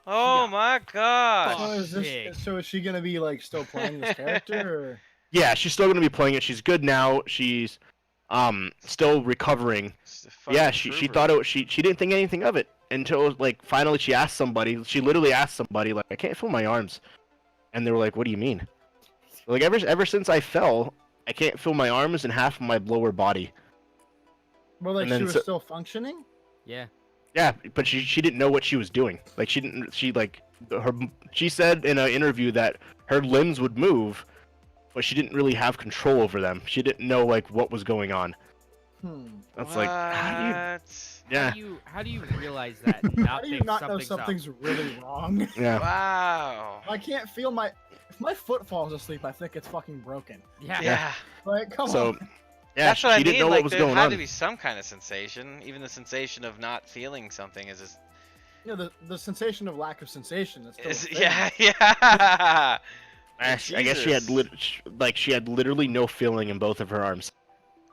Oh my gosh.
Fuck.
So is she gonna be like still playing this character? Or?
Yeah, she's still gonna be playing it. She's good now. She's still recovering.
It's a fucking
Yeah, she
trooper.
thought she didn't think anything of it until like finally she asked somebody. She literally asked somebody like, I can't feel my arms, and they were like, what do you mean? Like ever since I fell, I can't feel my arms and half of my lower body.
Well, like
And then
she was
so-
still functioning.
Yeah.
Yeah, but she didn't know what she was doing. Like she said in an interview that her limbs would move, but she didn't really have control over them. She didn't know like what was going on. That's like how do you?
What?
Yeah,
How do you realize that? And not
How do you
think
not know
something's
something's really wrong?
yeah.
Wow.
I can't feel my. If my foot falls asleep, I think it's fucking broken.
up? Yeah.
Yeah.
Like, come
So
on.
yeah,
That's what I
she didn't
mean.
know
Like
what was
there
going
had
on.
to be some kind of sensation. Even the sensation of not feeling something is just.
You know, the sensation of lack of sensation. That's still a thing.
Yeah, yeah.
I guess she had
Jesus.
she had literally no feeling in both of her arms.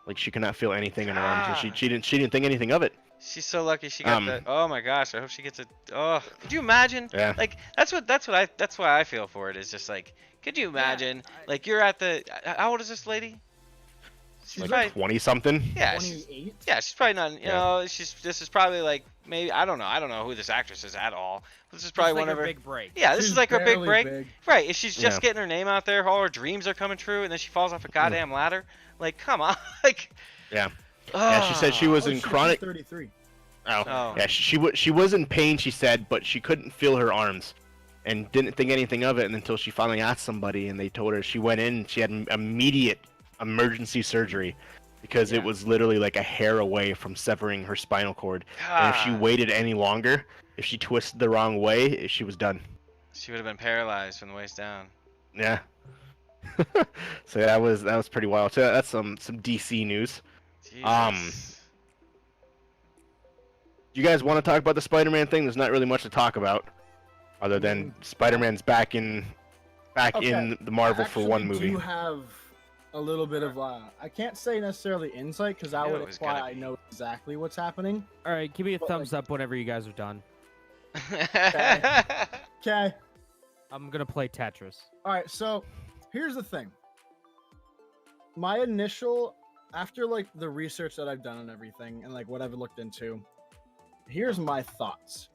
Like she could not feel anything in her arms, and
God.
she didn't think anything of it.
She's so lucky she got
Um,
that. Oh my gosh! I hope she gets it. Oh, could you imagine?
Yeah.
Like that's why I feel for it. Is just like, could you imagine? Like you're at the. How old is this lady? She's
Like
probably.
20 something.
Yeah. She's,
28.
yeah. She's probably not. You
Yeah.
know. This is probably like maybe I don't know. I don't know who this actress is at all. But this is probably
It's like
one of
her
her.
big break.
Yeah. This
She's
is like her big
barely
break.
big.
Right. If she's just
Yeah.
getting her name out there, all her dreams are coming true, and then she falls off a goddamn ladder. Like, come on. Like.
Yeah. Yeah, she said she was in
she's
chronic.
33.
Oh.
Oh.
Yeah, she was in pain. She said, but she couldn't feel her arms, and didn't think anything of it until she finally asked somebody, and they told her she went in. She had immediate emergency surgery because it
Yeah.
was literally like a hair away from severing her spinal cord. And if she
God.
waited any longer, if she twisted the wrong way, she was done.
She would have been paralyzed from the waist down.
Yeah. So that was pretty wild. So that's some DC news.
Jesus.
You guys want to talk about the Spider-Man thing? There's not really much to talk about, other than Spider-Man's back in
Okay.
the Marvel for one
I
movie.
do have a little bit of I can't say necessarily insight because that
Knew
would
it was
imply
gonna
I
be.
know exactly what's happening.
All right, give me a
But,
thumbs up whenever you guys are done.
Okay.
I'm gonna play Tetris.
All right, so here's the thing. My initial, after like the research that I've done and everything, and like what I've looked into, here's my thoughts.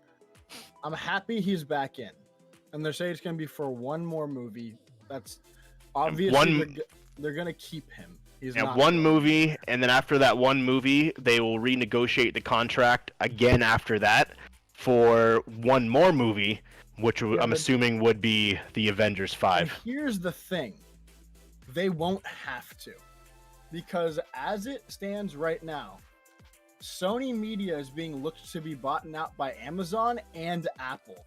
I'm happy he's back in, and they're saying it's gonna be for one more movie. That's obviously they're gonna keep him. He's not
one
going.
movie, and then after that one movie, they will renegotiate the contract again after that for one more movie, which I'm assuming would be the Avengers 5.
And here's the thing. They won't have to. Because as it stands right now, Sony Media is being looked to be bought out by Amazon and Apple.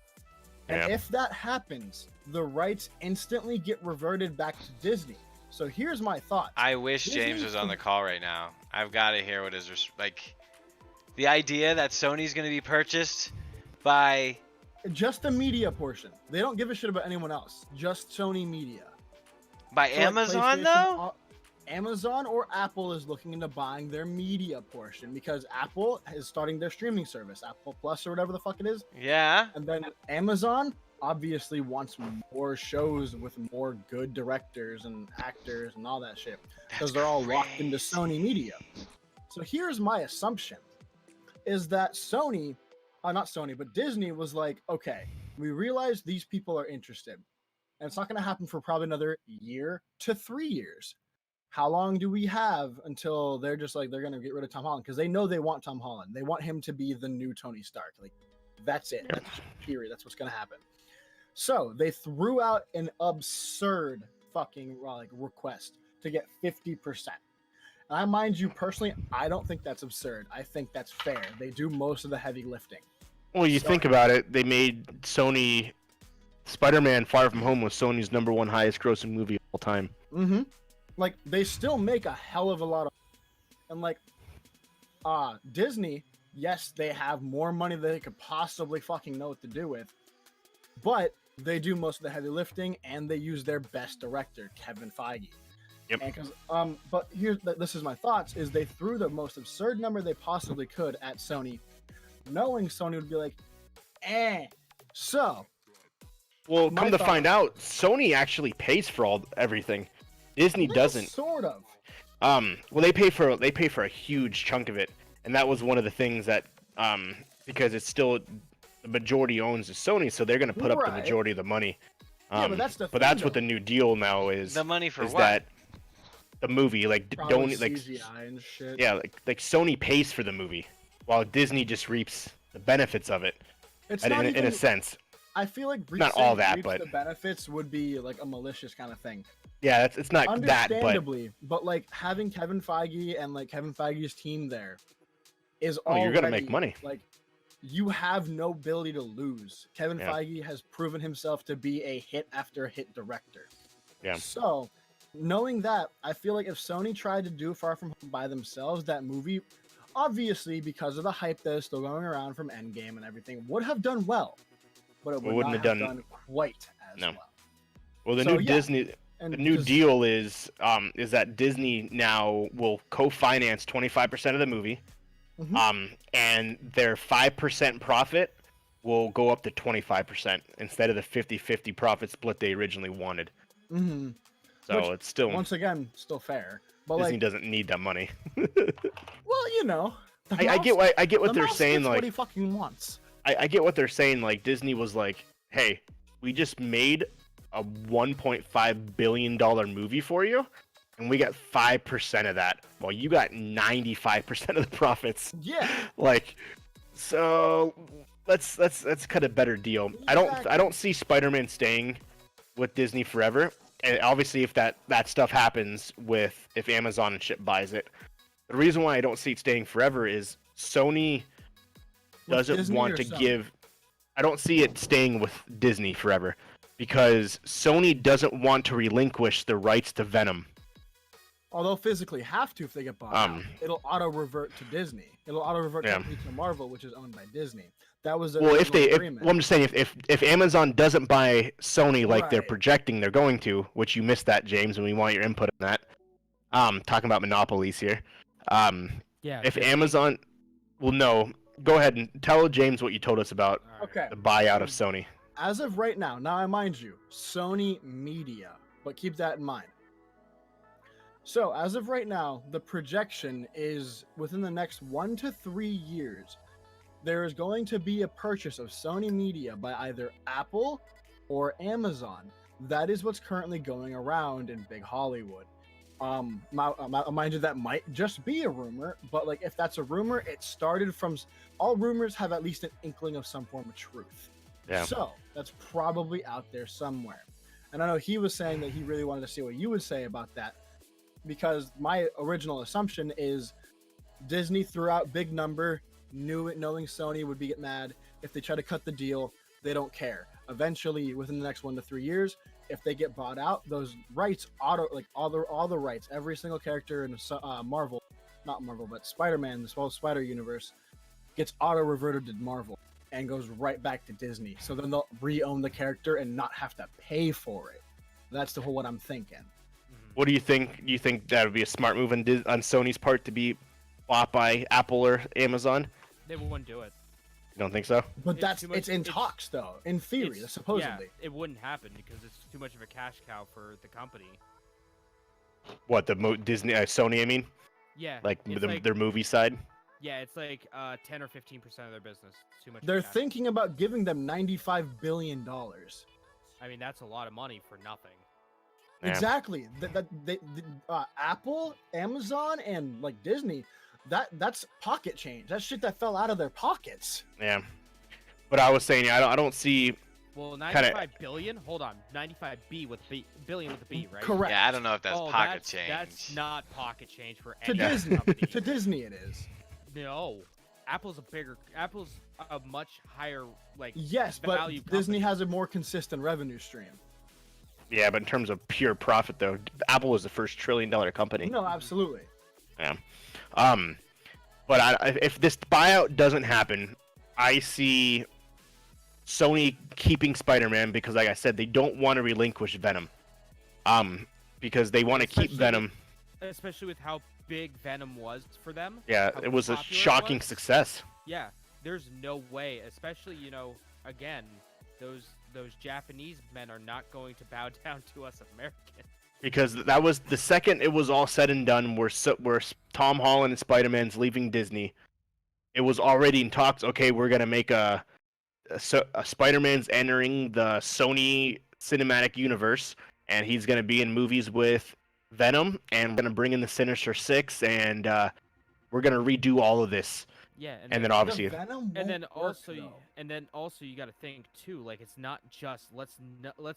And if that happens, the rights instantly get reverted back to Disney. So here's my thought.
I wish James was on the call right now. I've got to hear what his like. The idea that Sony's going to be purchased by
just the media portion. They don't give a shit about anyone else. Just Sony Media.
By
So
Amazon, though?
Amazon or Apple is looking into buying their media portion because Apple is starting their streaming service, Apple Plus or whatever the fuck it is.
Yeah.
And then Amazon obviously wants more shows with more good directors and actors and all that shit because they're all locked into Sony Media. So here's my assumption is that Sony, not Sony, but Disney was like, okay, we realize these people are interested. And it's not going to happen for probably another year to 3 years. How long do we have until they're just like, they're going to get rid of Tom Holland? Because they know they want Tom Holland. They want him to be the new Tony Stark. Like, that's it. That's period. That's what's going to happen. So they threw out an absurd fucking request to get 50%. And I mind you personally, I don't think that's absurd. I think that's fair. They do most of the heavy lifting.
Well, you think about it, they made Sony Spider-Man Far From Home was Sony's #1 highest grossing movie of all time.
Mm-hmm. Like, they still make a hell of a lot of... And, like, Disney, yes, they have more money than they could possibly fucking know what to do with. But they do most of the heavy lifting, and they use their best director, Kevin Feige.
Yep.
And but this is my thoughts, is they threw the most absurd number they possibly could at Sony, knowing Sony would be like, So...
Well, come to find out, Sony actually pays for everything. Disney doesn't.
Sort of.
Well, they pay for a huge chunk of it, and that was one of the things that because it's still the majority owns is Sony, so they're going to put up the majority of the money.
But that's
what the new deal now is.
The money for
is
what?
That the movie
don't like CGI and shit.
Yeah, like Sony pays for the movie, while Disney just reaps the benefits of it.
It's
in a sense.
I feel like
not all that, but
the benefits would be like a malicious kind of thing.
Yeah, it's not that,
but like having Kevin Feige and like Kevin Feige's team there is
you're gonna make money.
Like, you have no ability to lose. Kevin Feige has proven himself to be a hit after hit director.
Yeah.
So, knowing that, I feel like if Sony tried to do Far From Home by themselves, that movie, obviously because of the hype that is still going around from Endgame and everything, would have done well. But it wouldn't have done quite as well.
Well, the new deal is that Disney now will co-finance 25% of the movie, and their 5% profit will go up to 25% instead of the 50-50 profit split they originally wanted.
Mm-hmm.
So
Which,
it's still
once again still fair. But
Disney doesn't need that money.
Well, you know,
I get what they're saying. Like,
what he fucking wants.
I get what they're saying. Like, Disney was like, hey, we just made a $1.5 billion movie for you, and we got 5% of that. Well, you got 95% of the profits.
Yeah.
Like, so let's cut a better deal.
Exactly.
I don't see Spider-Man staying with Disney forever. And obviously, if that stuff happens if Amazon and shit buys it, the reason why I don't see it staying forever is Sony doesn't want to give. I don't see it staying with Disney forever because Sony doesn't want to relinquish the rights to Venom.
Although physically have to if they get bought out. It'll auto revert to Disney. It'll auto revert to Marvel, which is owned by Disney. That was the agreement.
I'm just saying if Amazon doesn't buy Sony like they're projecting they're going to, which you missed that, James, and we want your input on that. Talking about monopolies here. If Amazon, well, no, go ahead and tell James what you told us about the buyout of Sony.
as of right now, I mind you, Sony Media, but keep that in mind. So, as of right now, the projection is within the next 1 to 3 years, there is going to be a purchase of Sony Media by either Apple or Amazon. That is what's currently going around in big Hollywood. Mind you, that might just be a rumor, but like if that's a rumor, it started from all rumors have at least an inkling of some form of truth.
Yeah.
So that's probably out there somewhere. And I know he was saying that he really wanted to see what you would say about that, because my original assumption is Disney threw out big number, knowing Sony would be mad if they try to cut the deal. They don't care. Eventually, within the next 1 to 3 years, if they get bought out, those rights all the rights, every single character in Marvel, not Marvel, but Spider-Man, as well as Spider Universe, gets auto reverted to Marvel and goes right back to Disney. So then they'll re-own the character and not have to pay for it. That's the whole what I'm thinking.
What do you think? Do you think that would be a smart move on Sony's part to be bought by Apple or Amazon?
They wouldn't do it.
You don't think so?
But
It's too much-
it's in
it's-
talks though. In theory,
It's-
supposedly.
Yeah, it wouldn't happen because it's too much of a cash cow for the company.
What Disney, Sony? I mean,
Yeah,
like
it's
their movie side.
yeah, it's like 10 or 15% of their business. It's too much. of a
They're
cash cow.
thinking about giving them $95 billion.
I mean, that's a lot of money for nothing.
Yeah.
Exactly. Apple, Amazon, and like Disney, that's pocket change. That's shit that fell out of their pockets.
Yeah. But I was saying, I don't see.
Well, 95 billion. Hold on, 95 billion with a B, right?
Correct.
Yeah, I don't know if that's
Oh,
pocket
that's,
change.
That's not pocket change for
To
any
Disney.
company.
To Disney, it is.
No, Apple's a much higher like.
Yes, but
value
Disney
company.
has a more consistent revenue stream.
Yeah, but in terms of pure profit, though, Apple was the first $1 trillion company.
No, absolutely.
Yeah. But if this buyout doesn't happen, I see Sony keeping Spider-Man because, like I said, they don't want to relinquish Venom. Because they want to keep
Especially
Venom.
Especially with how big Venom was for them.
Yeah,
how
it was a
popular it
shocking
was.
success.
Yeah, there's no way. Especially again, those Japanese men are not going to bow down to us Americans.
Because that was the second it was all said and done, where Tom Holland and Spider-Man's leaving Disney. It was already in talks. Okay, we're gonna make a Spider-Man's entering the Sony cinematic universe, and he's gonna be in movies with Venom, and we're gonna bring in the Sinister Six, and we're gonna redo all of this.
Yeah,
And then obviously,
The Venom
and then
won't work,
also you got to think too, like it's not just let's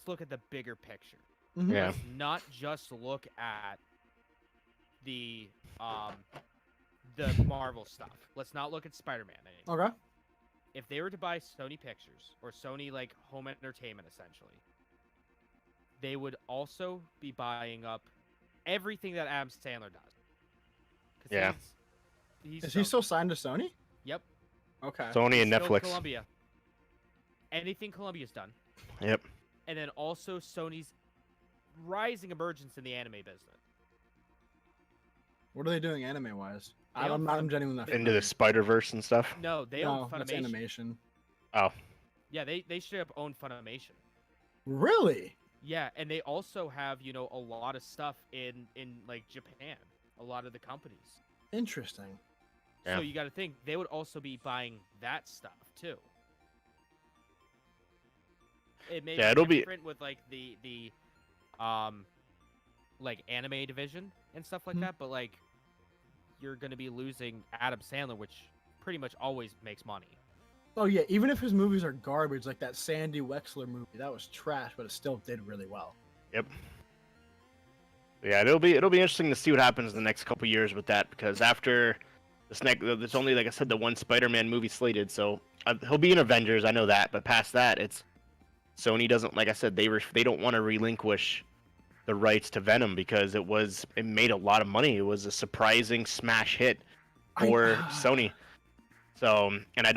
look at the bigger picture.
though. Mhm.
yeah,
Let's not just look at the Marvel stuff. Let's not look at Spider-Man anymore.
Okay.
If they were to buy Sony Pictures or Sony like home entertainment essentially, they would also be buying up everything that Adam Sandler does. 'Cause
Yeah.
He's
Is he still signed to Sony?
Yep.
Okay.
Sony and
Still
Netflix.
Columbia. Anything Columbia's done.
Yep.
And then also Sony's rising emergence in the anime business.
What are they doing anime wise?
They
I'm
own
not
Fun-
genuine enough.
Into the Spider-Verse and stuff.
No, they
No,
own
that's
Funimation.
animation.
Oh,
Yeah, they straight up own Funimation.
Really?
Yeah, and they also have, a lot of stuff in like Japan. A lot of the companies.
Interesting.
Yeah.
So you got to think they would also be buying that stuff too. It may
Yeah, it'll be-
different with like the like anime division and stuff like
Mhm.
that, but like you're gonna be losing Adam Sandler, which pretty much always makes money.
Oh yeah, even if his movies are garbage, like that Sandy Wexler movie, that was trash, but it still did really well.
yep. Yeah, it'll be interesting to see what happens in the next couple years with that, because after this next, there's only, like I said, the one Spider-Man movie slated, so he'll be in Avengers, I know that, but past that, it's Sony doesn't, like I said, they don't want to relinquish the rights to Venom because it made a lot of money. It was a surprising smash hit for Sony. So, and I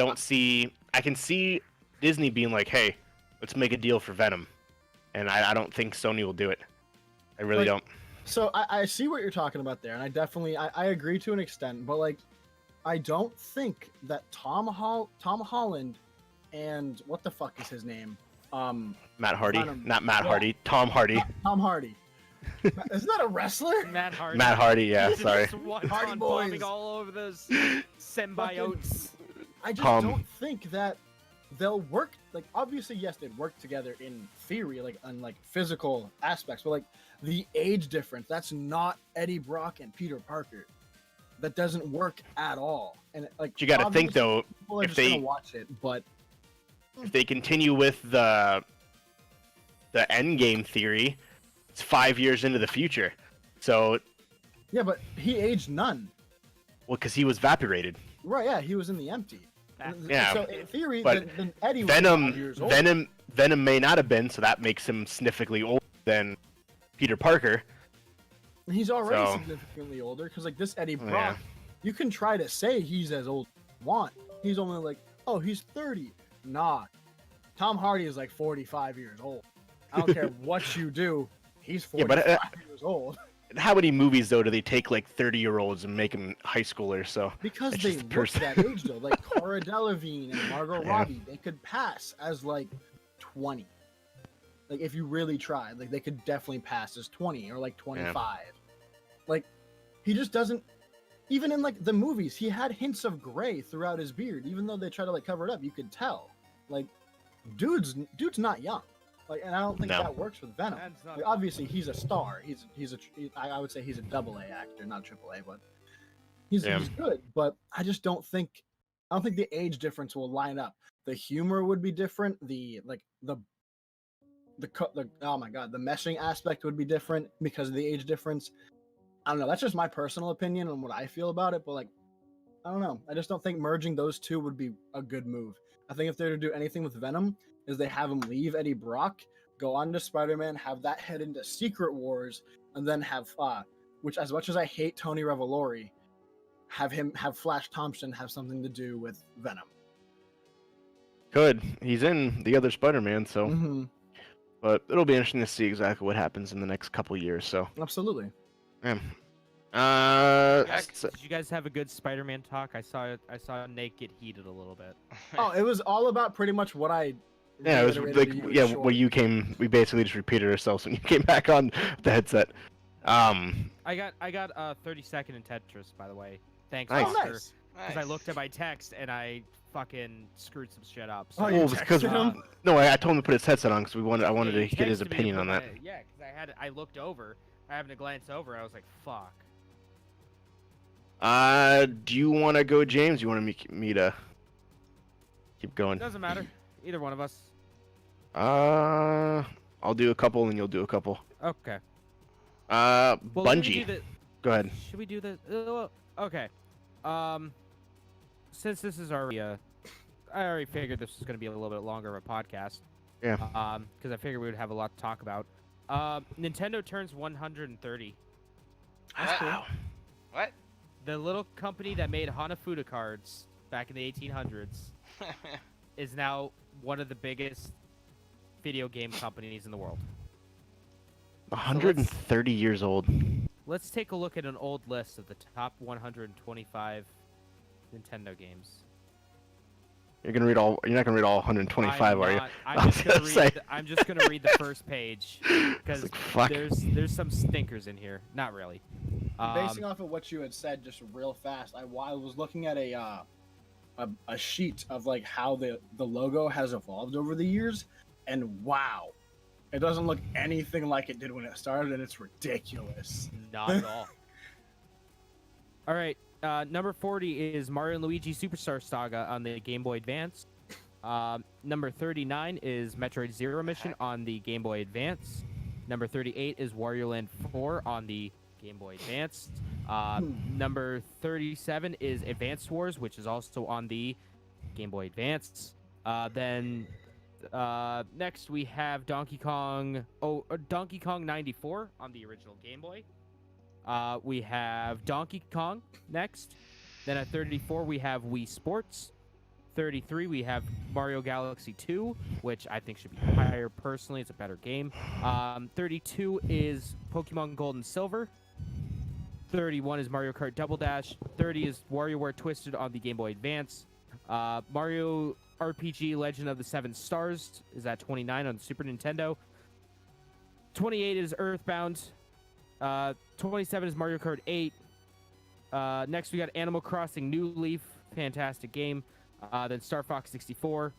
can see Disney being like, hey, let's make a deal for Venom, and I don't think Sony will do it. I really don't.
So I see what you're talking about there, and I definitely I agree to an extent, but like I don't think that Tom Holland and what the fuck is his name?
Matt Hardy,
Venom.
not Matt
Yeah.
Hardy, Tom Hardy.
Tom Hardy. Isn't that a wrestler?
Matt Hardy.
Matt Hardy, yeah,
Just
sorry.
one
Hardy
ton
boys.
bombing all over those symbiotes.
I just
Tom.
don't think that they'll work. Like, obviously, yes, they'd work together in theory, like on like physical aspects, but like the age difference, that's not Eddie Brock and Peter Parker. That doesn't work at all. And like,
You got to think
obviously,
though,
people are
if
just
they-
gonna watch it, but
if they continue with the end game theory, it's 5 years into the future. So,
yeah, but he aged none.
well, because he was evaporated.
Right? Yeah, he was in the empty.
Yeah,
So in theory,
but
then Eddie was 5 years old.
Venom may not have been, so that makes him significantly older than Peter Parker.
He's already
So-
significantly older because like this Eddie
Yeah.
Brock, you can try to say he's as old as you want. He's only like, oh, he's 30. Nah, Tom Hardy is like 45 years old. I don't care what you do. He's
Yeah,
45
but,
years old.
How many movies though do they take like 30-year-olds and make them high schoolers? So
Because
It's
they
just the
look
person.
that age though. Like Cara Delevingne and Margot
Yeah.
Robbie, they could pass as like 20. Like if you really tried, like they could definitely pass as 20 or like 25. Like he just doesn't. Even in like the movies, he had hints of gray throughout his beard. Even though they try to like cover it up, you could tell. Like, dude's not young. Like, and I don't think
No.
that works with Venom.
That's not-
Like, obviously, he's a star. I would say he's a AA actor, not AAA, but he's good. But I just don't think the age difference will line up. The humor would be different. The oh my god, the meshing aspect would be different because of the age difference. I don't know. That's just my personal opinion on what I feel about it. But like, I don't know. I just don't think merging those two would be a good move. I think if they're to do anything with Venom, is they have him leave Eddie Brock, go on to Spider-Man, have that head into Secret Wars, and then have which as much as I hate Tony Revolori, have Flash Thompson have something to do with Venom.
good. He's in the other Spider-Man, so
Mm-hmm.
but it'll be interesting to see exactly what happens in the next couple years. So,
Absolutely.
yeah.
Heck.
So-
Did you guys have a good Spider-Man talk? I saw Nate get heated a little bit.
Oh, it was all about pretty much what I.
yeah, it was
reiterated
like
to you
yeah,
in
where you came. We basically just repeated ourselves when you came back on the headset.
I got 30 second in Tetris, by the way. Thanks,
Nice.
Oh,
Walker.
nice.
Because I looked at my text and I fucking screwed some shit up.
Oh,
So,
you
Well, because
texted him?
no, I told him to put his headset on because I wanted
Yeah,
to
you
get his
texted me to
opinion
put
on that.
Yeah, because I looked over. I happened to glance over. I was like, fuck.
Do you want to go, James? You want me to keep going?
Doesn't matter. Either one of us.
I'll do a couple and you'll do a couple.
Okay.
Bungie.
let me do the-
Go ahead.
Should we do this? Okay. Since this is already I already figured this was going to be a little bit longer of a podcast.
Yeah.
Because I figured we would have a lot to talk about. Nintendo turns 130.
That's cool.
Wow.
What?
The little company that made Hanafuda cards back in the 1800s is now one of the biggest video game companies in the world.
130 years old.
Let's take a look at an old list of the top 125 Nintendo games.
You're not gonna read all 125, are you?
I'm
I was
just gonna
gonna say.
read. I'm just gonna read the first page because
Like, fuck.
there's some stinkers in here. Not really.
Basing off of what you had said, just real fast, I was looking at a sheet of like how the logo has evolved over the years, and wow, it doesn't look anything like it did when it started, and it's ridiculous.
Not at all. All right. Number 40 is Mario and Luigi Superstar Saga on the Game Boy Advance. Number 39 is Metroid Zero Mission on the Game Boy Advance. Number 38 is Wario Land 4 on the Game Boy Advance. Number 37 is Advanced Wars, which is also on the Game Boy Advance. Then next we have Donkey Kong 94 on the original Game Boy. We have Donkey Kong next. Then at 34 we have Wii Sports. 33 we have Mario Galaxy 2, which I think should be higher personally. It's a better game. 32 is Pokemon Gold and Silver. 31 is Mario Kart Double Dash. 30 is WarioWare Twisted on the Game Boy Advance. Mario RPG Legend of the Seven Stars is at 29 on the Super Nintendo. 28 is Earthbound. 27 is Mario Kart 8. Next, we got Animal Crossing New Leaf. Fantastic game. Then Star Fox 64.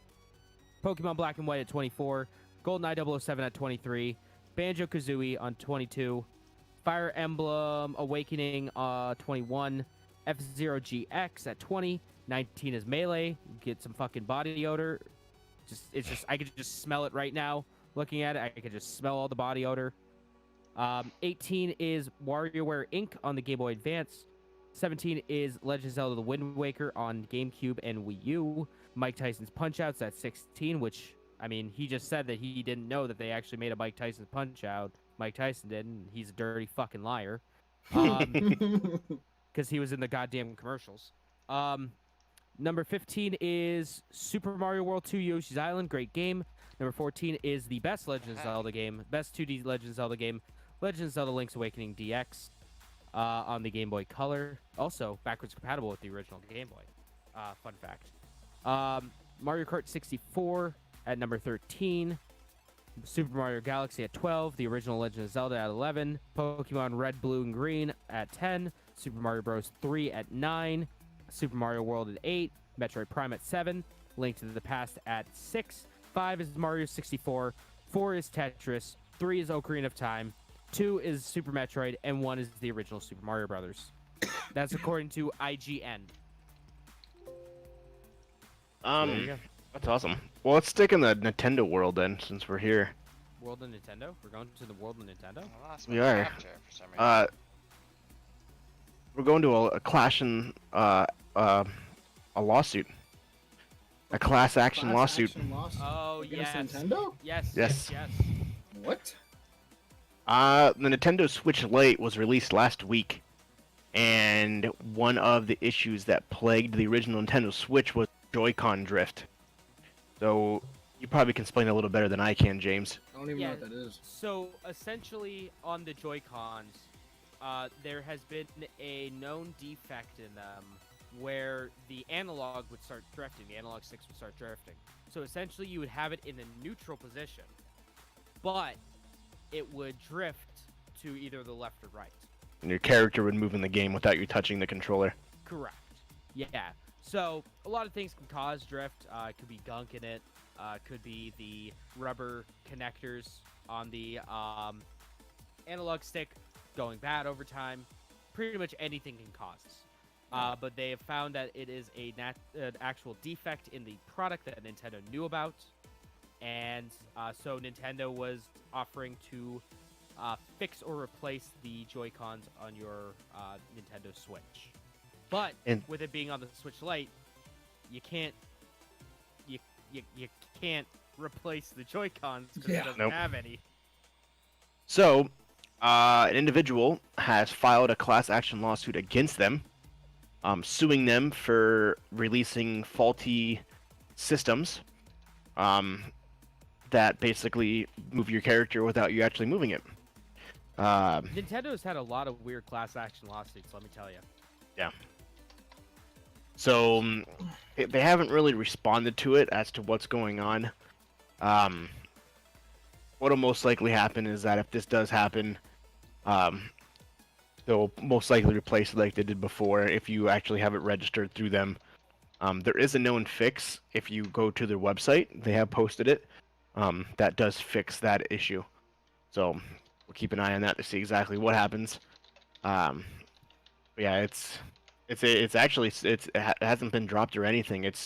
Pokemon Black and White at 24. GoldenEye 007 at 23. Banjo-Kazooie on 22. Fire Emblem Awakening 21. F-Zero GX at 20. 19 is Melee. Get some fucking body odor. I could just smell it right now. Looking at it, I could just smell all the body odor. 18 is WarioWare Inc. on the Game Boy Advance. 17 is Legend of Zelda The Wind Waker on GameCube and Wii U. Mike Tyson's Punch-Out's at 16, which, I mean, he just said that he didn't know that they actually made a Mike Tyson's Punch-Out. Mike Tyson did, and he's a dirty fucking liar. Because he was in the goddamn commercials. Number 15 is Super Mario World 2 Yoshi's Island. Great game. Number 14 is the best Legend of Zelda game. Best 2D Legend of Zelda game. Legend of Zelda Link's Awakening DX on the Game Boy Color. Also, backwards compatible with the original Game Boy. Fun fact. Mario Kart 64 at number 13. Super Mario Galaxy at 12. The original Legend of Zelda at 11. Pokemon Red, Blue, and Green at 10. Super Mario Bros. 3 at 9. Super Mario World at 8. Metroid Prime at 7. Link to the Past at 6. 5 is Mario 64. 4 is Tetris. 3 is Ocarina of Time. 2 is Super Metroid. And 1 is the original Super Mario Brothers. That's according to IGN. There you go.
That's awesome. Well, let's stick in the Nintendo world then, since we're here.
World of Nintendo? We're going to the World of Nintendo?
I lost
We
my
are.
capture for some reason.
We're going to a clash in a lawsuit. A class action lawsuit.
Oh,
Against
yes.
Nintendo?
Yes.
Yes.
Yes.
What?
The Nintendo Switch Lite was released last week, and one of the issues that plagued the original Nintendo Switch was Joy-Con drift. So you probably can explain it a little better than I can, James.
I don't even
Yeah.
know what that is.
So, essentially, on the Joy-Cons, there has been a known defect in them where the analog would start drifting. The analog sticks would start drifting. So, essentially, you would have it in the neutral position, but it would drift to either the left or right.
And your character would move in the game without you touching the controller.
Correct. Yeah. So, a lot of things can cause drift. It could be gunk in it. Could be the rubber connectors on the analog stick going bad over time. Pretty much anything can cause this. But they have found that it is an actual defect in the product that Nintendo knew about. And so Nintendo was offering to fix or replace the Joy-Cons on your Nintendo Switch. But with it being on the Switch Lite, you can't replace the Joy-Cons because it doesn't have any.
So, an individual has filed a class action lawsuit against them, suing them for releasing faulty systems that basically move your character without you actually moving it.
Nintendo's had a lot of weird class action lawsuits, let me tell you.
Yeah. So, they haven't really responded to it as to what's going on. What'll most likely happen is that if this does happen, they'll most likely replace it like they did before if you actually have it registered through them. There is a known fix if you go to their website. They have posted it. That does fix that issue. So we'll keep an eye on that to see exactly what happens. But yeah, it hasn't been dropped or anything. It's